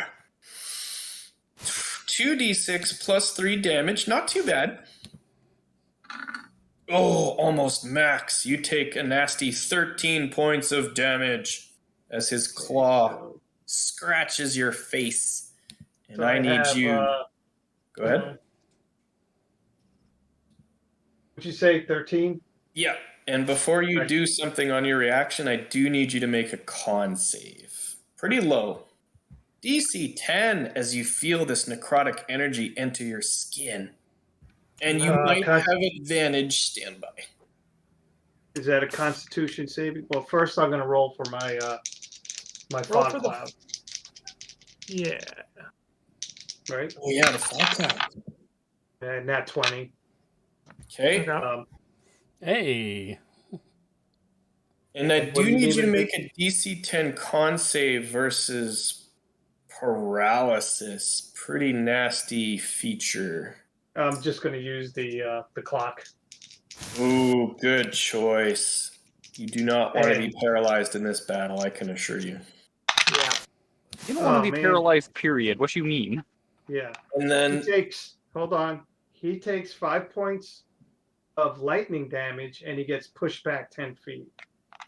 [SPEAKER 2] 2d6 plus 3 damage. Not too bad. Oh, almost max. You take a nasty 13 points of damage as his claw scratches your face. And
[SPEAKER 5] So
[SPEAKER 2] I need
[SPEAKER 5] have,
[SPEAKER 2] you. Go ahead.
[SPEAKER 5] Would you say 13?
[SPEAKER 2] Yeah. And before you do something on your reaction, I do need you to make a con save. Pretty low. DC 10 as you feel this necrotic energy enter your skin. And you might have advantage. Stand by.
[SPEAKER 5] Is that a Constitution saving? Well, first I'm going to roll for my my
[SPEAKER 3] Roll
[SPEAKER 5] fog
[SPEAKER 3] for the-
[SPEAKER 5] cloud.
[SPEAKER 3] Yeah.
[SPEAKER 5] Right?
[SPEAKER 2] Oh, yeah, the fog cloud.
[SPEAKER 5] And nat 20.
[SPEAKER 2] Okay.
[SPEAKER 3] Okay.
[SPEAKER 1] Hey.
[SPEAKER 2] And I
[SPEAKER 5] What
[SPEAKER 2] do
[SPEAKER 5] do you
[SPEAKER 2] need
[SPEAKER 5] need
[SPEAKER 2] you to
[SPEAKER 5] to
[SPEAKER 2] make a DC 10 con save versus paralysis. Pretty nasty feature.
[SPEAKER 5] I'm just going to use the clock.
[SPEAKER 2] Ooh, good choice. You do not want to be paralyzed in this battle, I can assure you.
[SPEAKER 3] Yeah.
[SPEAKER 4] You don't want to be paralyzed, period. What you mean?
[SPEAKER 5] Yeah.
[SPEAKER 2] And then
[SPEAKER 5] Hold on. He takes 5 points of lightning damage and he gets pushed back 10 feet.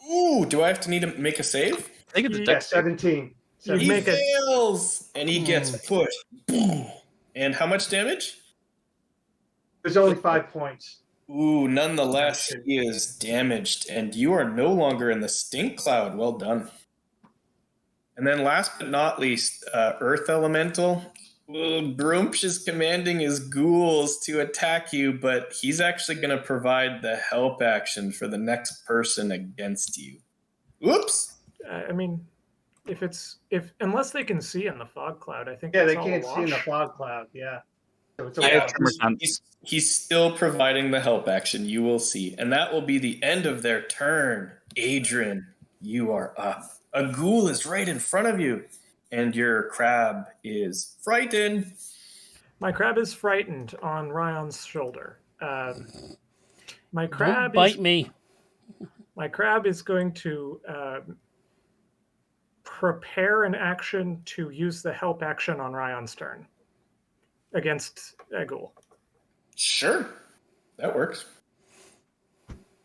[SPEAKER 2] ooh, do I have to need to make a save?
[SPEAKER 4] I think it's a
[SPEAKER 5] Yeah,
[SPEAKER 4] dex save.
[SPEAKER 5] 17.
[SPEAKER 3] You
[SPEAKER 2] He
[SPEAKER 3] make it.
[SPEAKER 2] fails, and he gets pushed. And how much damage?
[SPEAKER 5] There's only 5 points.
[SPEAKER 2] Ooh, nonetheless, he is damaged, and you are no longer in the stink cloud. Well done. And then last but not least, Earth Elemental. Grumpsh is commanding his ghouls to attack you, but he's actually going to provide the help action for the next person against you. Oops.
[SPEAKER 3] I mean, unless they can see in the fog cloud, I think.
[SPEAKER 5] Yeah,
[SPEAKER 3] that's
[SPEAKER 5] they
[SPEAKER 3] all
[SPEAKER 5] can't
[SPEAKER 3] a
[SPEAKER 5] see in the
[SPEAKER 3] wash.
[SPEAKER 5] fog cloud. Yeah. So it's a
[SPEAKER 4] I have
[SPEAKER 5] wash.
[SPEAKER 4] tremor sense.
[SPEAKER 2] He's still providing the help action. You will see. And that will be the end of their turn. Adrian, you are up. A ghoul is right in front of you, and your crab is frightened.
[SPEAKER 3] My crab is frightened on Ryan's shoulder. My crab
[SPEAKER 1] Don't bite me.
[SPEAKER 3] My crab is going to prepare an action to use the help action on Ryan's turn against a ghoul.
[SPEAKER 2] Sure, that works.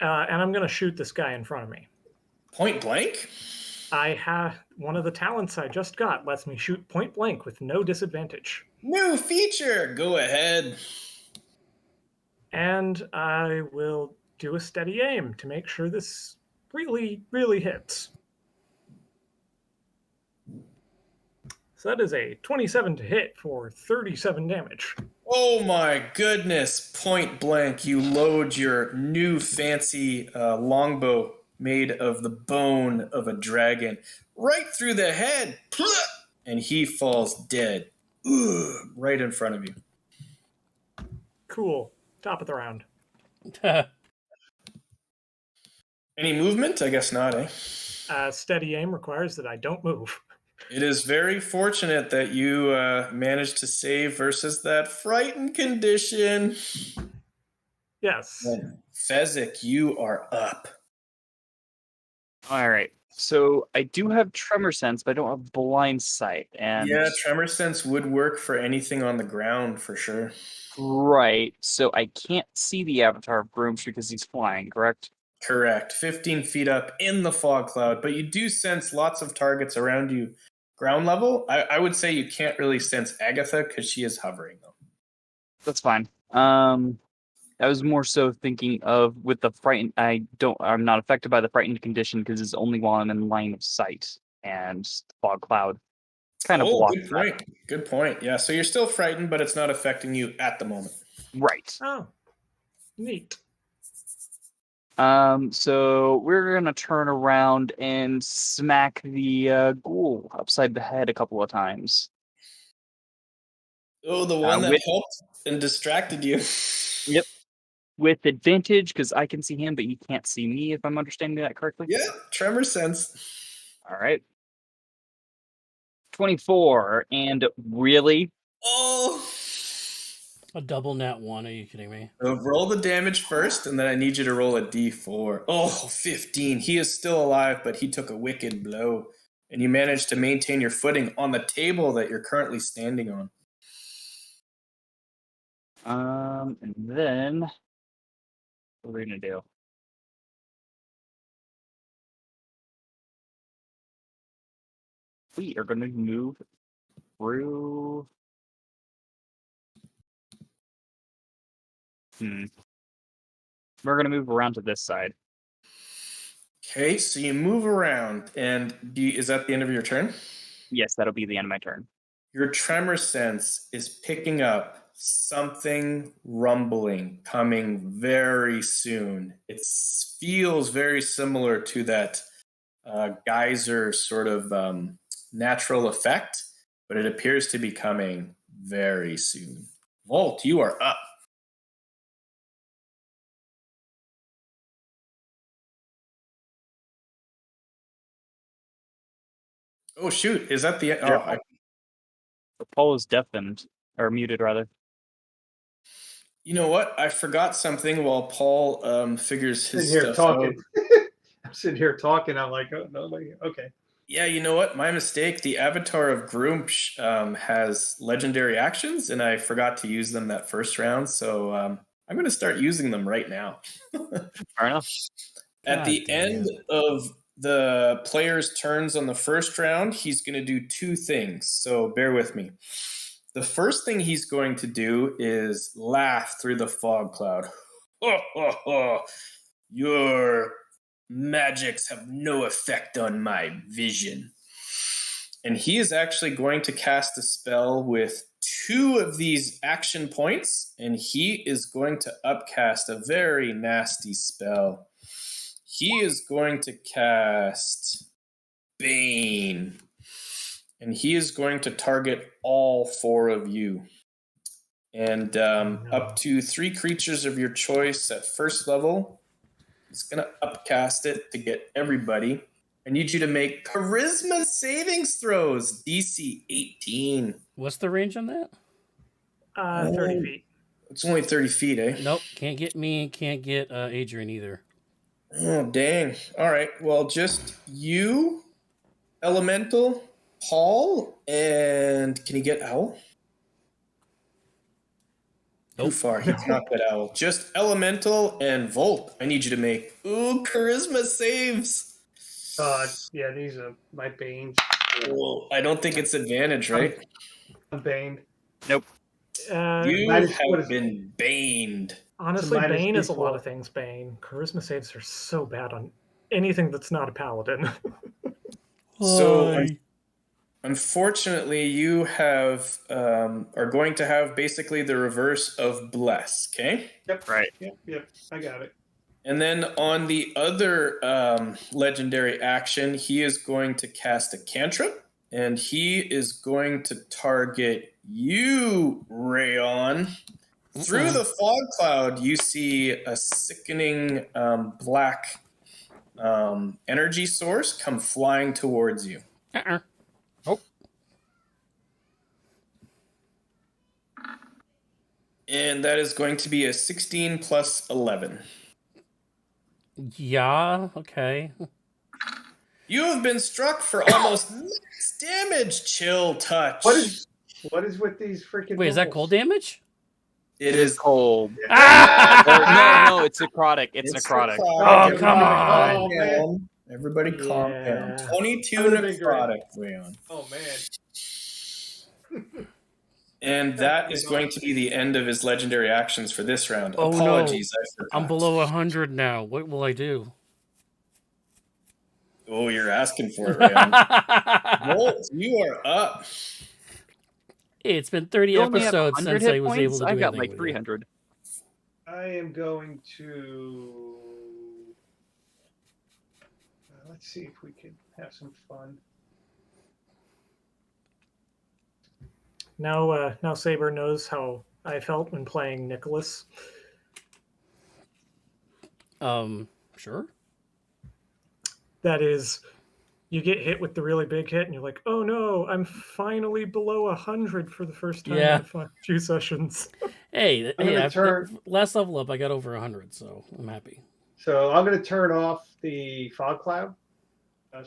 [SPEAKER 3] And I'm going to shoot this guy in front of me.
[SPEAKER 2] Point blank?
[SPEAKER 3] I have one of the talents I just got lets me shoot point blank with no disadvantage.
[SPEAKER 2] New feature. Go ahead.
[SPEAKER 3] And I will do a steady aim to make sure this really, really hits. So that is a 27 to hit for 37 damage.
[SPEAKER 2] Oh my goodness. Point blank. You load your new fancy longbow made of the bone of a dragon right through the head. And he falls dead. Right in front of you.
[SPEAKER 3] Cool. Top of the round.
[SPEAKER 2] Any movement? I guess not, eh?
[SPEAKER 3] Steady aim requires that I don't move.
[SPEAKER 2] It is very fortunate that you managed to save versus that frightened condition.
[SPEAKER 3] Yes.
[SPEAKER 2] Fezzik, you are up.
[SPEAKER 4] All right. So I do have tremor sense, but I don't have blind sight. And
[SPEAKER 2] Yeah, tremor sense would work for anything on the ground for sure.
[SPEAKER 4] right. So I can't see the avatar of Groomsh because he's flying, correct?
[SPEAKER 2] Correct. 15 feet up in the fog cloud, but you do sense lots of targets around you ground level. I would say you can't really sense Agatha because she is hovering, though.
[SPEAKER 4] That's fine. I was more so thinking of with the frightened. I'm not affected by the frightened condition because it's only while I'm in line of sight, and the fog cloud kind of blocks
[SPEAKER 2] good point. Good point. Yeah, so you're still frightened, but it's not affecting you at the moment.
[SPEAKER 4] Right.
[SPEAKER 3] Oh, neat.
[SPEAKER 4] So we're gonna turn around and smack the ghoul upside the head a couple of times.
[SPEAKER 2] Oh, the one that
[SPEAKER 4] with-
[SPEAKER 2] helped and distracted you.
[SPEAKER 4] Yep. With advantage because I can see him, but he can't see me. If I'm understanding that correctly.
[SPEAKER 2] Yeah, tremor sense.
[SPEAKER 4] All right. 24, and really?
[SPEAKER 2] Oh.
[SPEAKER 1] A double nat 1. Are you kidding me?
[SPEAKER 2] Roll the damage first, and then I need you to roll a d4. Oh, 15. He is still alive, but he took a wicked blow. And you managed to maintain your footing on the table that you're currently standing on.
[SPEAKER 4] And then what are we gonna do? We are gonna move through. We're gonna move around to this side.
[SPEAKER 2] Okay, so you move around, and is that the end of your turn?
[SPEAKER 4] Yes, that'll be the end of my turn.
[SPEAKER 2] Your tremor sense is picking up something rumbling coming very soon. It feels very similar to that geyser sort of natural effect, but it appears to be coming very soon. Volt, you are up. Oh, shoot. Is that the...
[SPEAKER 4] Yeah. Paul is deafened, or muted rather.
[SPEAKER 2] You know what? I forgot something while Paul figures his
[SPEAKER 5] Sitting here
[SPEAKER 2] stuff out.
[SPEAKER 5] talking. I'm sitting here talking. I'm like, oh, no, okay.
[SPEAKER 2] Yeah, you know what? My mistake. The avatar of Groomsh has legendary actions, and I forgot to use them that first round. So I'm going to start using them right now.
[SPEAKER 4] Fair enough.
[SPEAKER 2] At
[SPEAKER 1] God
[SPEAKER 2] the
[SPEAKER 1] dang
[SPEAKER 2] end of the player's turns on the first round, he's going to do two things. So bear with me. The first thing he's going to do is laugh through the fog cloud. Your magics have no effect on my vision. And he is actually going to cast a spell with two of these action points, and he is going to upcast a very nasty spell. He is going to cast Bane, and he is going to target all four of you. And up to 3 creatures of your choice at first level. He's going to upcast it to get everybody. I need you to make charisma savings throws, DC 18.
[SPEAKER 1] What's the range on that?
[SPEAKER 3] 30 feet.
[SPEAKER 2] It's only 30 feet, eh?
[SPEAKER 1] Nope. Can't get me. Can't get Adrian either.
[SPEAKER 2] Oh, dang. All right. Well, just you, Elemental, Paul, and can you get Owl? Too
[SPEAKER 1] Nope.
[SPEAKER 2] far. He cannot get Owl. Just Elemental and Volt. I need you to make charisma saves.
[SPEAKER 5] Yeah, these are my Bane.
[SPEAKER 2] Well, I don't think it's advantage, right?
[SPEAKER 5] I'm Bane.
[SPEAKER 4] Nope.
[SPEAKER 2] You
[SPEAKER 5] Minus- what
[SPEAKER 2] have
[SPEAKER 5] is-
[SPEAKER 2] been baned.
[SPEAKER 3] Honestly,
[SPEAKER 5] minus
[SPEAKER 3] Bane is a
[SPEAKER 5] D4.
[SPEAKER 3] lot of things. Bane. Charisma saves are so bad on anything that's not a paladin.
[SPEAKER 2] So, unfortunately, you have are going to have basically the reverse of bless. Okay.
[SPEAKER 5] Yep.
[SPEAKER 4] Right.
[SPEAKER 5] Yep. I got it.
[SPEAKER 2] And then on the other legendary action, he is going to cast a cantrip, and he is going to target you, Rayon. Through the fog cloud, you see a sickening black energy source come flying towards you.
[SPEAKER 1] Oh.
[SPEAKER 2] And that is going to be a 16 plus 11.
[SPEAKER 1] Yeah. Okay.
[SPEAKER 2] You have been struck for almost max damage. Chill touch.
[SPEAKER 5] What is with these freaking?
[SPEAKER 1] Wait, is that
[SPEAKER 5] rolls?
[SPEAKER 1] cold damage?
[SPEAKER 2] It is
[SPEAKER 4] cold.
[SPEAKER 1] Ah!
[SPEAKER 4] No, it's necrotic. It's necrotic.
[SPEAKER 1] Oh, come on.
[SPEAKER 5] Oh, man.
[SPEAKER 2] Everybody calm down.
[SPEAKER 3] Yeah.
[SPEAKER 2] 22
[SPEAKER 5] That would've been great.
[SPEAKER 2] necrotic, Rayon.
[SPEAKER 5] Oh man.
[SPEAKER 2] And that is going to be the end of his legendary actions for this round.
[SPEAKER 1] Oh, no.
[SPEAKER 2] Apologies, I forgot.
[SPEAKER 1] I'm below 100 now. What will I do?
[SPEAKER 2] Oh, you're asking for it, Rayon. Bolt, you are up.
[SPEAKER 1] It's been 30
[SPEAKER 4] You only have
[SPEAKER 1] episodes
[SPEAKER 4] 100
[SPEAKER 1] since I
[SPEAKER 4] hit
[SPEAKER 1] was
[SPEAKER 4] points?
[SPEAKER 1] able to do
[SPEAKER 4] I've got
[SPEAKER 1] anything
[SPEAKER 4] like
[SPEAKER 1] with
[SPEAKER 4] 300.
[SPEAKER 5] I am going to. Let's see if we can have some fun.
[SPEAKER 3] Now Saber knows how I felt when playing Nicholas.
[SPEAKER 1] it. Sure.
[SPEAKER 3] That is, you get hit with the really big hit, and you're like, "Oh no, I'm finally below 100 for the first time
[SPEAKER 1] Yeah.
[SPEAKER 3] in a few sessions."
[SPEAKER 1] Hey,
[SPEAKER 5] I'm gonna turn-
[SPEAKER 1] last level up, I got over 100, so I'm happy.
[SPEAKER 5] So I'm going to turn off the fog cloud,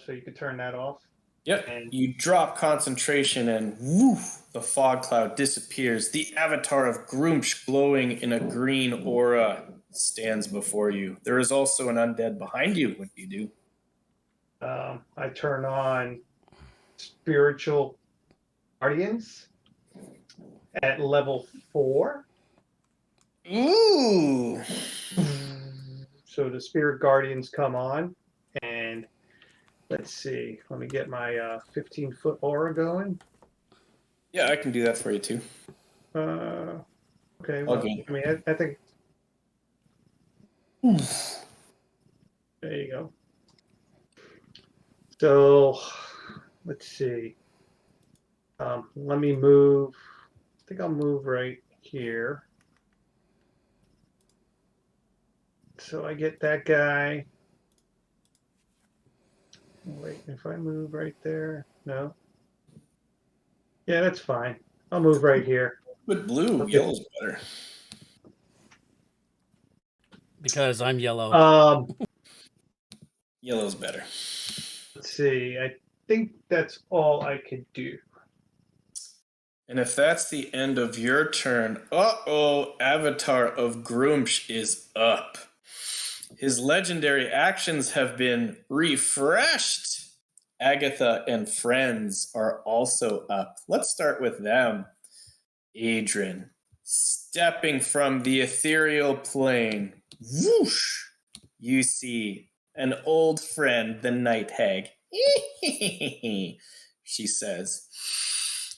[SPEAKER 5] so you can turn that off.
[SPEAKER 2] Yep.
[SPEAKER 5] And-
[SPEAKER 2] You drop concentration and woof, the fog cloud disappears. The avatar of Groomsh glowing in a green aura stands before you. There is also an undead behind you. What do you do?
[SPEAKER 5] I turn on spiritual guardians at level 4.
[SPEAKER 2] Ooh.
[SPEAKER 5] So the spirit guardians come on, and let's see. Let me get my 15-foot aura going.
[SPEAKER 2] Yeah, I can do that for you too.
[SPEAKER 5] Okay. Well,
[SPEAKER 2] Okay.
[SPEAKER 5] I mean, I think. There you go. So, let's see. Let me move. I think I'll move right here. So I get that guy. Wait, if I move right there, no. Yeah, that's fine. I'll move right here.
[SPEAKER 2] With blue,
[SPEAKER 5] Okay.
[SPEAKER 2] yellow's better.
[SPEAKER 1] Because I'm yellow.
[SPEAKER 2] Yellow's better.
[SPEAKER 5] Let's see. I think that's all I could do.
[SPEAKER 2] And if that's the end of your turn, Avatar of Groomsh is up. His legendary actions have been refreshed. Agatha and friends are also up. Let's start with them. Adrian, stepping from the ethereal plane, whoosh, you see an old friend, the night hag. She says.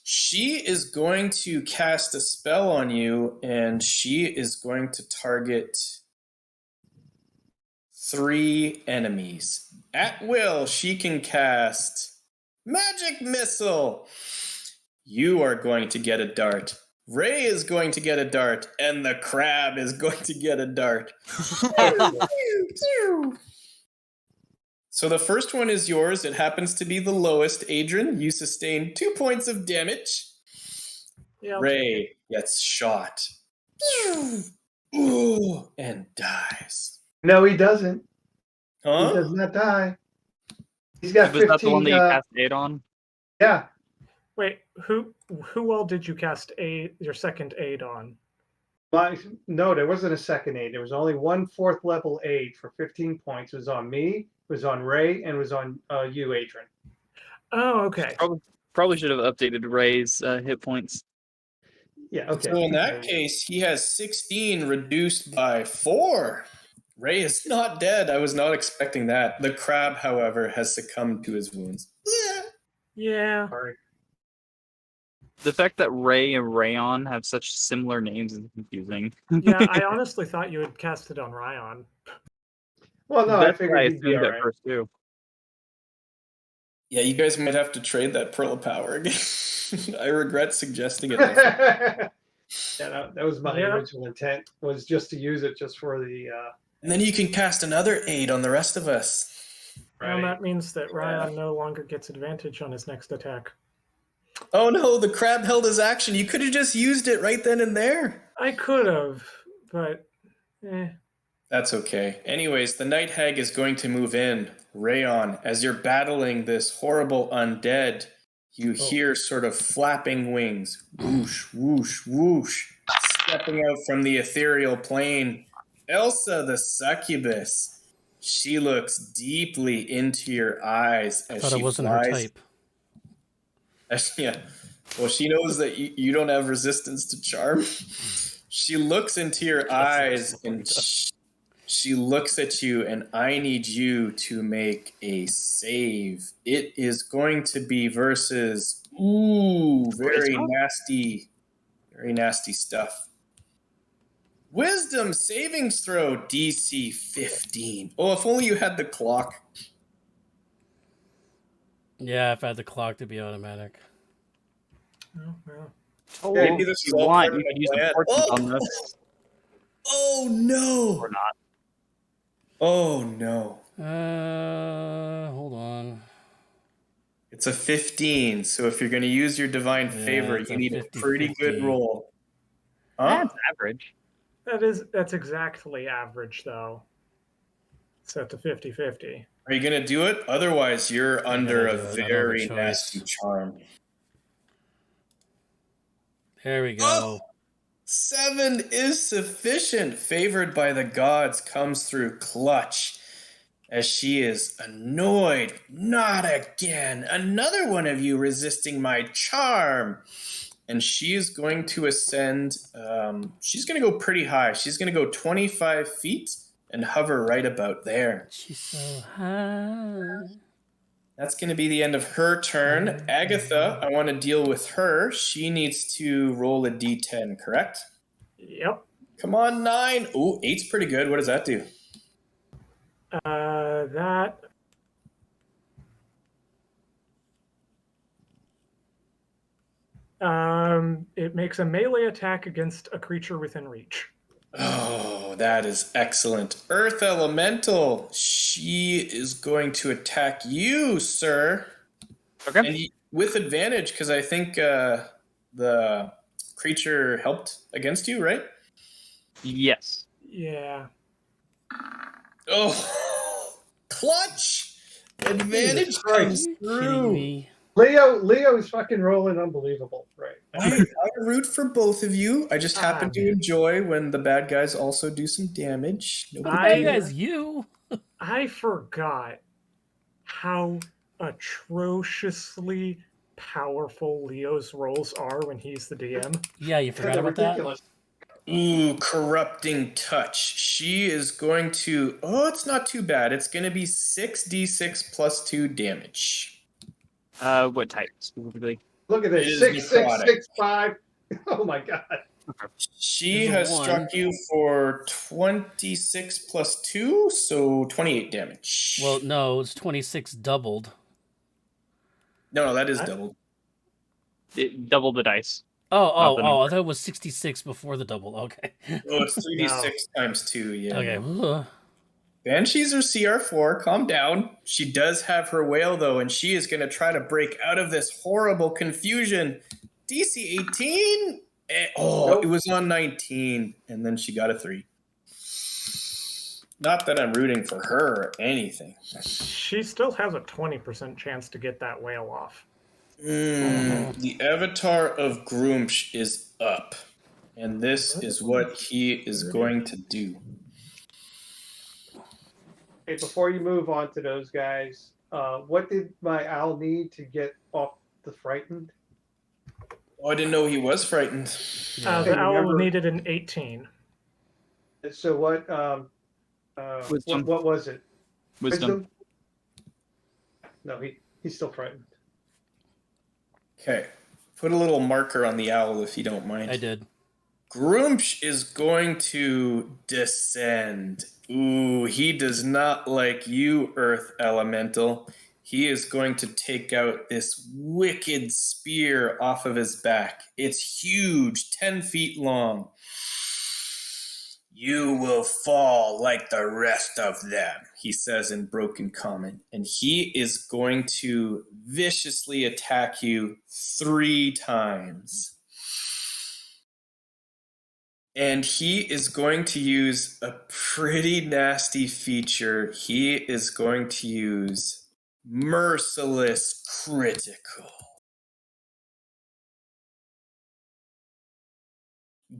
[SPEAKER 2] She is going to cast a spell on you, and she is going to target 3 enemies. At will, she can cast Magic Missile. You are going to get a dart. Ray is going to get a dart, and the crab is going to get a dart. So the first one is yours. It happens to be the lowest. Adrian, you sustain 2 points of damage.
[SPEAKER 3] Yeah, I'll take it.
[SPEAKER 2] Ray gets shot. Ooh, and dies.
[SPEAKER 5] No, he doesn't. He
[SPEAKER 2] Huh?
[SPEAKER 5] does not die. He's got
[SPEAKER 4] Was that the one
[SPEAKER 5] 15.
[SPEAKER 4] that you cast 8 on?
[SPEAKER 5] Yeah.
[SPEAKER 3] Wait, who all did you cast your second aid on?
[SPEAKER 5] No, there wasn't a second aid. There was only one 4th level aid for 15 points. It was on me, it was on Ray, and it was on you, Adrian.
[SPEAKER 3] Oh, okay.
[SPEAKER 4] Probably should have updated Ray's hit points.
[SPEAKER 5] Yeah, okay.
[SPEAKER 2] So in that case, he has 16 reduced by 4. Ray is not dead. I was not expecting that. The crab, however, has succumbed to his wounds.
[SPEAKER 3] Yeah.
[SPEAKER 5] Sorry.
[SPEAKER 4] The fact that Ray and Rayon have such similar names is confusing.
[SPEAKER 3] Yeah, I honestly thought you had cast it on Ryan.
[SPEAKER 5] Well, no, I
[SPEAKER 4] That's what I
[SPEAKER 5] figured he'd be
[SPEAKER 4] assumed
[SPEAKER 5] all
[SPEAKER 4] at
[SPEAKER 5] right.
[SPEAKER 4] first too.
[SPEAKER 2] Yeah, you guys might have to trade that Pearl of Power again. I regret suggesting it.
[SPEAKER 5] Yeah, that was my
[SPEAKER 3] Yeah.
[SPEAKER 5] original intent, was just to use it just for the
[SPEAKER 2] And then you can cast another aid on the rest of us.
[SPEAKER 3] And that means that Ryan no longer gets advantage on his next attack.
[SPEAKER 2] Oh no, the crab held his action. You could have just used it right then and there.
[SPEAKER 3] I could have, but
[SPEAKER 2] That's okay. Anyways, the night hag is going to move in. Rayon, as you're battling this horrible undead, you hear sort of flapping wings. Whoosh, whoosh, whoosh. stepping out from the ethereal plane, Elsa the Succubus. She looks deeply into your eyes as
[SPEAKER 1] Thought
[SPEAKER 2] she
[SPEAKER 1] it wasn't her
[SPEAKER 2] flies.
[SPEAKER 1] type.
[SPEAKER 2] Yeah. Well, she knows that you don't have resistance to charm. She looks into your eyes and she looks at you, and I need you to make a save. It is going to be versus very nasty stuff. Wisdom savings throw DC 15. Oh, if only you had the clock.
[SPEAKER 1] Yeah, if I had the clock to be automatic.
[SPEAKER 3] Oh, well.
[SPEAKER 2] Maybe this
[SPEAKER 4] If
[SPEAKER 2] is
[SPEAKER 4] you
[SPEAKER 2] all
[SPEAKER 4] want,
[SPEAKER 2] part of
[SPEAKER 4] you
[SPEAKER 2] my
[SPEAKER 4] can use the
[SPEAKER 2] plan.
[SPEAKER 4] portent
[SPEAKER 2] Oh!
[SPEAKER 4] on this
[SPEAKER 2] Oh no!
[SPEAKER 4] or not.
[SPEAKER 2] Oh no.
[SPEAKER 1] Hold on.
[SPEAKER 2] It's a 15, so if you're going to use your divine favor,
[SPEAKER 1] it's
[SPEAKER 2] you
[SPEAKER 1] a
[SPEAKER 2] need a
[SPEAKER 1] 50-50.
[SPEAKER 2] pretty good roll. Huh?
[SPEAKER 4] That's average.
[SPEAKER 3] That's exactly average, though. So it's a 50-50.
[SPEAKER 2] Are you going to do it? Otherwise, you're under a
[SPEAKER 1] do it. I don't have a
[SPEAKER 2] very
[SPEAKER 1] choice.
[SPEAKER 2] nasty charm.
[SPEAKER 1] There we go.
[SPEAKER 2] Oh! 7 is sufficient. Favored by the gods comes through clutch. As she is annoyed. Not again. Another one of you resisting my charm. And she is going to ascend. She's going to go pretty high. She's going to go 25 feet and hover right about there.
[SPEAKER 1] She's so high.
[SPEAKER 2] That's going to be the end of her turn. Agatha, I want to deal with her. She needs to roll a d10, correct?
[SPEAKER 3] Yep.
[SPEAKER 2] Come on, 9. Ooh, 8's pretty good. What does that do?
[SPEAKER 3] That it makes a melee attack against a creature within reach.
[SPEAKER 2] Oh, that is excellent. Earth Elemental. She is going to attack you, sir.
[SPEAKER 4] Okay.
[SPEAKER 2] And with advantage, because I think the creature helped against you, right?
[SPEAKER 4] Yes.
[SPEAKER 3] Yeah.
[SPEAKER 2] Oh, clutch! Advantage comes
[SPEAKER 1] Kidding
[SPEAKER 2] through.
[SPEAKER 1] me.
[SPEAKER 5] Leo's fucking rolling unbelievable right now.
[SPEAKER 2] I root for both of you. I just happen to
[SPEAKER 3] man.
[SPEAKER 2] enjoy when the bad guys also do some damage. Nobody
[SPEAKER 1] Bad
[SPEAKER 3] I-
[SPEAKER 1] guys, you.
[SPEAKER 3] I forgot how atrociously powerful Leo's rolls are when he's the DM.
[SPEAKER 1] Yeah, you forgot
[SPEAKER 5] They're
[SPEAKER 1] about that?
[SPEAKER 5] ridiculous.
[SPEAKER 2] Ooh, corrupting touch. She is going to. Oh, it's not too bad. It's going to be 6d6 plus 2 damage.
[SPEAKER 4] What type specifically?
[SPEAKER 5] Look at
[SPEAKER 2] It
[SPEAKER 5] this.
[SPEAKER 2] is
[SPEAKER 5] 6665. Oh my god.
[SPEAKER 2] She
[SPEAKER 1] There's a
[SPEAKER 2] has
[SPEAKER 1] 1.
[SPEAKER 2] struck you for 26 plus 2, so 28 damage.
[SPEAKER 1] Well, no, it's 26 doubled.
[SPEAKER 2] no, that is
[SPEAKER 3] I-
[SPEAKER 2] doubled.
[SPEAKER 4] It doubled the dice.
[SPEAKER 1] Oh,
[SPEAKER 4] the
[SPEAKER 1] I
[SPEAKER 4] number.
[SPEAKER 1] thought it was 66 before the double. Okay.
[SPEAKER 2] Oh, it's 3d6 times 2, yeah.
[SPEAKER 1] Okay. Ugh.
[SPEAKER 2] Banshees are CR4, calm down. She does have her whale, though, and she is going to try to break out of this horrible confusion. DC 18?
[SPEAKER 5] Nope.
[SPEAKER 2] It was on 19, and then she got a 3. Not that I'm rooting for her or anything.
[SPEAKER 3] She still has a 20% chance to get that whale off.
[SPEAKER 2] The avatar of Groomsh is up, and this is what he is going to do.
[SPEAKER 5] Hey, before you move on to those guys, what did my owl need to get off the frightened?
[SPEAKER 2] Oh, I didn't know he was frightened.
[SPEAKER 3] The
[SPEAKER 5] Hey,
[SPEAKER 3] owl
[SPEAKER 5] remember-
[SPEAKER 3] needed an 18.
[SPEAKER 5] So what?
[SPEAKER 4] Wisdom.
[SPEAKER 5] What was it?
[SPEAKER 4] Wisdom.
[SPEAKER 5] No, he's still frightened.
[SPEAKER 2] Okay, put a little marker on the owl if you don't mind.
[SPEAKER 1] I did.
[SPEAKER 2] Groomsh is going to descend. Ooh, he does not like you, Earth Elemental. He is going to take out this wicked spear off of his back. It's huge, 10 feet long. You will fall like the rest of them, he says in broken common. And he is going to viciously attack you 3 times. And he is going to use a pretty nasty feature. He is going to use Merciless Critical.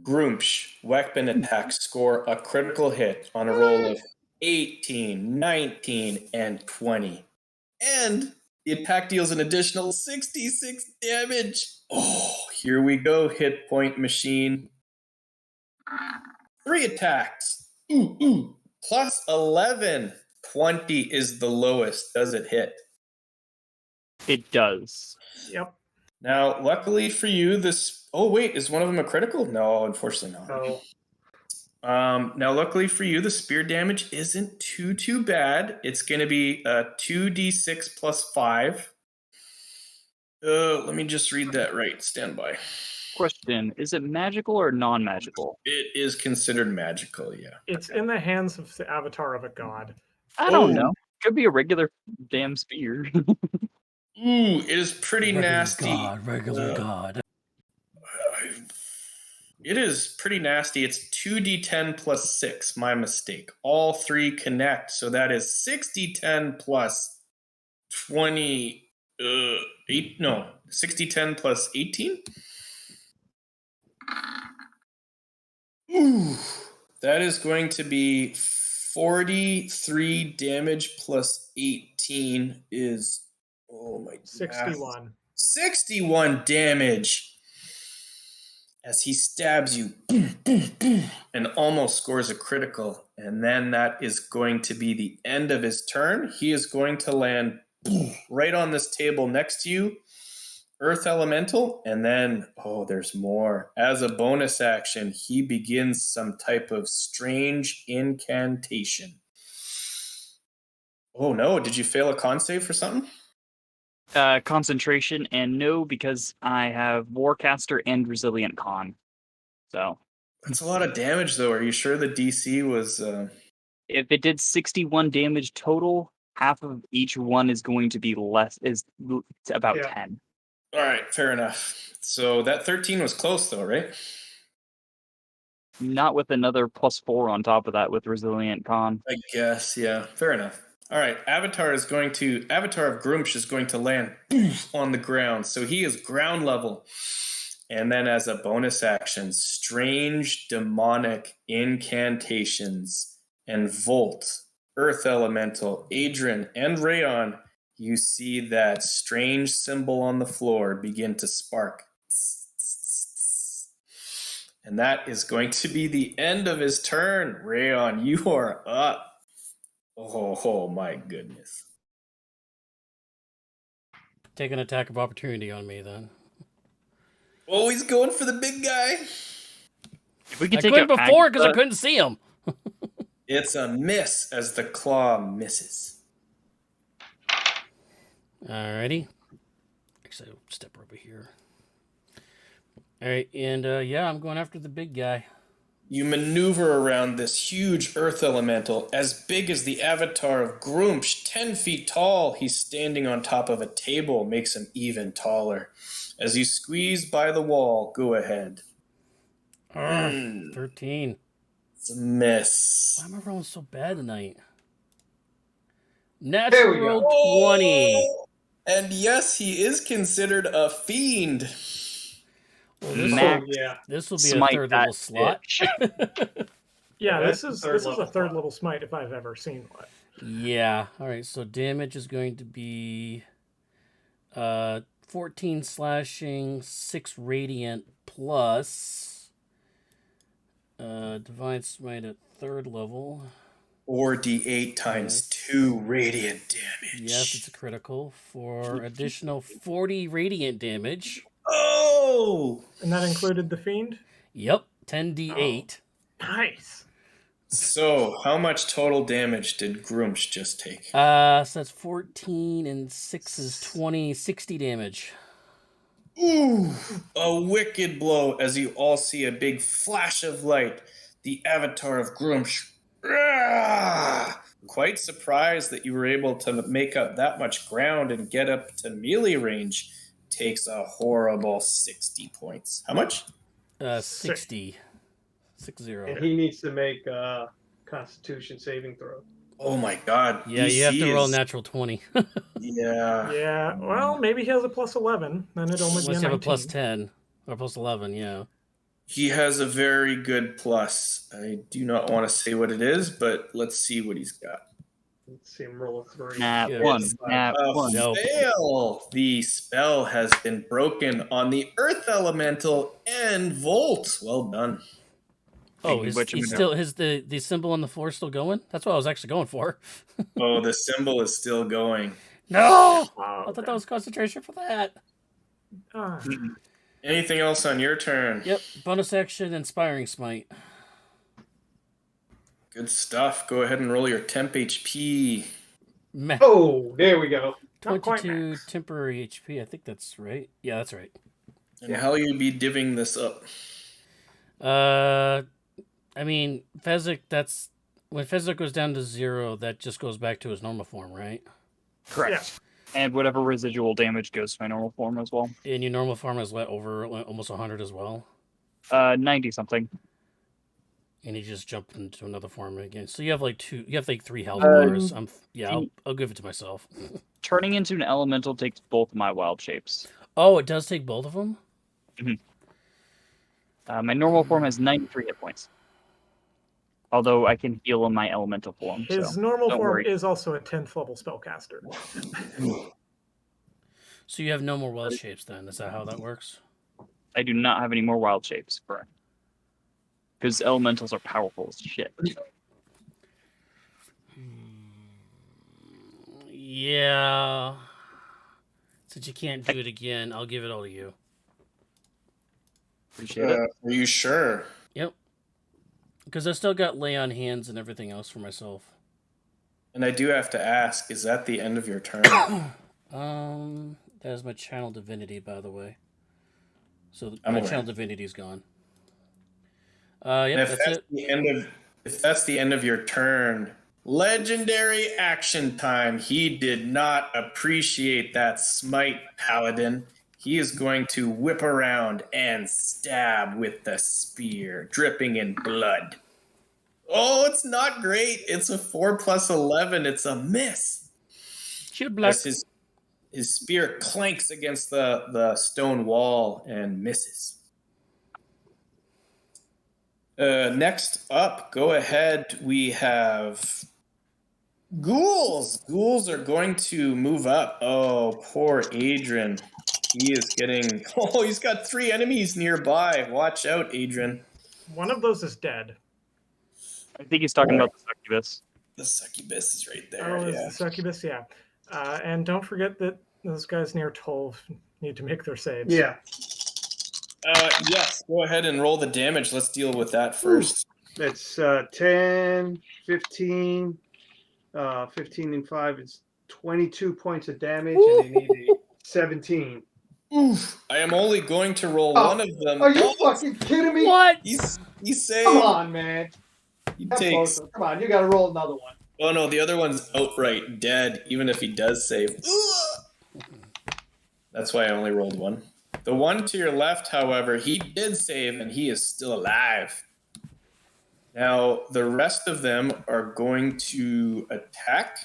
[SPEAKER 2] Groomsh, weapon attack, score a critical hit on a roll of 18, 19, and 20. And the attack deals an additional 66 damage. Oh, here we go, hit point machine. 3 attacks. Ooh. Plus 11. 20 is the lowest. Does it hit?
[SPEAKER 4] It does.
[SPEAKER 3] Yep.
[SPEAKER 2] Now, luckily for you, this... Oh, wait, is one of them a critical? No, unfortunately not.
[SPEAKER 3] So
[SPEAKER 2] Now, luckily for you, the spear damage isn't too bad. It's going to be 2d6 plus 5. Let me just read that right. Stand by.
[SPEAKER 4] Question: is it magical or non-magical?
[SPEAKER 2] It is considered magical, yeah.
[SPEAKER 3] it's in the hands of the avatar of a god.
[SPEAKER 4] I don't know. Could be a regular damn spear.
[SPEAKER 2] Ooh, it is pretty
[SPEAKER 1] Regular
[SPEAKER 2] nasty.
[SPEAKER 1] God, regular God.
[SPEAKER 2] It is pretty nasty. It's 2d10 plus 6. My mistake. All 3 connect. So that is 6d10 plus 20. 6d10 plus 18? Ooh. That is going to be 43 damage plus 18 is... Oh my god.
[SPEAKER 3] 61.
[SPEAKER 2] 61 damage. As he stabs you and almost scores a critical. And then that is going to be the end of his turn. He is going to land right on this table next to you, Earth Elemental. And then, oh, there's more. As a bonus action, he begins some type of strange incantation. Oh no, did you fail a con save for something?
[SPEAKER 4] Concentration, and no, because I have Warcaster and Resilient Con. So
[SPEAKER 2] That's a lot of damage, though. Are you sure the DC was...
[SPEAKER 4] if it did 61 damage total, half of each one is going to be about 10.
[SPEAKER 2] All right, fair enough. So that 13 was close, though, right?
[SPEAKER 4] Not with another +4 on top of that with Resilient Con.
[SPEAKER 2] I guess, yeah. Fair enough. All right, Avatar of Groomsh is going to land on the ground. So he is ground level. And then as a bonus action, strange demonic incantations and Volt, Earth Elemental, Adrian, and Rayon, you see that strange symbol on the floor begin to spark. And that is going to be the end of his turn. Rayon, you are up. Oh my goodness.
[SPEAKER 1] Take an attack of opportunity on me then.
[SPEAKER 2] Oh, he's going for the big guy.
[SPEAKER 4] If we could
[SPEAKER 1] I
[SPEAKER 4] take
[SPEAKER 1] couldn't
[SPEAKER 4] a
[SPEAKER 1] before because I couldn't see him.
[SPEAKER 2] It's a miss as the claw misses.
[SPEAKER 1] Alrighty. Actually, I'll step over here. Alright, and yeah, I'm going after the big guy.
[SPEAKER 2] You maneuver around this huge earth elemental, as big as the avatar of Groomsh, 10 feet tall. He's standing on top of a table, makes him even taller. As you squeeze by the wall, go ahead.
[SPEAKER 1] 13.
[SPEAKER 2] It's a miss.
[SPEAKER 1] Why am I rolling so bad tonight?
[SPEAKER 5] There we go.
[SPEAKER 1] Natural 20.
[SPEAKER 2] Oh, and yes, he is considered a fiend.
[SPEAKER 1] Well,
[SPEAKER 4] Max
[SPEAKER 5] Yeah.
[SPEAKER 1] this will be
[SPEAKER 4] smite
[SPEAKER 1] a third
[SPEAKER 4] that
[SPEAKER 1] level slot.
[SPEAKER 3] Yeah,
[SPEAKER 5] That's
[SPEAKER 3] this is
[SPEAKER 5] the third level
[SPEAKER 3] a third
[SPEAKER 5] smite.
[SPEAKER 3] level smite if I've ever seen one.
[SPEAKER 1] Yeah. Alright, so damage is going to be 14 slashing, 6 radiant plus divine smite at third level.
[SPEAKER 2] 4d8 times 2 radiant damage.
[SPEAKER 1] Yes, it's a critical for additional 40 radiant damage.
[SPEAKER 2] Oh!
[SPEAKER 3] And that included the fiend?
[SPEAKER 1] Yep, 10d8.
[SPEAKER 3] Nice.
[SPEAKER 2] So, how much total damage did Groomsh just take?
[SPEAKER 1] So that's 14 and 6 is 20, 60 damage.
[SPEAKER 2] Ooh! A wicked blow as you all see a big flash of light. The avatar of Groomsh. Quite surprised that you were able to make up that much ground and get up to melee range. Takes a horrible 60 points. How much?
[SPEAKER 1] 60. 60.
[SPEAKER 5] And he needs to make a Constitution saving throw.
[SPEAKER 2] Oh my god.
[SPEAKER 1] Yeah, you have to roll
[SPEAKER 2] is-
[SPEAKER 1] natural 20.
[SPEAKER 2] Yeah.
[SPEAKER 3] Yeah, well, maybe he has a plus 11. Then it'd only be
[SPEAKER 1] Unless
[SPEAKER 3] a
[SPEAKER 1] you have
[SPEAKER 3] 19.
[SPEAKER 1] a plus 10 or plus 11, yeah.
[SPEAKER 2] He has a very good plus. I do not want to say what it is, but let's see what he's got.
[SPEAKER 5] Let's see him roll a 3.
[SPEAKER 4] Nat
[SPEAKER 1] Yeah.
[SPEAKER 4] 1.
[SPEAKER 2] It's
[SPEAKER 4] Nat
[SPEAKER 2] a
[SPEAKER 4] 1.
[SPEAKER 1] Nope.
[SPEAKER 2] fail. The spell has been broken on the Earth Elemental and Volt. Well done.
[SPEAKER 1] Oh,
[SPEAKER 4] Which I'm
[SPEAKER 1] he's
[SPEAKER 4] gonna-
[SPEAKER 1] still the symbol on the floor still going? That's what I was actually going for.
[SPEAKER 2] Oh, the symbol is still going.
[SPEAKER 1] No,
[SPEAKER 3] Oh,
[SPEAKER 1] I thought
[SPEAKER 3] okay.
[SPEAKER 1] that was concentration for that.
[SPEAKER 3] Ah,
[SPEAKER 2] Anything else on your turn?
[SPEAKER 1] Yep, bonus action, inspiring smite.
[SPEAKER 2] Good stuff. Go ahead and roll your temp HP.
[SPEAKER 5] Oh, there we go.
[SPEAKER 3] not quite
[SPEAKER 1] 22
[SPEAKER 3] max.
[SPEAKER 1] temporary HP. I think that's right. Yeah, that's right.
[SPEAKER 2] And how you be divvying this up?
[SPEAKER 1] I mean, Fezzik, that's when Fezzik goes down to 0, that just goes back to his normal form, right?
[SPEAKER 4] Correct. And whatever residual damage goes to my normal form as well.
[SPEAKER 1] And your normal form is over almost 100 as well.
[SPEAKER 4] 90 something.
[SPEAKER 1] And he just jumped into another form again. So you have like 3 health
[SPEAKER 4] Uh,
[SPEAKER 1] bars. I'll give it to myself.
[SPEAKER 4] Turning into an elemental takes both of my wild shapes.
[SPEAKER 1] Oh, it does take both of them?
[SPEAKER 4] My normal form has 93 hit points. Although I can heal in my elemental form.
[SPEAKER 3] His
[SPEAKER 4] so
[SPEAKER 3] normal
[SPEAKER 4] don't
[SPEAKER 3] form
[SPEAKER 4] worry.
[SPEAKER 3] is also a 10th level spellcaster.
[SPEAKER 1] So you have no more wild shapes then. Is that how that works?
[SPEAKER 4] I do not have any more wild shapes, correct? Because elementals are powerful as shit.
[SPEAKER 1] Yeah. Since you can't do it again, I'll give it all to you.
[SPEAKER 4] Appreciate it.
[SPEAKER 2] Are you sure?
[SPEAKER 1] Yep. Because I still got lay on hands and everything else for myself.
[SPEAKER 2] And I do have to ask, is that the end of your turn?
[SPEAKER 1] That is my channel divinity, by the way. So
[SPEAKER 2] I'm
[SPEAKER 1] my
[SPEAKER 2] aware.
[SPEAKER 1] channel divinity's gone.
[SPEAKER 2] And
[SPEAKER 1] Yep,
[SPEAKER 2] if
[SPEAKER 1] that's it.
[SPEAKER 2] if that's the end of your turn, legendary action time. He did not appreciate that smite, Paladin. He is going to whip around and stab with the spear, dripping in blood. Oh, it's not great. It's a 4 plus 11. It's a miss.
[SPEAKER 1] Shield black.
[SPEAKER 2] As his spear clanks against the stone wall and misses. Next up, go ahead. We have ghouls. Ghouls are going to move up. Oh, poor Adrian. He is getting... Oh, he's got 3 enemies nearby. Watch out, Adrian.
[SPEAKER 3] One of those is dead.
[SPEAKER 4] I think he's talking about the succubus.
[SPEAKER 2] The succubus is right there.
[SPEAKER 3] Oh, is
[SPEAKER 2] Yeah.
[SPEAKER 3] the succubus? Yeah. And don't forget that those guys near 12 need to make their saves.
[SPEAKER 5] Yeah.
[SPEAKER 2] Yes, go ahead and roll the damage. Let's deal with that first.
[SPEAKER 5] That's 10, 15, 15 and 5 is 22 points of damage, and you need a 17.
[SPEAKER 2] Oof. I am only going to roll
[SPEAKER 5] Oh,
[SPEAKER 2] one of them.
[SPEAKER 5] Are you
[SPEAKER 2] Oh,
[SPEAKER 5] fucking kidding me?
[SPEAKER 1] What?
[SPEAKER 2] He's saved.
[SPEAKER 5] Come on, man.
[SPEAKER 2] He
[SPEAKER 5] Have
[SPEAKER 2] takes...
[SPEAKER 5] both. Come on, you got to roll another one.
[SPEAKER 2] Oh no, the other one's outright dead, even if he does save. That's why I only rolled one. The one to your left, however, he did save and he is still alive. Now, the rest of them are going to attack.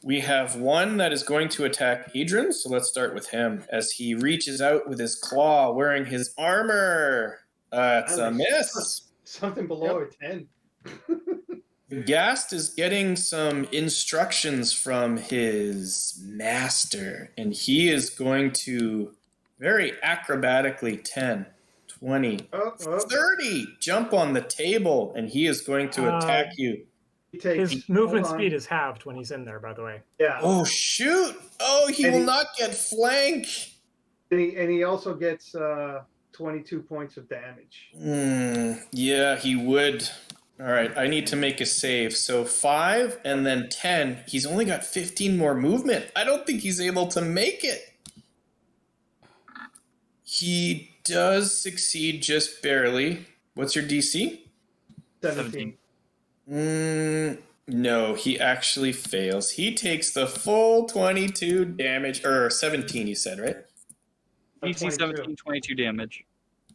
[SPEAKER 2] We have one that is going to attack Adrian, so let's start with him as he reaches out with his claw wearing his armor. It's a miss.
[SPEAKER 5] Something below a 10.
[SPEAKER 2] Gast is getting some instructions from his master, and he is going to very acrobatically 10, 20,
[SPEAKER 5] Oh,
[SPEAKER 2] 30 jump on the table, and he is going to attack you.
[SPEAKER 5] he takes,
[SPEAKER 3] His movement
[SPEAKER 5] hold on.
[SPEAKER 3] speed is halved when he's in there, by the way.
[SPEAKER 5] Yeah.
[SPEAKER 2] Oh, shoot! Oh, he
[SPEAKER 5] And
[SPEAKER 2] will
[SPEAKER 5] he-
[SPEAKER 2] not get flank!
[SPEAKER 5] And he also gets 22 points of damage.
[SPEAKER 2] Yeah, he would. All right, I need to make a save. So 5 and then 10. He's only got 15 more movement. I don't think he's able to make it. He does succeed just barely. What's your DC?
[SPEAKER 5] 17.
[SPEAKER 2] No, he actually fails. He takes the full 22 damage, or 17, you said, right?
[SPEAKER 4] DC 17, 22 damage.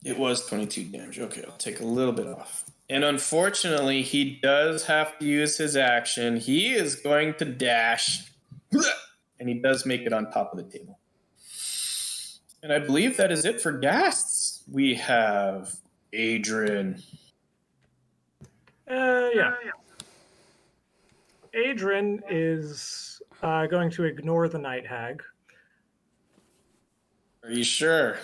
[SPEAKER 2] It was 22 damage. Okay, I'll take a little bit off. And unfortunately, he does have to use his action. He is going to dash. And he does make it on top of the table. And I believe that is it for Gasts. we have Adrian.
[SPEAKER 3] Yeah. Adrian is going to ignore the night hag.
[SPEAKER 2] Are you sure?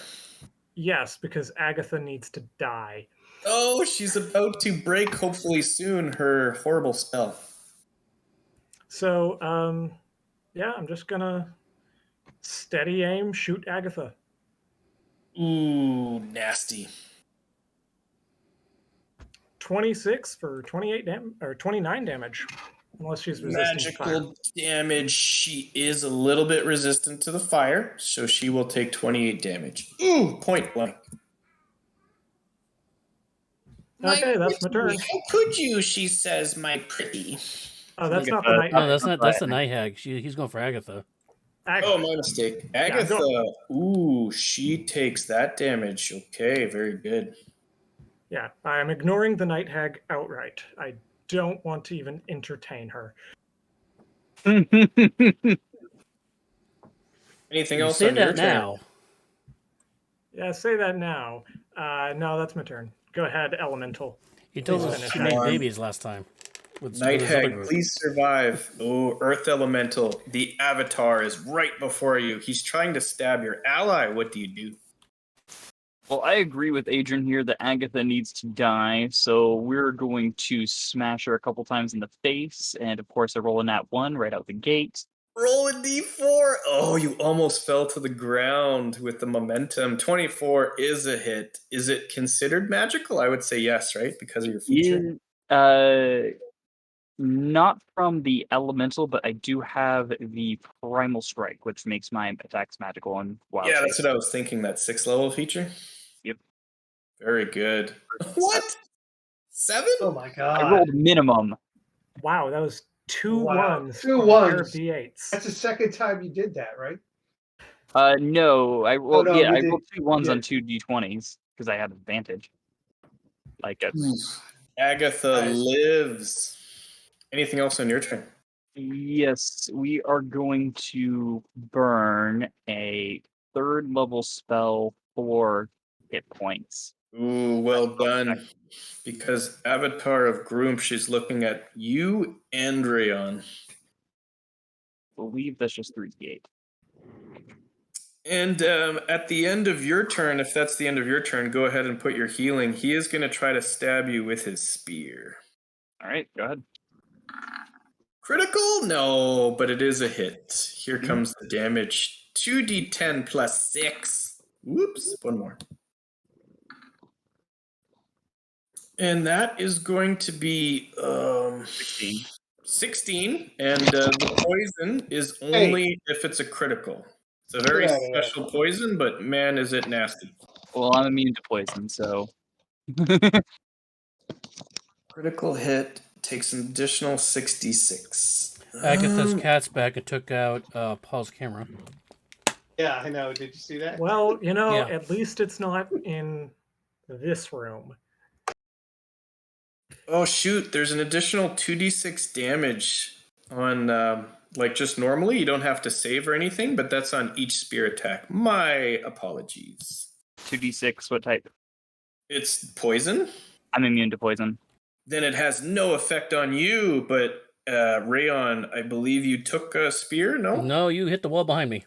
[SPEAKER 3] Yes, because Agatha needs to die.
[SPEAKER 2] Oh, she's about to break, hopefully soon, her horrible spell.
[SPEAKER 3] So, yeah, I'm just gonna steady aim, shoot Agatha.
[SPEAKER 2] Ooh, nasty.
[SPEAKER 3] 26 for 29 damage, unless she's resistant to fire.
[SPEAKER 2] Magical damage. She is a little bit resistant to the fire, so she will take 28 damage. Ooh, point blank.
[SPEAKER 3] Okay, that's my turn.
[SPEAKER 2] How could you? She says, my pretty.
[SPEAKER 3] Oh, that's not the night
[SPEAKER 1] No,
[SPEAKER 3] hag.
[SPEAKER 1] that's not. That's the night hag. He's going for Agatha.
[SPEAKER 3] Agatha.
[SPEAKER 2] Oh, my mistake. Agatha. Ooh, she takes that damage. Okay, very good.
[SPEAKER 3] Yeah, I'm ignoring the night hag outright. I don't want to even entertain her.
[SPEAKER 2] Anything
[SPEAKER 1] You
[SPEAKER 2] else
[SPEAKER 1] say
[SPEAKER 2] on your
[SPEAKER 1] that
[SPEAKER 2] turn?
[SPEAKER 1] now.
[SPEAKER 3] Yeah, say that now. No, that's my turn. Go ahead, Elemental.
[SPEAKER 1] He told
[SPEAKER 3] Please
[SPEAKER 1] us
[SPEAKER 3] finish
[SPEAKER 1] she
[SPEAKER 3] it.
[SPEAKER 1] made
[SPEAKER 2] Come on.
[SPEAKER 1] babies last time. With
[SPEAKER 2] Night
[SPEAKER 1] his other
[SPEAKER 2] Hag,
[SPEAKER 1] group.
[SPEAKER 2] please survive. Oh, Earth Elemental. The Avatar is right before you. He's trying to stab your ally. What do you do?
[SPEAKER 4] Well, I agree with Adrian here that Agatha needs to die, so we're going to smash her a couple times in the face, and of course I roll a nat 1 right out the gate.
[SPEAKER 2] Roll a d4. Oh, you almost fell to the ground with the momentum. 24 is a hit. Is it considered magical? I would say yes, right? Because of your feature.
[SPEAKER 4] Not from the elemental, but I do have the primal strike, which makes my attacks magical and wild
[SPEAKER 2] Yeah,
[SPEAKER 4] shape.
[SPEAKER 2] that's what I was thinking. That 6th level feature.
[SPEAKER 4] Yep.
[SPEAKER 2] Very good. What? 7?
[SPEAKER 5] Oh my
[SPEAKER 4] I
[SPEAKER 5] god.
[SPEAKER 4] rolled minimum.
[SPEAKER 3] Wow, that was two
[SPEAKER 5] Wow.
[SPEAKER 3] ones
[SPEAKER 5] Two
[SPEAKER 3] on a pair of
[SPEAKER 5] ones.
[SPEAKER 3] d8s.
[SPEAKER 5] That's the second time you did that, right?
[SPEAKER 4] No, I rolled.
[SPEAKER 5] no,
[SPEAKER 4] yeah,
[SPEAKER 5] you
[SPEAKER 4] I rolled
[SPEAKER 5] did-
[SPEAKER 4] 2 ones
[SPEAKER 5] yeah.
[SPEAKER 4] on 2 d20s because I had advantage. Like
[SPEAKER 2] Agatha
[SPEAKER 5] Nice.
[SPEAKER 2] lives. Anything else on your turn?
[SPEAKER 4] yes, we are going to burn a 3rd level spell for hit points.
[SPEAKER 2] Ooh, well done. Because Avatar of Groomp is looking at you and Rayon.
[SPEAKER 4] I believe that's just 3d8.
[SPEAKER 2] And at the end of your turn, if that's the end of your turn, go ahead and put your healing. He is going to try to stab you with his spear.
[SPEAKER 4] All right, go ahead.
[SPEAKER 2] Critical? No, but it is a hit. Here comes the damage. 2d10 plus 6. Whoops, one more. And that is going to be
[SPEAKER 4] 16.
[SPEAKER 2] 16. And the poison is only if it's a critical. It's a very
[SPEAKER 5] Get outta there.
[SPEAKER 2] special poison, but man, is it nasty.
[SPEAKER 4] Well, I'm immune to poison, so.
[SPEAKER 2] Critical hit takes an additional 66.
[SPEAKER 1] Agatha's cat's back and took out Paul's camera.
[SPEAKER 5] Yeah, I know. Did you see that?
[SPEAKER 3] Well,
[SPEAKER 1] Yeah.
[SPEAKER 3] at least it's not in this room.
[SPEAKER 2] Oh shoot, there's an additional 2d6 damage on like just normally. You don't have to save or anything, but that's on each spear attack. My apologies.
[SPEAKER 4] 2d6, what type?
[SPEAKER 2] It's poison.
[SPEAKER 4] I'm immune to poison.
[SPEAKER 2] Then it has no effect on you, but Rayon, I believe you took a spear, no?
[SPEAKER 1] No, you hit the wall behind me.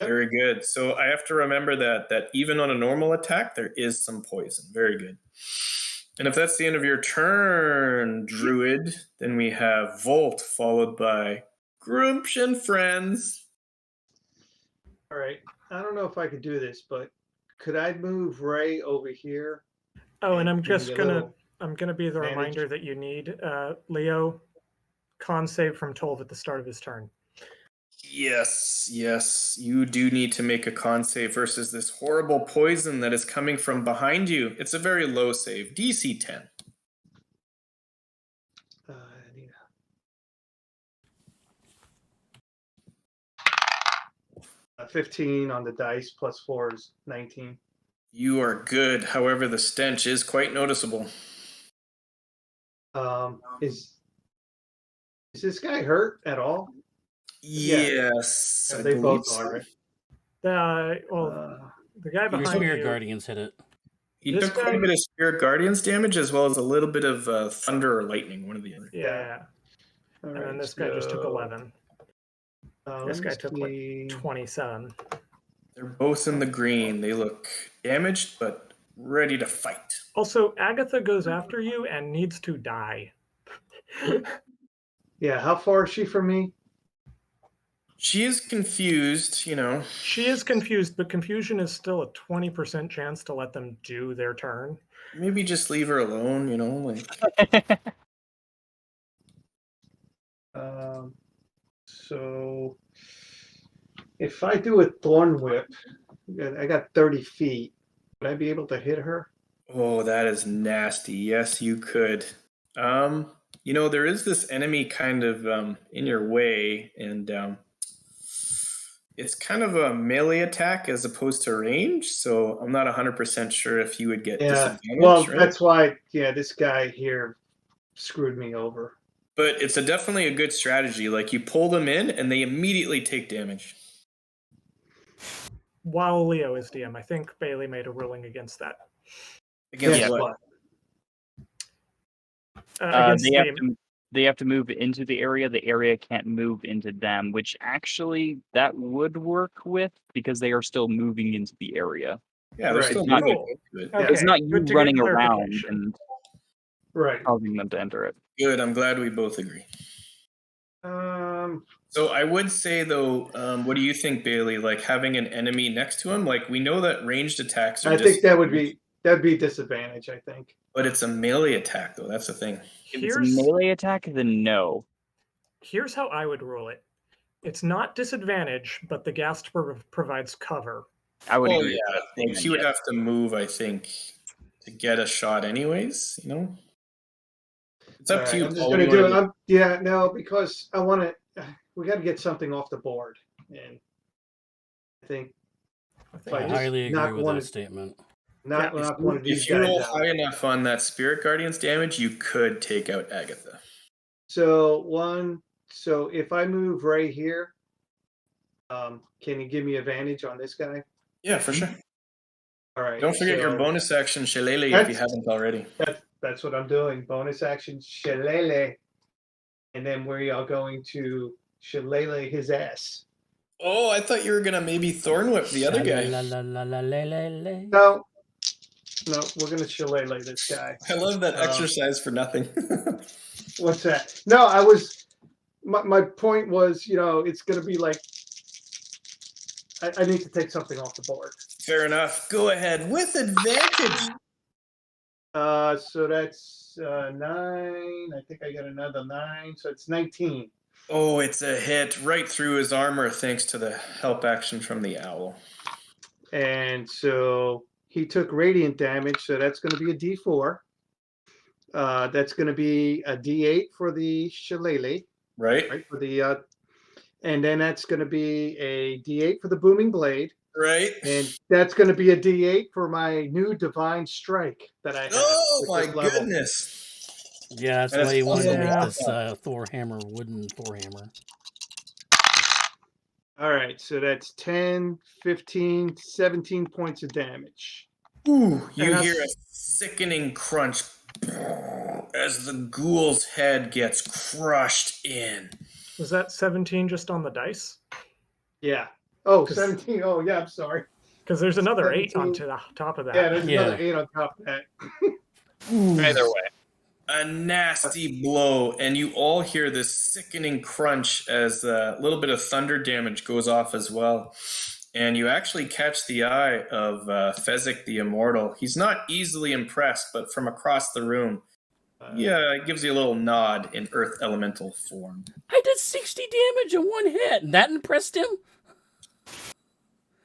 [SPEAKER 2] Very good. So I have to remember that even on a normal attack, there is some poison. Very good. And if that's the end of your turn, Druid, then we have Volt followed by Groomp and Friends.
[SPEAKER 5] All right. I don't know if I could do this, but could I move Ray over here?
[SPEAKER 3] Oh, and I'm
[SPEAKER 5] give me
[SPEAKER 3] just
[SPEAKER 5] a
[SPEAKER 3] gonna
[SPEAKER 5] little
[SPEAKER 3] be the
[SPEAKER 5] advantage?
[SPEAKER 3] reminder that you need Leo con save from 12 at the start of his turn.
[SPEAKER 2] Yes, you do need to make a con save versus this horrible poison that is coming from behind you. It's a very low save, DC 10.
[SPEAKER 5] I need 15 on the dice plus 4 is 19.
[SPEAKER 2] You are good. However, the stench is quite noticeable.
[SPEAKER 5] Is this guy hurt at all?
[SPEAKER 2] Yes,
[SPEAKER 5] Yeah,
[SPEAKER 2] I
[SPEAKER 5] they
[SPEAKER 2] believe
[SPEAKER 5] both
[SPEAKER 2] so.
[SPEAKER 5] are, right?
[SPEAKER 3] Well, The guy
[SPEAKER 1] Your
[SPEAKER 3] behind
[SPEAKER 1] Spirit
[SPEAKER 3] you.
[SPEAKER 1] Guardians hit it.
[SPEAKER 2] He
[SPEAKER 3] This
[SPEAKER 2] took quite
[SPEAKER 3] guy-
[SPEAKER 2] a bit of Spirit Guardians damage as well as a little bit of thunder or lightning, one of the other.
[SPEAKER 3] Yeah.
[SPEAKER 5] All
[SPEAKER 3] And then
[SPEAKER 5] right,
[SPEAKER 3] this guy just took
[SPEAKER 5] so,
[SPEAKER 3] 11. This
[SPEAKER 5] let
[SPEAKER 3] guy
[SPEAKER 5] me
[SPEAKER 3] took
[SPEAKER 5] see.
[SPEAKER 3] like 27.
[SPEAKER 2] They're both in the green. They look damaged, but ready to fight.
[SPEAKER 3] Also, Agatha goes after you and needs to die.
[SPEAKER 5] Yeah, how far is she from me?
[SPEAKER 2] She is confused, you know.
[SPEAKER 3] She is confused, but confusion is still a 20% chance to let them do their turn.
[SPEAKER 2] Maybe just leave her alone, you know, like
[SPEAKER 5] So if I do a thorn whip, I got 30 feet. Would I be able to hit her?
[SPEAKER 2] oh, that is nasty. Yes, you could. You know, there is this enemy kind of in your way, and it's kind of a melee attack as opposed to range, so I'm not 100% sure if you would get disadvantage,
[SPEAKER 5] Well,
[SPEAKER 2] right?
[SPEAKER 5] that's why, this guy here screwed me over.
[SPEAKER 2] But it's definitely a good strategy. Like, you pull them in, and they immediately take damage.
[SPEAKER 3] While Leo is DM, I think Bailey made a ruling against that.
[SPEAKER 2] Against
[SPEAKER 5] Guess
[SPEAKER 2] what?
[SPEAKER 5] what?
[SPEAKER 3] Against
[SPEAKER 4] They have to move into the area. The area can't move into them, which actually that would work with because they are still moving into the area.
[SPEAKER 2] Yeah, they're
[SPEAKER 5] Right.
[SPEAKER 2] still
[SPEAKER 4] It's not-
[SPEAKER 2] moving
[SPEAKER 3] Cool.
[SPEAKER 2] into it.
[SPEAKER 3] Okay.
[SPEAKER 4] It's not you
[SPEAKER 3] good to get
[SPEAKER 4] running around
[SPEAKER 3] clarification.
[SPEAKER 4] and
[SPEAKER 5] Right.
[SPEAKER 4] causing them to enter it.
[SPEAKER 2] Good. I'm glad we both agree. So I would say though, what do you think, Bailey? Like having an enemy next to him, like we know that ranged attacks are.
[SPEAKER 5] I think that'd be disadvantage, I think.
[SPEAKER 2] But it's a melee attack though. That's the thing.
[SPEAKER 4] If it's a melee attack, then no.
[SPEAKER 3] Here's how I would rule it. It's not disadvantage, but the ghast provides cover.
[SPEAKER 4] I would
[SPEAKER 2] Well,
[SPEAKER 4] agree.
[SPEAKER 2] yeah, like he would have to move, I think, to get a shot, anyways. You know, it's up to you.
[SPEAKER 5] I'm just
[SPEAKER 2] Paul.
[SPEAKER 5] going
[SPEAKER 2] What
[SPEAKER 5] to
[SPEAKER 2] do you
[SPEAKER 5] do
[SPEAKER 2] wanna
[SPEAKER 5] it. No, because I want to. We got to get something off the board, and I think
[SPEAKER 3] I
[SPEAKER 1] I
[SPEAKER 5] just
[SPEAKER 1] highly agree
[SPEAKER 5] knock
[SPEAKER 1] with
[SPEAKER 5] one
[SPEAKER 1] that
[SPEAKER 5] of-
[SPEAKER 1] statement.
[SPEAKER 5] knock one of these
[SPEAKER 2] If you
[SPEAKER 5] guys
[SPEAKER 2] roll
[SPEAKER 5] out.
[SPEAKER 2] high enough on that Spirit Guardian's damage, you could take out Agatha.
[SPEAKER 5] So if I move right here, can you give me advantage on this guy?
[SPEAKER 2] Yeah, for sure.
[SPEAKER 5] All right.
[SPEAKER 2] Don't forget your
[SPEAKER 5] so
[SPEAKER 2] bonus action, Shillelagh, if you
[SPEAKER 5] That's-
[SPEAKER 2] haven't already.
[SPEAKER 5] That's what I'm doing. Bonus action, shillelagh, and then we are going to shillelagh his ass.
[SPEAKER 2] Oh, I thought you were gonna maybe Thorn Whip the other guy.
[SPEAKER 5] No, we're gonna shillelagh this guy.
[SPEAKER 2] I love that exercise for nothing.
[SPEAKER 5] What's that? No, I was. My point was, it's gonna be like I need to take something off the board.
[SPEAKER 2] Fair enough. Go ahead with advantage.
[SPEAKER 5] So that's 9. I think I got another 9, so it's 19.
[SPEAKER 2] Oh, it's a hit right through his armor thanks to the help action from the owl.
[SPEAKER 5] And so he took radiant damage, so that's going to be a D4. That's going to be a D8 for the shillelagh,
[SPEAKER 2] Right?
[SPEAKER 5] for the, and then that's going to be a D8 for the booming blade,
[SPEAKER 2] Right?
[SPEAKER 5] and that's going to be a D8 for my new divine strike that I have.
[SPEAKER 2] Oh
[SPEAKER 5] with
[SPEAKER 2] my
[SPEAKER 5] this level.
[SPEAKER 2] goodness.
[SPEAKER 1] Yeah, that's
[SPEAKER 2] And
[SPEAKER 1] why
[SPEAKER 2] it's
[SPEAKER 1] you wanted to make
[SPEAKER 2] plus
[SPEAKER 1] this
[SPEAKER 2] one.
[SPEAKER 1] Thor hammer wooden Thor hammer.
[SPEAKER 5] All right, so that's 10, 15, 17 points of damage.
[SPEAKER 2] Ooh, you
[SPEAKER 5] And
[SPEAKER 2] hear a sickening crunch as the ghoul's head gets crushed in.
[SPEAKER 3] Was that 17 just on the dice?
[SPEAKER 5] Yeah. Oh, 17. Oh, yeah, I'm sorry.
[SPEAKER 3] Because there's another 8 on
[SPEAKER 5] 17.
[SPEAKER 3] top of that.
[SPEAKER 5] Yeah, there's another 8 on top of that.
[SPEAKER 4] Either way.
[SPEAKER 2] A nasty blow, and you all hear this sickening crunch as a little bit of thunder damage goes off as well. And you actually catch the eye of Fezzik the Immortal. He's not easily impressed, but from across the room, it gives you a little nod in Earth Elemental form.
[SPEAKER 1] I did 60 damage in one hit, and that impressed him?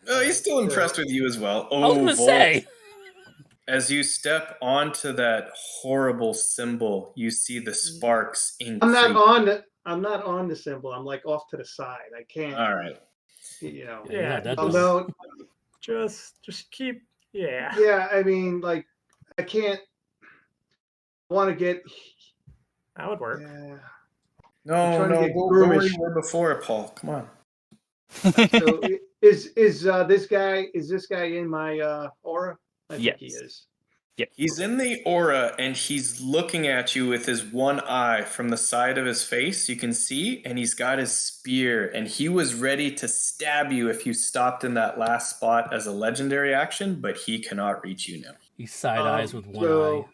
[SPEAKER 2] Oh, he's still impressed with you as well.
[SPEAKER 1] I was
[SPEAKER 2] Oh,
[SPEAKER 1] gonna
[SPEAKER 2] Volt.
[SPEAKER 1] say.
[SPEAKER 2] As you step onto that horrible symbol, you see the sparks increase.
[SPEAKER 5] I'm not on the symbol. I'm like off to the side. I can't.
[SPEAKER 2] All right.
[SPEAKER 3] Yeah,
[SPEAKER 1] that
[SPEAKER 5] I'll
[SPEAKER 1] does-
[SPEAKER 5] know.
[SPEAKER 3] just keep. Yeah.
[SPEAKER 5] Yeah, I mean, like, I can't. Want to get.
[SPEAKER 3] That would work.
[SPEAKER 5] Yeah.
[SPEAKER 2] No,
[SPEAKER 5] I'm trying to get
[SPEAKER 2] go where
[SPEAKER 5] groomish.
[SPEAKER 2] you were before, Paul. Come on.
[SPEAKER 5] So Is this guy in my aura? I think he
[SPEAKER 4] Yes.
[SPEAKER 5] is.
[SPEAKER 4] Yeah.
[SPEAKER 2] He's in the aura and he's looking at you with his one eye from the side of his face. You can see, and he's got his spear, and he was ready to stab you if you stopped in that last spot as a legendary action, but he cannot reach you now.
[SPEAKER 1] He side eyes with one
[SPEAKER 5] So,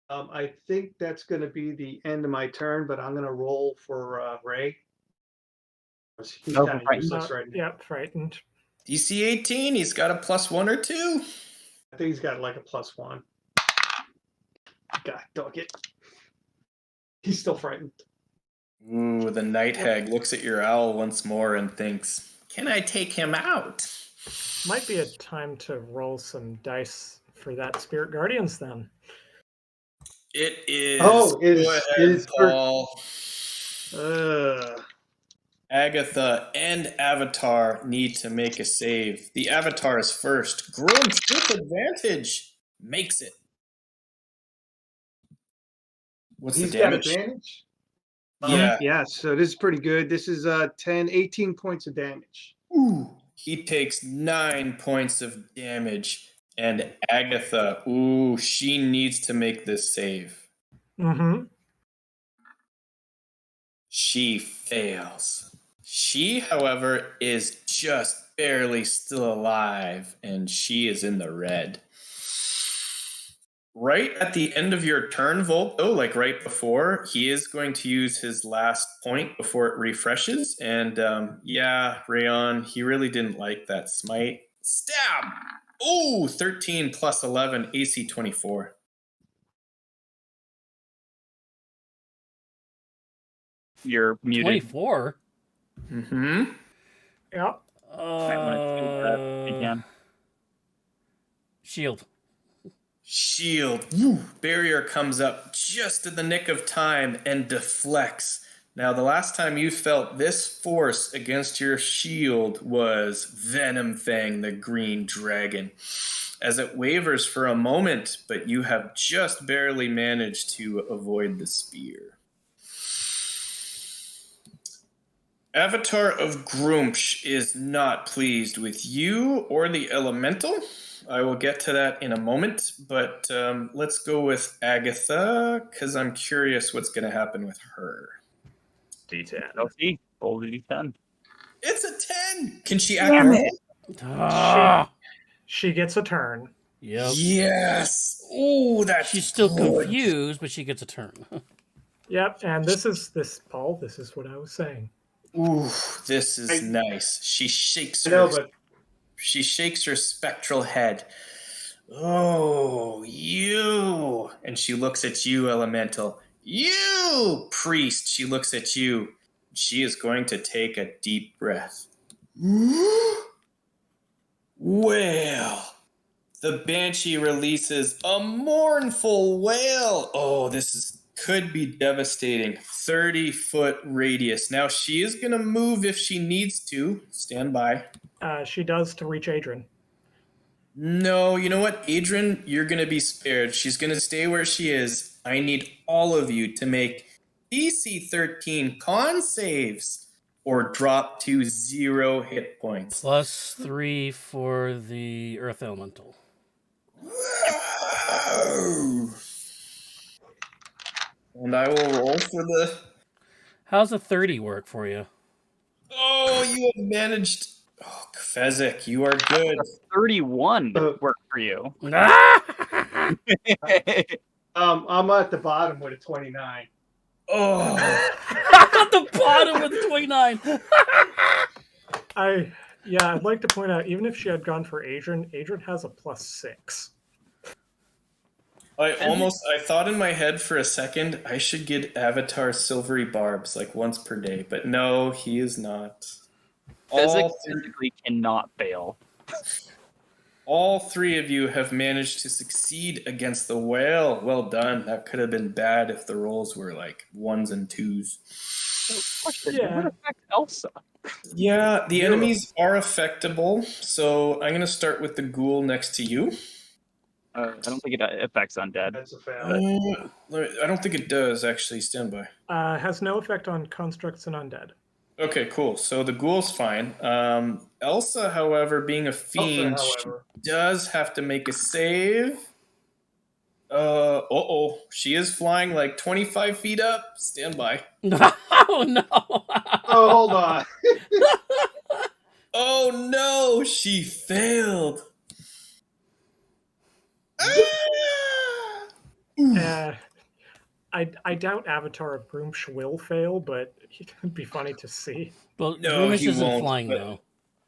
[SPEAKER 1] eye.
[SPEAKER 5] I think that's going to be the end of my turn, but I'm going to roll for Ray. He's
[SPEAKER 4] Oh,
[SPEAKER 5] kind of
[SPEAKER 4] right.
[SPEAKER 5] useless right now.
[SPEAKER 3] Yep, frightened.
[SPEAKER 2] DC 18, he's got a +1 or 2.
[SPEAKER 5] I think he's got like a +1. God dog it. He's still frightened.
[SPEAKER 2] Ooh, the night hag looks at your owl once more and thinks, can I take him out?
[SPEAKER 3] Might be a time to roll some dice for that Spirit Guardians then.
[SPEAKER 2] It is.
[SPEAKER 5] Oh,
[SPEAKER 2] Go ahead, Paul. Agatha and Avatar need to make a save. The Avatar is first. Grunch with advantage makes it. What's
[SPEAKER 5] He's
[SPEAKER 2] the
[SPEAKER 5] got
[SPEAKER 2] damage?
[SPEAKER 5] advantage?
[SPEAKER 2] Yeah.
[SPEAKER 5] Yeah, so this is pretty good. This is 18 points of damage.
[SPEAKER 2] Ooh. He takes 9 points of damage. And Agatha, ooh, she needs to make this save.
[SPEAKER 3] Mm-hmm.
[SPEAKER 2] She fails. She, however, is just barely still alive, and she is in the red. Right at the end of your turn, Volto, like right before, he is going to use his last point before it refreshes. And yeah, Rayon, he really didn't like that smite. Stab! Oh, 13 plus 11, AC 24.
[SPEAKER 4] You're muted.
[SPEAKER 1] 24?
[SPEAKER 2] Mm-hmm.
[SPEAKER 3] Yep.
[SPEAKER 4] Again.
[SPEAKER 1] Shield.
[SPEAKER 2] Shield. Woo. Barrier comes up just in the nick of time and deflects. Now, the last time you felt this force against your shield was Venom Fang, the green dragon, as it wavers for a moment, but you have just barely managed to avoid the spear. Avatar of Grumpsh is not pleased with you or the elemental. I will get to that in a moment, but let's go with Agatha, because I'm curious what's going to happen with her.
[SPEAKER 3] D10.
[SPEAKER 4] LC, roll the D10.
[SPEAKER 2] It's a 10! Can she act
[SPEAKER 4] Damn
[SPEAKER 2] normal?
[SPEAKER 1] Ah!
[SPEAKER 3] She gets a turn.
[SPEAKER 1] Yep.
[SPEAKER 2] Yes! Oh, that's
[SPEAKER 1] She's still
[SPEAKER 2] good.
[SPEAKER 1] confused, but she gets a turn.
[SPEAKER 3] Yep, and this is what I was saying.
[SPEAKER 2] Ooh, this is nice. She shakes
[SPEAKER 5] No,
[SPEAKER 2] her.
[SPEAKER 5] but
[SPEAKER 2] She shakes her spectral head. Oh, you! And she looks at you, Elemental. You, Priest! She looks at you. She is going to take a deep breath. Wail! The Banshee releases a mournful wail. Oh, could be devastating. 30-foot radius. Now, she is going to move if she needs to. Stand by.
[SPEAKER 3] She does to reach Adrian.
[SPEAKER 2] No, you know what, Adrian? You're going to be spared. She's going to stay where she is. I need all of you to make DC 13 con saves or drop to 0 hit points.
[SPEAKER 1] +3 for the Earth Elemental.
[SPEAKER 2] Whoa. And I will roll for the...
[SPEAKER 1] How's a 30 work for you?
[SPEAKER 2] Oh, you have managed... Oh, Fezzik, you are good.
[SPEAKER 4] 31 worked for you.
[SPEAKER 1] Ah!
[SPEAKER 5] I'm at the bottom with a 29.
[SPEAKER 2] Oh,
[SPEAKER 1] At the bottom with the 29.
[SPEAKER 3] I'd like to point out, even if she had gone for Adrian has a +6.
[SPEAKER 2] I thought in my head for a second, I should get Avatar silvery barbs like once per day, but no, he is not.
[SPEAKER 4] Physics physically cannot fail.
[SPEAKER 2] All 3 of you have managed to succeed against the whale. Well done. That could have been bad if the rolls were like 1s and 2s.
[SPEAKER 3] Yeah.
[SPEAKER 4] What affect Elsa?
[SPEAKER 2] Yeah, the enemies are affectable, so I'm going to start with the ghoul next to you.
[SPEAKER 4] I don't think it affects undead.
[SPEAKER 5] That's a fail.
[SPEAKER 2] I don't think it does, actually. Stand by.
[SPEAKER 3] Has no effect on constructs and undead.
[SPEAKER 2] Okay, cool. So the ghoul's fine. Elsa, however, being a fiend, she does have to make a save. She is flying like 25 feet up. Stand by.
[SPEAKER 1] Oh no!
[SPEAKER 5] Oh, hold on.
[SPEAKER 2] Oh no, she failed. Ah!
[SPEAKER 3] I doubt Avatar of Groomsh will fail, but it'd be funny to see.
[SPEAKER 1] Well,
[SPEAKER 2] No,
[SPEAKER 1] Groomish
[SPEAKER 2] he
[SPEAKER 1] isn't
[SPEAKER 2] won't.
[SPEAKER 1] flying
[SPEAKER 2] But
[SPEAKER 1] though.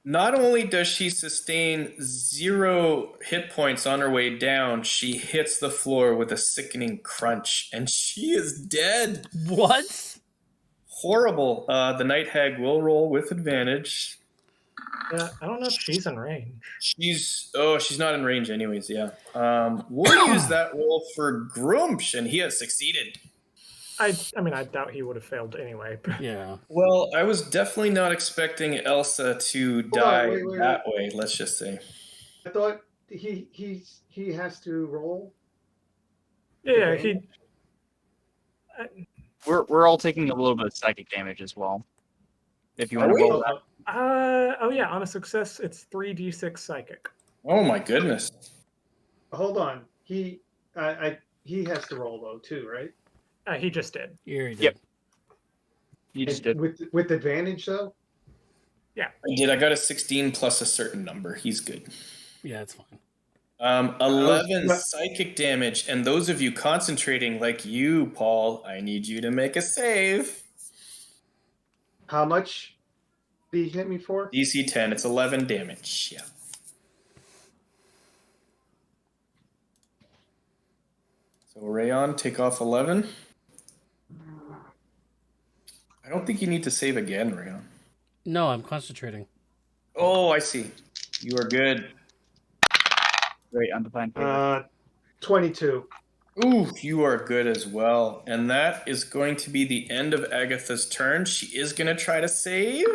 [SPEAKER 2] not only does she sustain 0 hit points on her way down, she hits the floor with a sickening crunch, and she is dead.
[SPEAKER 1] What?
[SPEAKER 2] Horrible. The night hag will roll with advantage.
[SPEAKER 3] Yeah, I don't know if she's in range.
[SPEAKER 2] She's not in range anyways. Yeah. We'll use that roll for Grumsh, and he has succeeded.
[SPEAKER 3] I mean, I doubt he would have failed anyway.
[SPEAKER 1] Yeah.
[SPEAKER 2] Well, I was definitely not expecting Elsa to die
[SPEAKER 5] wait.
[SPEAKER 2] that way. Let's just say.
[SPEAKER 5] I thought he has to roll.
[SPEAKER 3] Yeah,
[SPEAKER 5] Okay.
[SPEAKER 4] We're all taking a little bit of psychic damage as well. If you
[SPEAKER 2] Are
[SPEAKER 4] want to
[SPEAKER 2] we?
[SPEAKER 4] roll that.
[SPEAKER 3] Oh yeah, on a success, it's 3d6 psychic.
[SPEAKER 2] Oh my goodness.
[SPEAKER 5] Hold on. He has to roll though too, right?
[SPEAKER 3] He just did.
[SPEAKER 1] Here he did.
[SPEAKER 4] Yep. You just did.
[SPEAKER 5] With advantage though.
[SPEAKER 2] I did. I got a 16 plus a certain number. He's good.
[SPEAKER 1] Yeah, it's fine.
[SPEAKER 2] 11 psychic damage. And those of you concentrating like you, Paul, I need you to make a save.
[SPEAKER 5] How much did he hit me for?
[SPEAKER 2] DC 10. It's 11 damage. Yeah. So Rayon, take off 11. I don't think you need to save again, Rayon.
[SPEAKER 1] No, I'm concentrating.
[SPEAKER 2] Oh, I see. You are good.
[SPEAKER 4] Great, undefined favor.
[SPEAKER 5] 22.
[SPEAKER 2] Ooh, you are good as well. And that is going to be the end of Agatha's turn. She is going to try to save,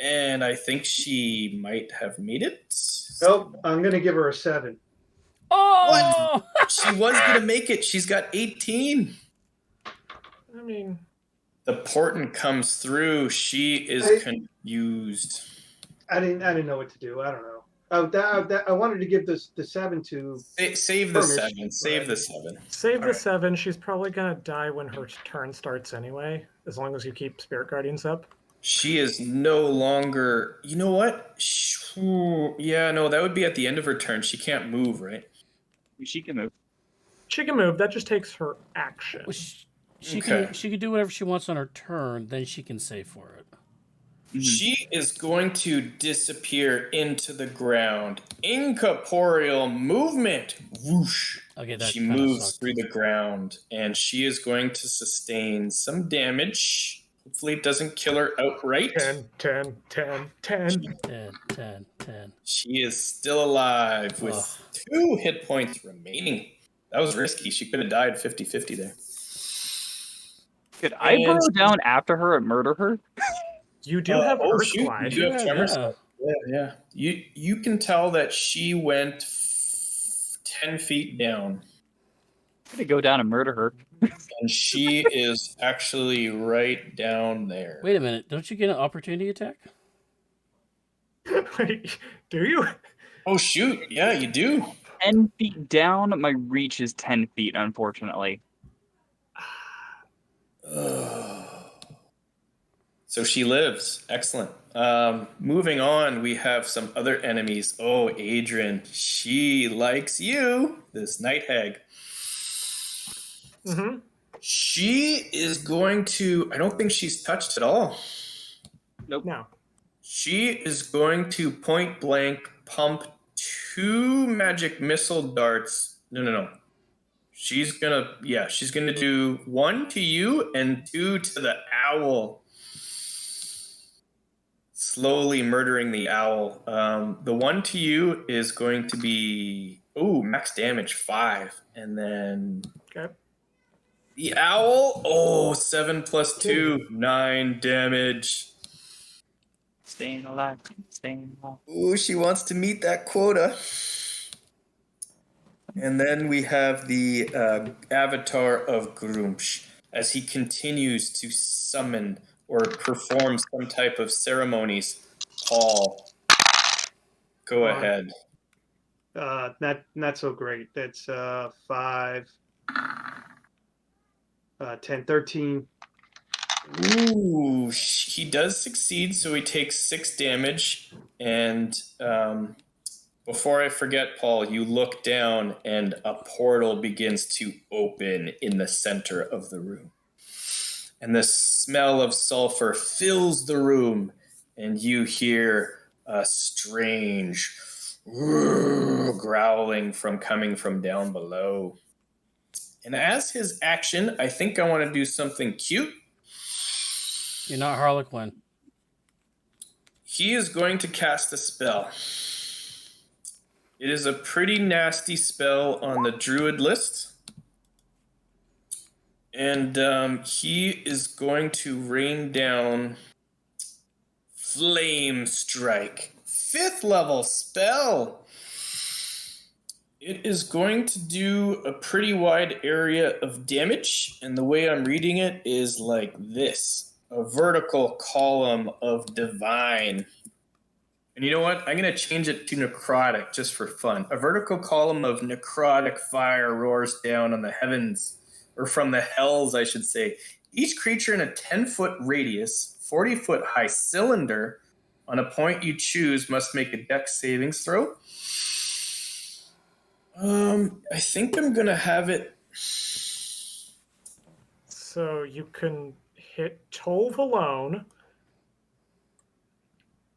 [SPEAKER 2] and I think she might have made it.
[SPEAKER 5] Nope, I'm gonna give her a 7.
[SPEAKER 1] Oh!
[SPEAKER 2] She was going to make it. She's got 18.
[SPEAKER 3] I mean,
[SPEAKER 2] The portent comes through. She is confused.
[SPEAKER 5] I didn't know what to do. I don't know. I wanted to give the 7 to
[SPEAKER 2] Save the
[SPEAKER 5] Furnish,
[SPEAKER 2] 7. Save the 7.
[SPEAKER 3] save the
[SPEAKER 2] All right.
[SPEAKER 3] 7. She's probably gonna die when her turn starts anyway, as long as you keep Spirit Guardians up.
[SPEAKER 2] She is no longer. You know what? Yeah, no, that would be at the end of her turn. She can't move, right?
[SPEAKER 4] She can move.
[SPEAKER 3] She can move. That just takes her action.
[SPEAKER 1] Well, she
[SPEAKER 2] Okay.
[SPEAKER 1] can do whatever she wants on her turn. Then she can save for it.
[SPEAKER 4] Mhm.
[SPEAKER 2] She is going to disappear into the ground. Incorporeal movement. Whoosh.
[SPEAKER 1] Okay, that
[SPEAKER 2] She
[SPEAKER 1] kinda
[SPEAKER 2] moves
[SPEAKER 1] sucked.
[SPEAKER 2] through the ground, and she is going to sustain some damage. Hopefully, it doesn't kill her outright.
[SPEAKER 3] 10, 10, 10, 10.
[SPEAKER 1] 10.
[SPEAKER 2] She is still alive with
[SPEAKER 1] Ugh.
[SPEAKER 2] 2 hit points remaining. That was risky. She could have died 50-50 there.
[SPEAKER 4] Could I
[SPEAKER 2] And-
[SPEAKER 4] burrow down after her and murder her?
[SPEAKER 3] You do have Earth
[SPEAKER 2] shoot,
[SPEAKER 3] Glide.
[SPEAKER 2] you do have
[SPEAKER 1] Yeah,
[SPEAKER 2] tremor
[SPEAKER 1] yeah.
[SPEAKER 2] sight. Yeah. You can tell that she went 10 feet down,
[SPEAKER 4] I'm gonna go down and murder her.
[SPEAKER 2] and she is actually right down there.
[SPEAKER 1] Wait a minute. Don't you get an opportunity attack?
[SPEAKER 3] Wait, do you?
[SPEAKER 2] Oh shoot! Yeah, you do.
[SPEAKER 4] 10 feet down, my reach is 10 feet, unfortunately.
[SPEAKER 2] So she lives. Excellent. Moving on, we have some other enemies. Oh, Adrian, she likes you. This night hag.
[SPEAKER 3] Mm-hmm.
[SPEAKER 2] She is going to. I don't think she's touched at all.
[SPEAKER 3] No.
[SPEAKER 2] She is going to point blank pump 2 magic missile darts. No. She's gonna do 1 to you and 2 to the owl. Slowly murdering the owl. The 1 to you is going to be max damage 5, and then
[SPEAKER 3] Okay.
[SPEAKER 2] the owl. 7 plus 2, 9 damage.
[SPEAKER 4] Staying alive. Staying alive.
[SPEAKER 2] Ooh, she wants to meet that quota. And then we have the avatar of Grumsh as he continues to summon or perform some type of ceremonies. Paul, go ahead.
[SPEAKER 5] Not so great. That's 5, 10, 13.
[SPEAKER 2] Ooh, he does succeed, so he takes 6 damage. And before I forget, Paul, you look down and a portal begins to open in the center of the room. And the smell of sulfur fills the room, and you hear a strange growling coming from down below. And as his action, I think I want to do something cute.
[SPEAKER 1] You're not Harlequin.
[SPEAKER 2] He is going to cast a spell. It is a pretty nasty spell on the druid list. And he is going to rain down Flame Strike. 5th level spell. It is going to do a pretty wide area of damage. And the way I'm reading it is like this. A vertical column of divine. And you know what? I'm going to change it to necrotic just for fun. A vertical column of necrotic fire roars down on the heavens, or from the hells, I should say. Each creature in a 10-foot radius, 40-foot high cylinder, on a point you choose, must make a dex savings throw. I think I'm going to have it.
[SPEAKER 3] So you can hit Tolv alone,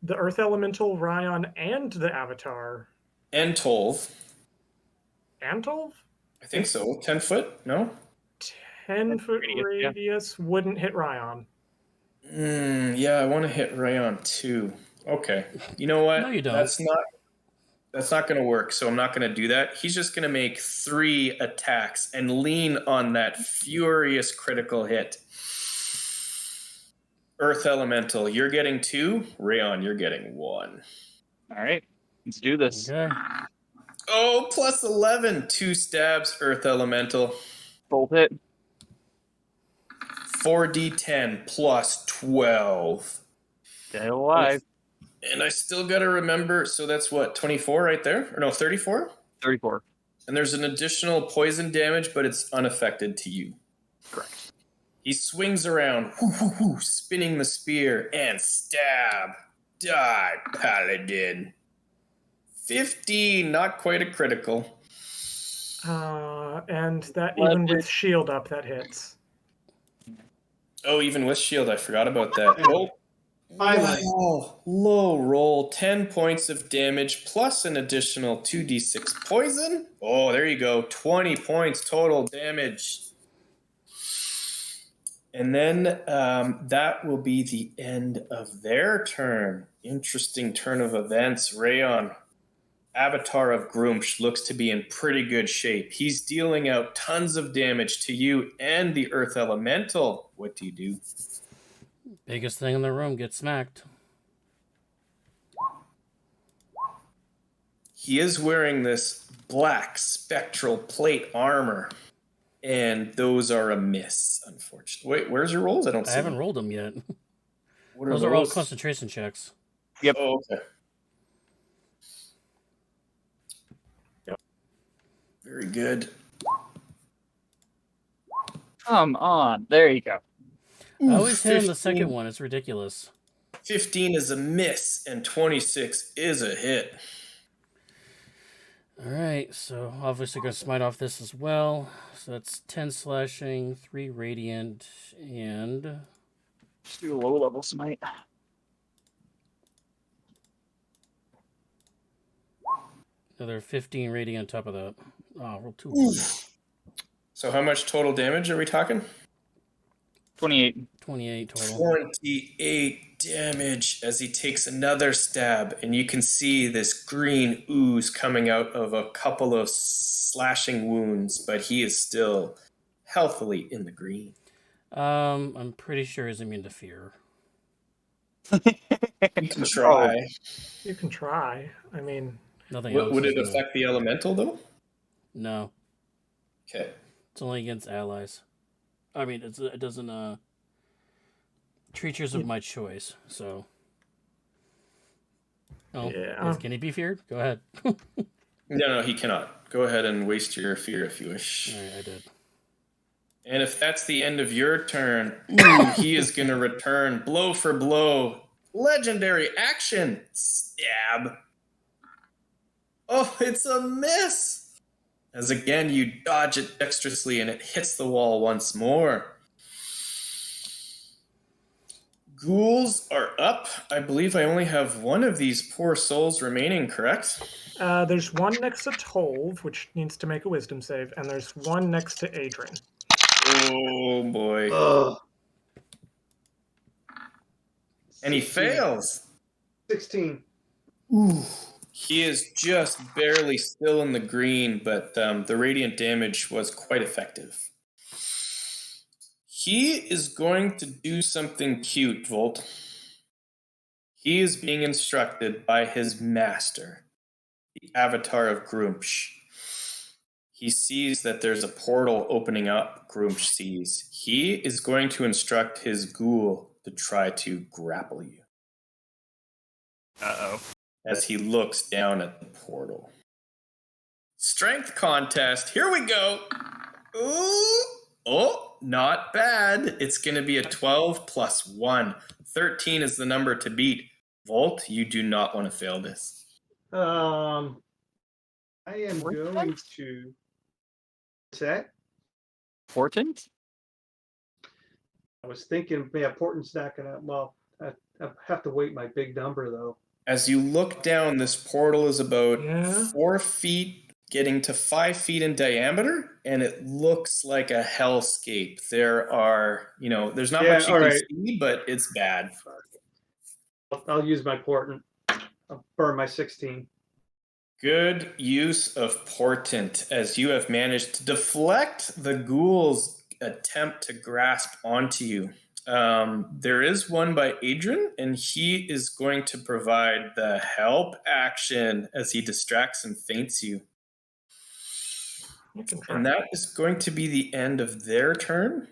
[SPEAKER 3] the Earth Elemental, Ryan, and the Avatar.
[SPEAKER 2] And Tolv.
[SPEAKER 3] And Tolv?
[SPEAKER 2] I think so. 10 foot? No?
[SPEAKER 3] 10-foot
[SPEAKER 4] Radius,
[SPEAKER 3] radius wouldn't hit Ryan.
[SPEAKER 2] Yeah, I want to hit Rayon too. Okay. You know what?
[SPEAKER 1] No, you don't.
[SPEAKER 2] That's not going to work, so I'm not going to do that. He's just going to make 3 attacks and lean on that furious critical hit. Earth Elemental, you're getting 2. Rayon, you're getting 1.
[SPEAKER 4] All right, let's do this.
[SPEAKER 1] Okay.
[SPEAKER 2] Oh, plus 11. 2 stabs, Earth Elemental.
[SPEAKER 4] Both hit.
[SPEAKER 2] 4d10 plus 12.
[SPEAKER 4] Stay alive.
[SPEAKER 2] And I still got to remember, so that's what, 24 right there? Or no, 34?
[SPEAKER 4] 34.
[SPEAKER 2] And there's an additional poison damage, but it's unaffected to you.
[SPEAKER 4] Correct.
[SPEAKER 2] He swings around, spinning the spear, and stab. Die, paladin. 15, not quite a critical.
[SPEAKER 3] And that even with shield up, that hits.
[SPEAKER 2] Oh, even with shield, I forgot about that. Oh,
[SPEAKER 5] Finally.
[SPEAKER 2] wow. Low roll, 10 points of damage, plus an additional 2d6 poison. Oh, there you go, 20 points total damage. And then that will be the end of their turn. Interesting turn of events. Rayon, Avatar of Groomsh, looks to be in pretty good shape. He's dealing out tons of damage to you and the Earth Elemental. What do you do?
[SPEAKER 1] Biggest thing in the room gets smacked.
[SPEAKER 2] He is wearing this black spectral plate armor. And those are a miss, unfortunately. Wait, where's your rolls? I don't see
[SPEAKER 1] I haven't
[SPEAKER 2] them.
[SPEAKER 1] rolled them yet.
[SPEAKER 2] What are
[SPEAKER 1] Those are all concentration checks.
[SPEAKER 4] Yep.
[SPEAKER 2] Oh, okay.
[SPEAKER 3] Yep.
[SPEAKER 2] Very good.
[SPEAKER 4] Come on. There you go.
[SPEAKER 1] I always hit on the
[SPEAKER 2] 15.
[SPEAKER 1] second one. It's ridiculous.
[SPEAKER 2] 15 is a miss, and 26 is a hit.
[SPEAKER 1] All right, so obviously going to smite off this as well. So that's 10 slashing, 3 radiant, and
[SPEAKER 4] Just do a low level smite.
[SPEAKER 1] another 15 radiant on top of that. Oh, roll 2.
[SPEAKER 2] So how much total damage are we talking?
[SPEAKER 4] 28.
[SPEAKER 1] 28 total.
[SPEAKER 2] 28 damage as he takes another stab, and you can see this green ooze coming out of a couple of slashing wounds, but he is still healthily in the green.
[SPEAKER 1] I'm pretty sure he's immune to fear.
[SPEAKER 2] You can try.
[SPEAKER 3] You can try. I mean,
[SPEAKER 1] Nothing else.
[SPEAKER 2] Would
[SPEAKER 1] is
[SPEAKER 2] it
[SPEAKER 1] gonna-
[SPEAKER 2] affect the elemental, though?
[SPEAKER 1] No,
[SPEAKER 2] Okay.
[SPEAKER 1] it's only against allies. I mean, it doesn't. Creatures of my choice. So. Oh,
[SPEAKER 3] Yeah.
[SPEAKER 1] can he be feared? Go ahead.
[SPEAKER 2] No, he cannot. Go ahead and waste your fear if you wish.
[SPEAKER 1] All right, I did.
[SPEAKER 2] And if that's the end of your turn, he is going to return blow for blow. Legendary action. Stab. Oh, it's a miss. As again, you dodge it dexterously and it hits the wall once more. Ghouls are up. I believe I only have one of these poor souls remaining, correct?
[SPEAKER 3] There's one next to Tolv, which needs to make a wisdom save, and there's one next to Adrian.
[SPEAKER 2] Oh, boy.
[SPEAKER 5] Ugh.
[SPEAKER 2] And he fails.
[SPEAKER 5] 16.
[SPEAKER 2] Ooh. He is just barely still in the green, but the radiant damage was quite effective. He is going to do something cute, Volt. He is being instructed by his master, the Avatar of Grumpsh. He sees that there's a portal opening up, Grumpsh sees. He is going to instruct his ghoul to try to grapple you.
[SPEAKER 4] Uh-oh.
[SPEAKER 2] As he looks down at the portal. Strength contest. Here we go. Ooh. Oh, not bad. It's going to be a 12 plus 1. 13 is the number to beat. Volt, you do not want to fail this.
[SPEAKER 5] I am going to say.
[SPEAKER 4] Important?
[SPEAKER 5] I was thinking, Portent's not gonna. Well, I have to wait my big number though.
[SPEAKER 2] As you look down, this portal is about 4 feet, getting to 5 feet in diameter, and it looks like a hellscape. There are, there's not much you can see, but it's bad.
[SPEAKER 5] I'll use my Portent. I'll burn my 16.
[SPEAKER 2] Good use of Portent, as you have managed to deflect the ghoul's attempt to grasp onto you. There is one by Adrian, and he is going to provide the help action as he distracts and feints you. And that is going to be the end of their turn.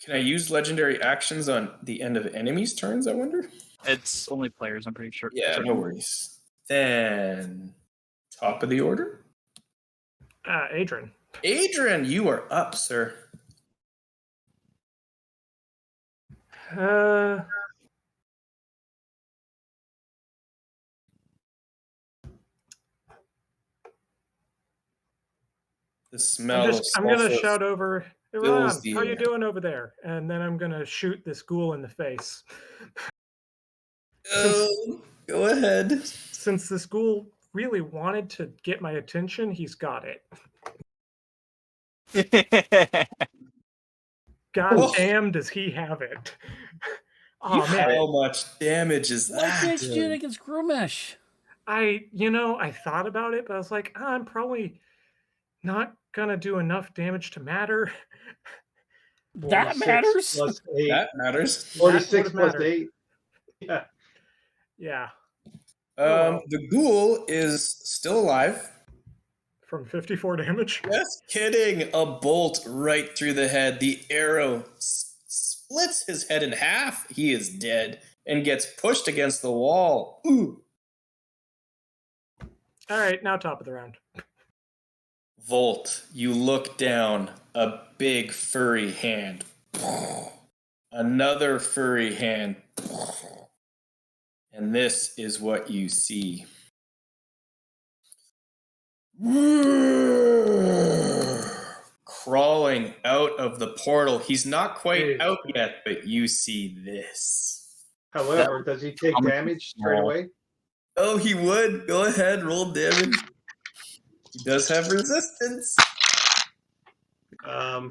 [SPEAKER 2] Can I use legendary actions on the end of enemies' turns, I wonder?
[SPEAKER 4] It's only players, I'm pretty sure.
[SPEAKER 2] Yeah, no worries. Then, top of the order?
[SPEAKER 3] Adrian.
[SPEAKER 2] Adrian, you are up, sir. The smell
[SPEAKER 3] I'm going to shout over, hey, Ron, how you doing over there? And then I'm going to shoot this ghoul in the face.
[SPEAKER 2] Go ahead.
[SPEAKER 3] Since this ghoul really wanted to get my attention, he's got it. God damn, does he have it?
[SPEAKER 2] Oh, man. How much damage is that?
[SPEAKER 1] What makes you think it's Grumesh?
[SPEAKER 3] I thought about it, but I was like, I'm probably not gonna do enough damage to matter.
[SPEAKER 1] That matters.
[SPEAKER 2] That matters.
[SPEAKER 5] 46 plus 8. Yeah.
[SPEAKER 3] Yeah.
[SPEAKER 2] The ghoul is still alive.
[SPEAKER 3] From 54 damage?
[SPEAKER 2] Just kidding. A bolt right through the head. The arrow splits his head in half. He is dead and gets pushed against the wall. Ooh.
[SPEAKER 3] All right, now top of the round.
[SPEAKER 2] Volt, you look down. A big furry hand. Another furry hand. And this is what you see. Crawling out of the portal. He's not quite out yet, but you see this.
[SPEAKER 5] However, does he take damage straight away?
[SPEAKER 2] Oh, he would. Go ahead, roll damage. He does have resistance.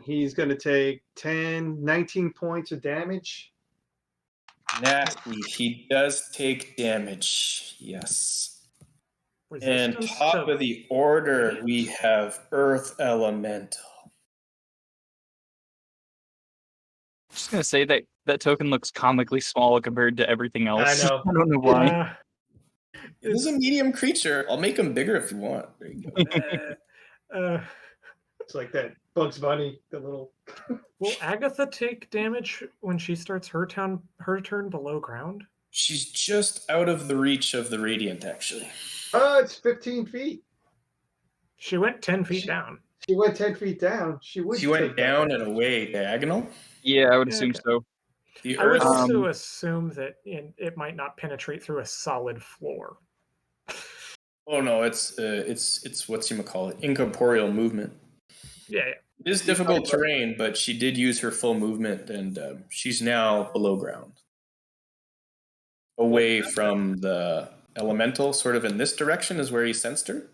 [SPEAKER 5] He's going to take 19 points of damage.
[SPEAKER 2] Nasty. He does take damage. Yes.
[SPEAKER 3] Resistance
[SPEAKER 2] and top of the order, we have Earth Elemental.
[SPEAKER 4] Just gonna say that token looks comically small compared to everything else.
[SPEAKER 5] I know.
[SPEAKER 4] I don't know why.
[SPEAKER 2] It is a medium creature. I'll make him bigger if you want. There you go.
[SPEAKER 5] It's like that Bugs Bunny, the little.
[SPEAKER 3] Will Agatha take damage when she starts her turn below ground?
[SPEAKER 2] She's just out of the reach of the radiant, actually.
[SPEAKER 5] Oh, it's 15 feet.
[SPEAKER 3] She went 10 feet down.
[SPEAKER 5] She went 10 feet down. She would.
[SPEAKER 2] She went
[SPEAKER 5] take that.
[SPEAKER 2] down and away diagonal.
[SPEAKER 4] Yeah, I would
[SPEAKER 3] Yeah,
[SPEAKER 4] assume
[SPEAKER 3] okay.
[SPEAKER 4] so.
[SPEAKER 2] The
[SPEAKER 3] I would
[SPEAKER 2] earth.
[SPEAKER 3] also assume that it might not penetrate through a solid floor.
[SPEAKER 2] Oh no, it's what you call it, incorporeal movement.
[SPEAKER 3] Yeah.
[SPEAKER 2] It is difficult terrain, but she did use her full movement, and she's now below ground, away from the elemental. Sort of in this direction is where he sensed her.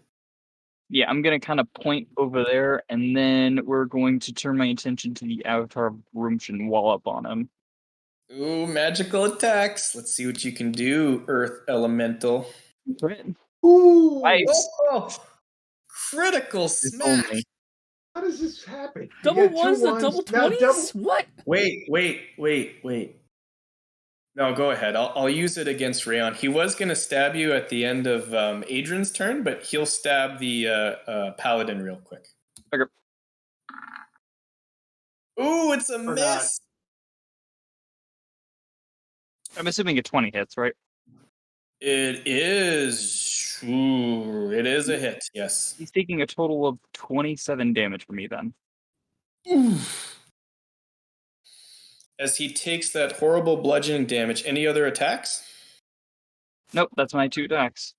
[SPEAKER 4] Yeah, I'm going to kind of point over there, and then we're going to turn my attention to the avatar of Groomsh and wall up on him.
[SPEAKER 2] Ooh, magical attacks. Let's see what you can do, Earth Elemental.
[SPEAKER 4] Right.
[SPEAKER 5] Ooh!
[SPEAKER 4] Nice.
[SPEAKER 2] Oh, critical smack.
[SPEAKER 4] Only.
[SPEAKER 5] How does this happen? You
[SPEAKER 1] Double
[SPEAKER 5] get two
[SPEAKER 1] ones, the
[SPEAKER 5] ones,
[SPEAKER 1] double
[SPEAKER 5] now
[SPEAKER 1] 20s? What?
[SPEAKER 2] Wait. No, go ahead. I'll use it against Rayon. He was going to stab you at the end of Adrian's turn, but he'll stab the Paladin real quick.
[SPEAKER 4] Okay.
[SPEAKER 2] Ooh, it's a
[SPEAKER 5] Or
[SPEAKER 2] miss.
[SPEAKER 5] not.
[SPEAKER 4] I'm assuming a 20 hits, right?
[SPEAKER 2] It is. Ooh, it is a hit. Yes.
[SPEAKER 4] He's taking a total of 27 damage from me then.
[SPEAKER 2] As he takes that horrible bludgeoning damage. Any other attacks?
[SPEAKER 4] Nope, that's my 2 attacks.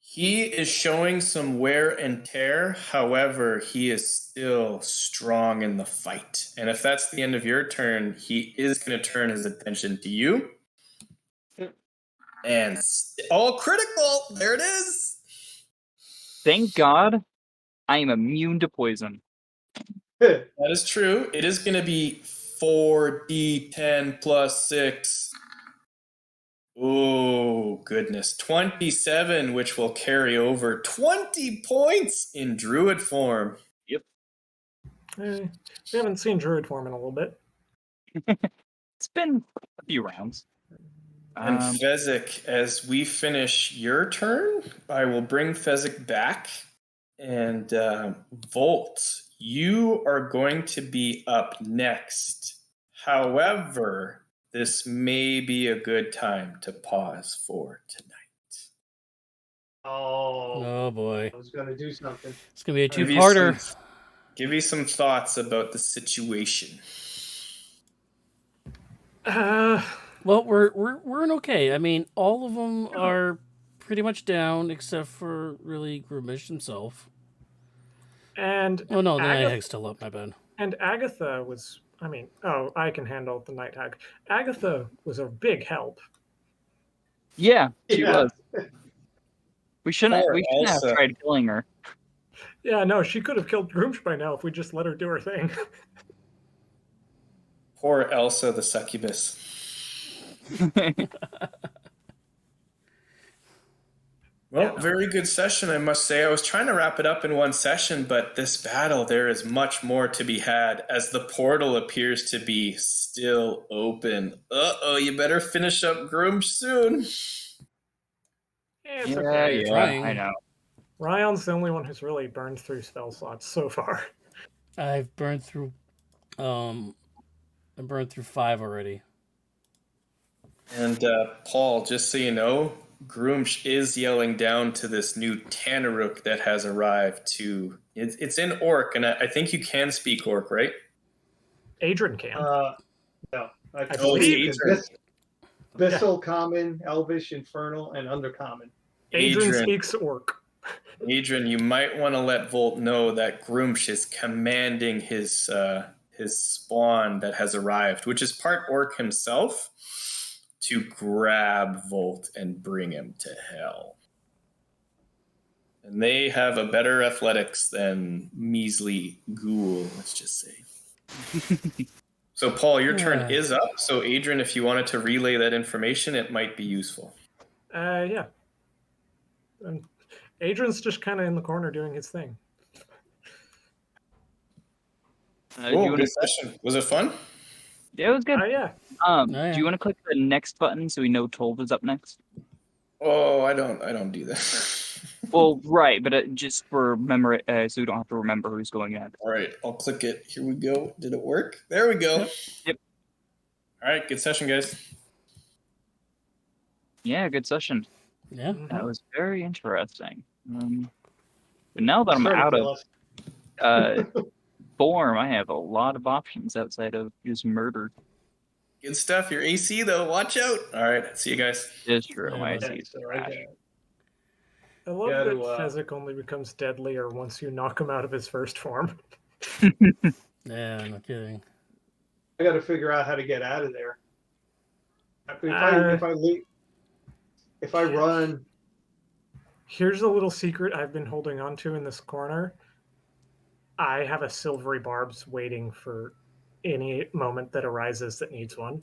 [SPEAKER 2] He is showing some wear and tear. However, he is still strong in the fight. And if that's the end of your turn, he is going to turn his attention to you. And all critical. There it is.
[SPEAKER 4] Thank God I am immune to poison.
[SPEAKER 2] That is true. It is going to be 4d10 plus 6. Oh, goodness. 27, which will carry over 20 points in druid form.
[SPEAKER 3] We haven't seen Druid form in a little bit.
[SPEAKER 4] It's been a few rounds.
[SPEAKER 2] And Fezzik, as we finish your turn, I will bring Fezzik back. And Volt, you are going to be up next. However, this may be a good time to pause for tonight.
[SPEAKER 1] Oh boy.
[SPEAKER 5] I was going to do something.
[SPEAKER 1] It's going to be a
[SPEAKER 2] Give you
[SPEAKER 1] two-parter.
[SPEAKER 2] Give you some thoughts about the situation.
[SPEAKER 1] Well, we're in okay. I mean, all of them are pretty much down except for really Groomish himself.
[SPEAKER 3] And
[SPEAKER 1] Oh no, the Night
[SPEAKER 3] Agatha,
[SPEAKER 1] Hag's still up. My bad.
[SPEAKER 3] and Agatha was. I can handle the Night Hag. Agatha was a big help.
[SPEAKER 4] Yeah, she
[SPEAKER 5] Yeah.
[SPEAKER 4] was. We shouldn't have
[SPEAKER 2] Elsa.
[SPEAKER 4] tried killing her.
[SPEAKER 3] Yeah, no, she could have killed Groomsh by now if we just let her do her thing.
[SPEAKER 2] Poor Elsa the Succubus. Well, very good session, I must say. I was trying to wrap it up in one session, but this battle, there is much more to be had as the portal appears to be still open. Uh-oh, you better finish up Groom soon.
[SPEAKER 3] It's okay.
[SPEAKER 1] trying.
[SPEAKER 4] I know.
[SPEAKER 3] Ryan's the only one who's really burned through spell slots so far.
[SPEAKER 1] I've burned through, I burned through 5 already.
[SPEAKER 2] And Paul, just so you know, Groomsh is yelling down to this new Tanaruk that has arrived to... It's in Orc, and I think you can speak Orc, right?
[SPEAKER 3] Adrian can.
[SPEAKER 5] No.
[SPEAKER 3] I
[SPEAKER 5] believe
[SPEAKER 2] Adrian.
[SPEAKER 5] it's Abyssal, Common, Elvish, Infernal, and Undercommon.
[SPEAKER 3] Adrian speaks Orc.
[SPEAKER 2] Adrian, you might want to let Volt know that Groomsh is commanding his spawn that has arrived, which is part Orc himself, to grab Volt and bring him to hell. And they have a better athletics than measly ghoul, let's just say. So, Paul, your turn is up. So, Adrian, if you wanted to relay that information, it might be useful.
[SPEAKER 3] Yeah. And Adrian's just kind of in the corner doing his thing.
[SPEAKER 2] Good session. Was it fun?
[SPEAKER 4] Yeah, it was good.
[SPEAKER 3] Yeah.
[SPEAKER 4] Do you want to click the next button so we know Tolv is up next?
[SPEAKER 2] Oh, I don't do that.
[SPEAKER 4] Well, right, but just for memory, so we don't have to remember who's going in.
[SPEAKER 2] All right, I'll click it. Here we go. Did it work? There we go.
[SPEAKER 4] Yep.
[SPEAKER 2] All right, good session, guys.
[SPEAKER 4] Yeah, good session.
[SPEAKER 1] Yeah.
[SPEAKER 4] That was very interesting. But now that I'm
[SPEAKER 5] Sorry to
[SPEAKER 4] out
[SPEAKER 5] kill
[SPEAKER 4] of
[SPEAKER 5] us.
[SPEAKER 4] form, I have a lot of options outside of just murder.
[SPEAKER 2] Good stuff. Your AC though, watch out. All right, see you guys.
[SPEAKER 4] It's true.
[SPEAKER 1] Yeah,
[SPEAKER 4] My
[SPEAKER 1] but-
[SPEAKER 4] AC is
[SPEAKER 5] So
[SPEAKER 4] trash.
[SPEAKER 3] I love
[SPEAKER 5] Gotta,
[SPEAKER 3] that Fezzik only becomes deadlier once you knock him out of his first form.
[SPEAKER 1] Yeah, no kidding.
[SPEAKER 5] I got to figure out how to get out of there. If I run,
[SPEAKER 3] Here's a little secret I've been holding on to in this corner. I have a silvery barbs waiting for any moment that arises that needs one.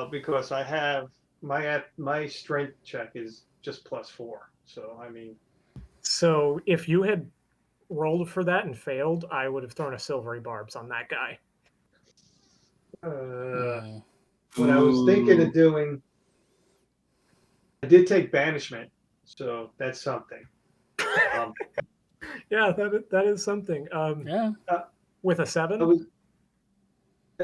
[SPEAKER 5] because I have my strength check is just +4. So I mean,
[SPEAKER 3] So if you had rolled for that and failed, I would have thrown a silvery barbs on that guy.
[SPEAKER 1] Mm.
[SPEAKER 5] what I was thinking of doing, I did take banishment, so that's something.
[SPEAKER 3] Yeah, that is something.
[SPEAKER 1] Yeah.
[SPEAKER 3] With a
[SPEAKER 5] I
[SPEAKER 3] 7?
[SPEAKER 5] was,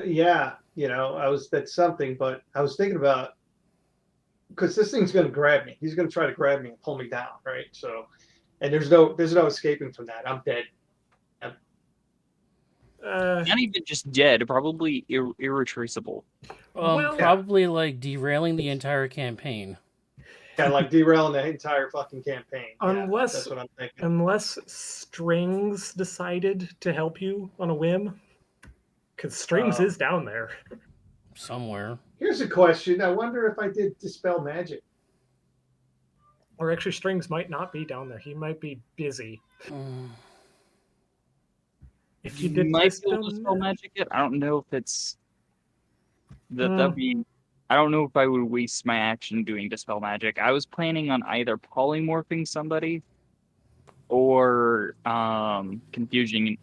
[SPEAKER 5] yeah, that's something, but I was thinking about, because this thing's going to grab me. He's going to try to grab me and pull me down, right? So, and there's no escaping from that. I'm dead.
[SPEAKER 4] Not even just dead, probably irretraceable.
[SPEAKER 3] Well-
[SPEAKER 1] Probably like derailing the entire campaign.
[SPEAKER 5] Yeah, like derailing the entire fucking campaign.
[SPEAKER 3] Unless-
[SPEAKER 5] that's what I'm thinking.
[SPEAKER 3] Unless Strings decided to help you on a whim. Because Strings is down there.
[SPEAKER 1] Somewhere.
[SPEAKER 5] Here's a question. I wonder if I did dispel magic.
[SPEAKER 3] Or actually, Strings might not be down there. He might be busy.
[SPEAKER 1] Mm.
[SPEAKER 3] If you did
[SPEAKER 4] might be able to
[SPEAKER 3] dispel
[SPEAKER 4] spell magic it. I don't know if it's that'd
[SPEAKER 3] Mm.
[SPEAKER 4] be. I don't know if I would waste my action doing dispel magic. I was planning on either polymorphing somebody or confusing,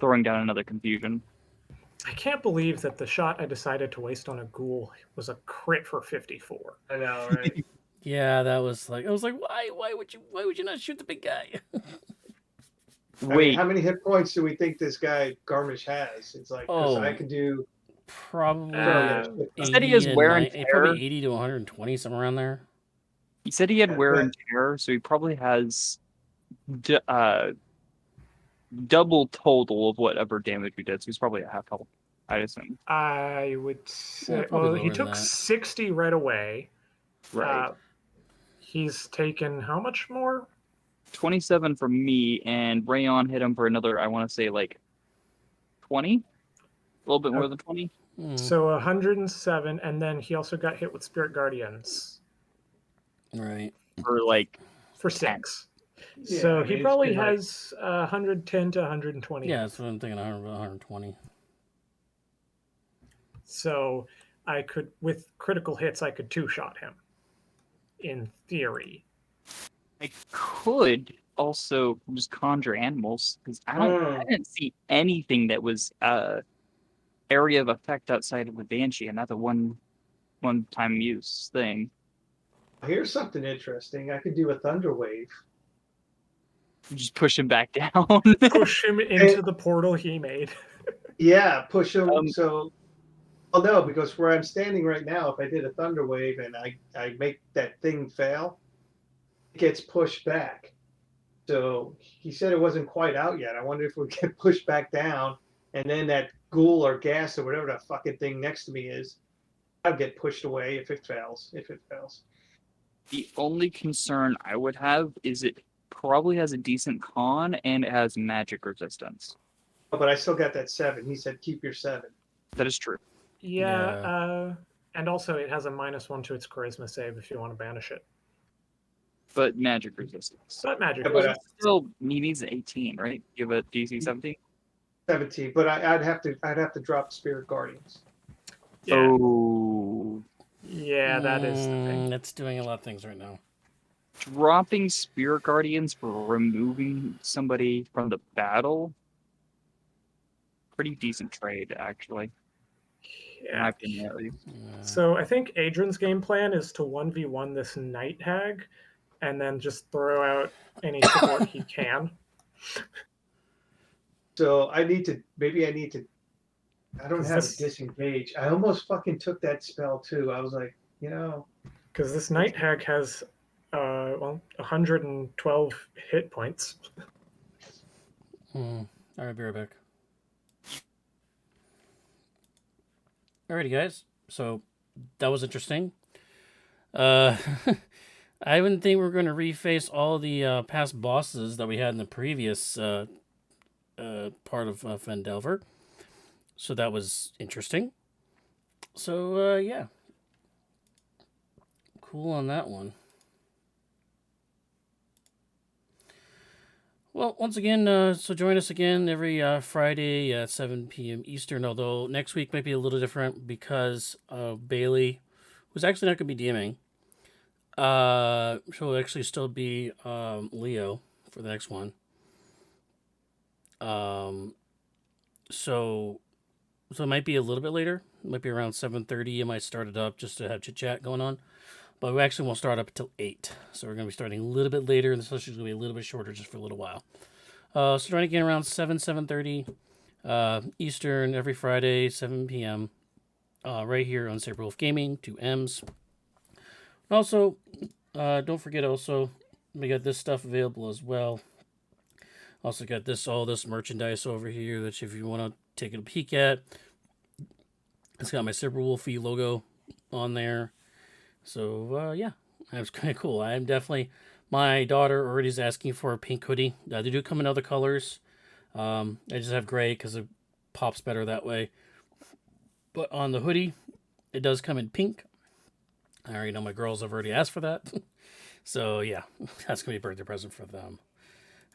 [SPEAKER 4] throwing down another confusion.
[SPEAKER 3] I can't believe that the shot I decided to waste on a ghoul was a crit for 54.
[SPEAKER 5] I know, right?
[SPEAKER 1] Yeah, that was like I was like, why would you not shoot the big guy?
[SPEAKER 5] I mean,
[SPEAKER 4] Wait,
[SPEAKER 5] how many hit points do we think this guy Garmish has? It's like, because I could do.
[SPEAKER 1] Probably
[SPEAKER 4] he said he has
[SPEAKER 1] 80 to
[SPEAKER 4] wear and
[SPEAKER 1] 90
[SPEAKER 4] tear.
[SPEAKER 1] probably 80 to 120, somewhere around there.
[SPEAKER 4] He said he had
[SPEAKER 5] Yeah,
[SPEAKER 4] wear
[SPEAKER 5] but-
[SPEAKER 4] and tear, so he probably has double total of whatever damage he did. So he's probably at half health, I assume.
[SPEAKER 3] I would say,
[SPEAKER 1] Yeah, probably
[SPEAKER 3] well, he
[SPEAKER 1] lower than
[SPEAKER 3] took
[SPEAKER 1] that.
[SPEAKER 3] 60 right away.
[SPEAKER 4] Right.
[SPEAKER 3] He's taken how much more?
[SPEAKER 4] 27 from me, and Rayon hit him for another, I want to say, like 20? A little bit more than 20?
[SPEAKER 1] Hmm.
[SPEAKER 3] So 107, and then he also got hit with Spirit Guardians
[SPEAKER 1] Right.
[SPEAKER 4] For like,
[SPEAKER 3] for
[SPEAKER 4] 10.
[SPEAKER 3] 6.
[SPEAKER 5] Yeah,
[SPEAKER 3] So
[SPEAKER 5] I mean,
[SPEAKER 3] he
[SPEAKER 5] it's
[SPEAKER 3] probably
[SPEAKER 5] been like-
[SPEAKER 3] has 110 to 120.
[SPEAKER 1] Yeah, that's what I'm thinking. 100, 120.
[SPEAKER 3] So I could, with critical hits, I could 2-shot him. In theory.
[SPEAKER 4] I could also just conjure animals, because I
[SPEAKER 5] Hmm.
[SPEAKER 4] didn't see anything that was area of effect outside of the Banshee, and that's a one-time use thing.
[SPEAKER 5] Here's something interesting. I could do a thunder wave.
[SPEAKER 4] Just push him back down.
[SPEAKER 3] Push him into the portal he made.
[SPEAKER 5] Yeah, push him.
[SPEAKER 4] Um,
[SPEAKER 5] Well, no, because where I'm standing right now, if I did a thunder wave and I make that thing fail, it gets pushed back. So he said it wasn't quite out yet. I wonder if we get pushed back down, and then that ghoul or gas or whatever that fucking thing next to me is, I'll get pushed away if it fails.
[SPEAKER 4] The only concern I would have is it probably has a decent con and it has magic resistance.
[SPEAKER 5] Oh, but I still got that 7. He said keep your 7.
[SPEAKER 4] That is true.
[SPEAKER 3] Yeah. And also it has a -1 to its charisma save if you want to banish it.
[SPEAKER 4] But magic resistance.
[SPEAKER 3] But magic
[SPEAKER 5] Yeah, but,
[SPEAKER 3] resistance.
[SPEAKER 4] Still, he needs an 18, right? You have a DC 17?
[SPEAKER 5] 17. But I'd have to drop Spirit Guardians.
[SPEAKER 3] Yeah.
[SPEAKER 4] Oh.
[SPEAKER 3] Yeah, that is the thing.
[SPEAKER 1] That's doing a lot of things right now.
[SPEAKER 4] Dropping Spirit Guardians for removing somebody from the battle? Pretty decent trade, actually. In my
[SPEAKER 3] Yeah.
[SPEAKER 4] opinion, at least.
[SPEAKER 1] Yeah.
[SPEAKER 3] So I think Adrian's game plan is to 1v1 this Night Hag and then just throw out any support he can.
[SPEAKER 5] So maybe I need to. I don't have a
[SPEAKER 3] This-
[SPEAKER 5] disengage. I almost fucking took that spell too. I was like,
[SPEAKER 3] Because this night hag has, 112 hit points.
[SPEAKER 1] All right, be right back. Alrighty, guys. So that was interesting. I wouldn't think we're going to reface all the past bosses that we had in the previous part of Fendelver. So that was interesting. So, yeah. Cool on that one. Well, once again, so join us again every Friday at 7 p.m. Eastern, although next week might be a little different because Bailey, who's actually not going to be DMing, she'll actually still be Leo for the next one. So it might be a little bit later. It might be around 7:30. I might start it up just to have chit chat going on. But we actually won't start up until 8. So we're going to be starting a little bit later, and the session's going to be a little bit shorter just for a little while. So starting again around 7:30 Eastern every Friday, 7 p.m. Right here on Saber Wolf Gaming, 2 M's. Also, don't forget also, we got this stuff available as well. Also got all this merchandise over here that if you want to take a peek at. It's got my Saber Wolfy logo on there. So, yeah, that's kind of cool. I'm definitely, my daughter already is asking for a pink hoodie. They do come in other colors. I just have gray because it pops better that way. But on the hoodie, it does come in pink. I already know my girls have already asked for that. So, yeah, that's going to be a birthday present for them.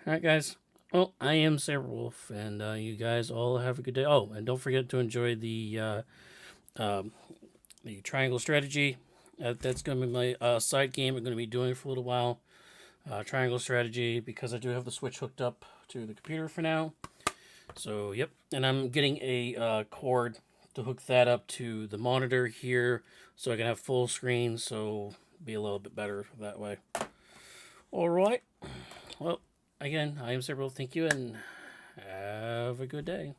[SPEAKER 1] All right, guys. Well, I am Saber Wolf, and you guys all have a good day. Oh, and don't forget to enjoy the triangle strategy. That's going to be my side game I'm going to be doing for a little while. Triangle strategy, because I do have the Switch hooked up to the computer for now. So, yep. And I'm getting a cord to hook that up to the monitor here so I can have full screen, so be a little bit better that way. All right. Well, again, I am Saber. Thank you, and have a good day.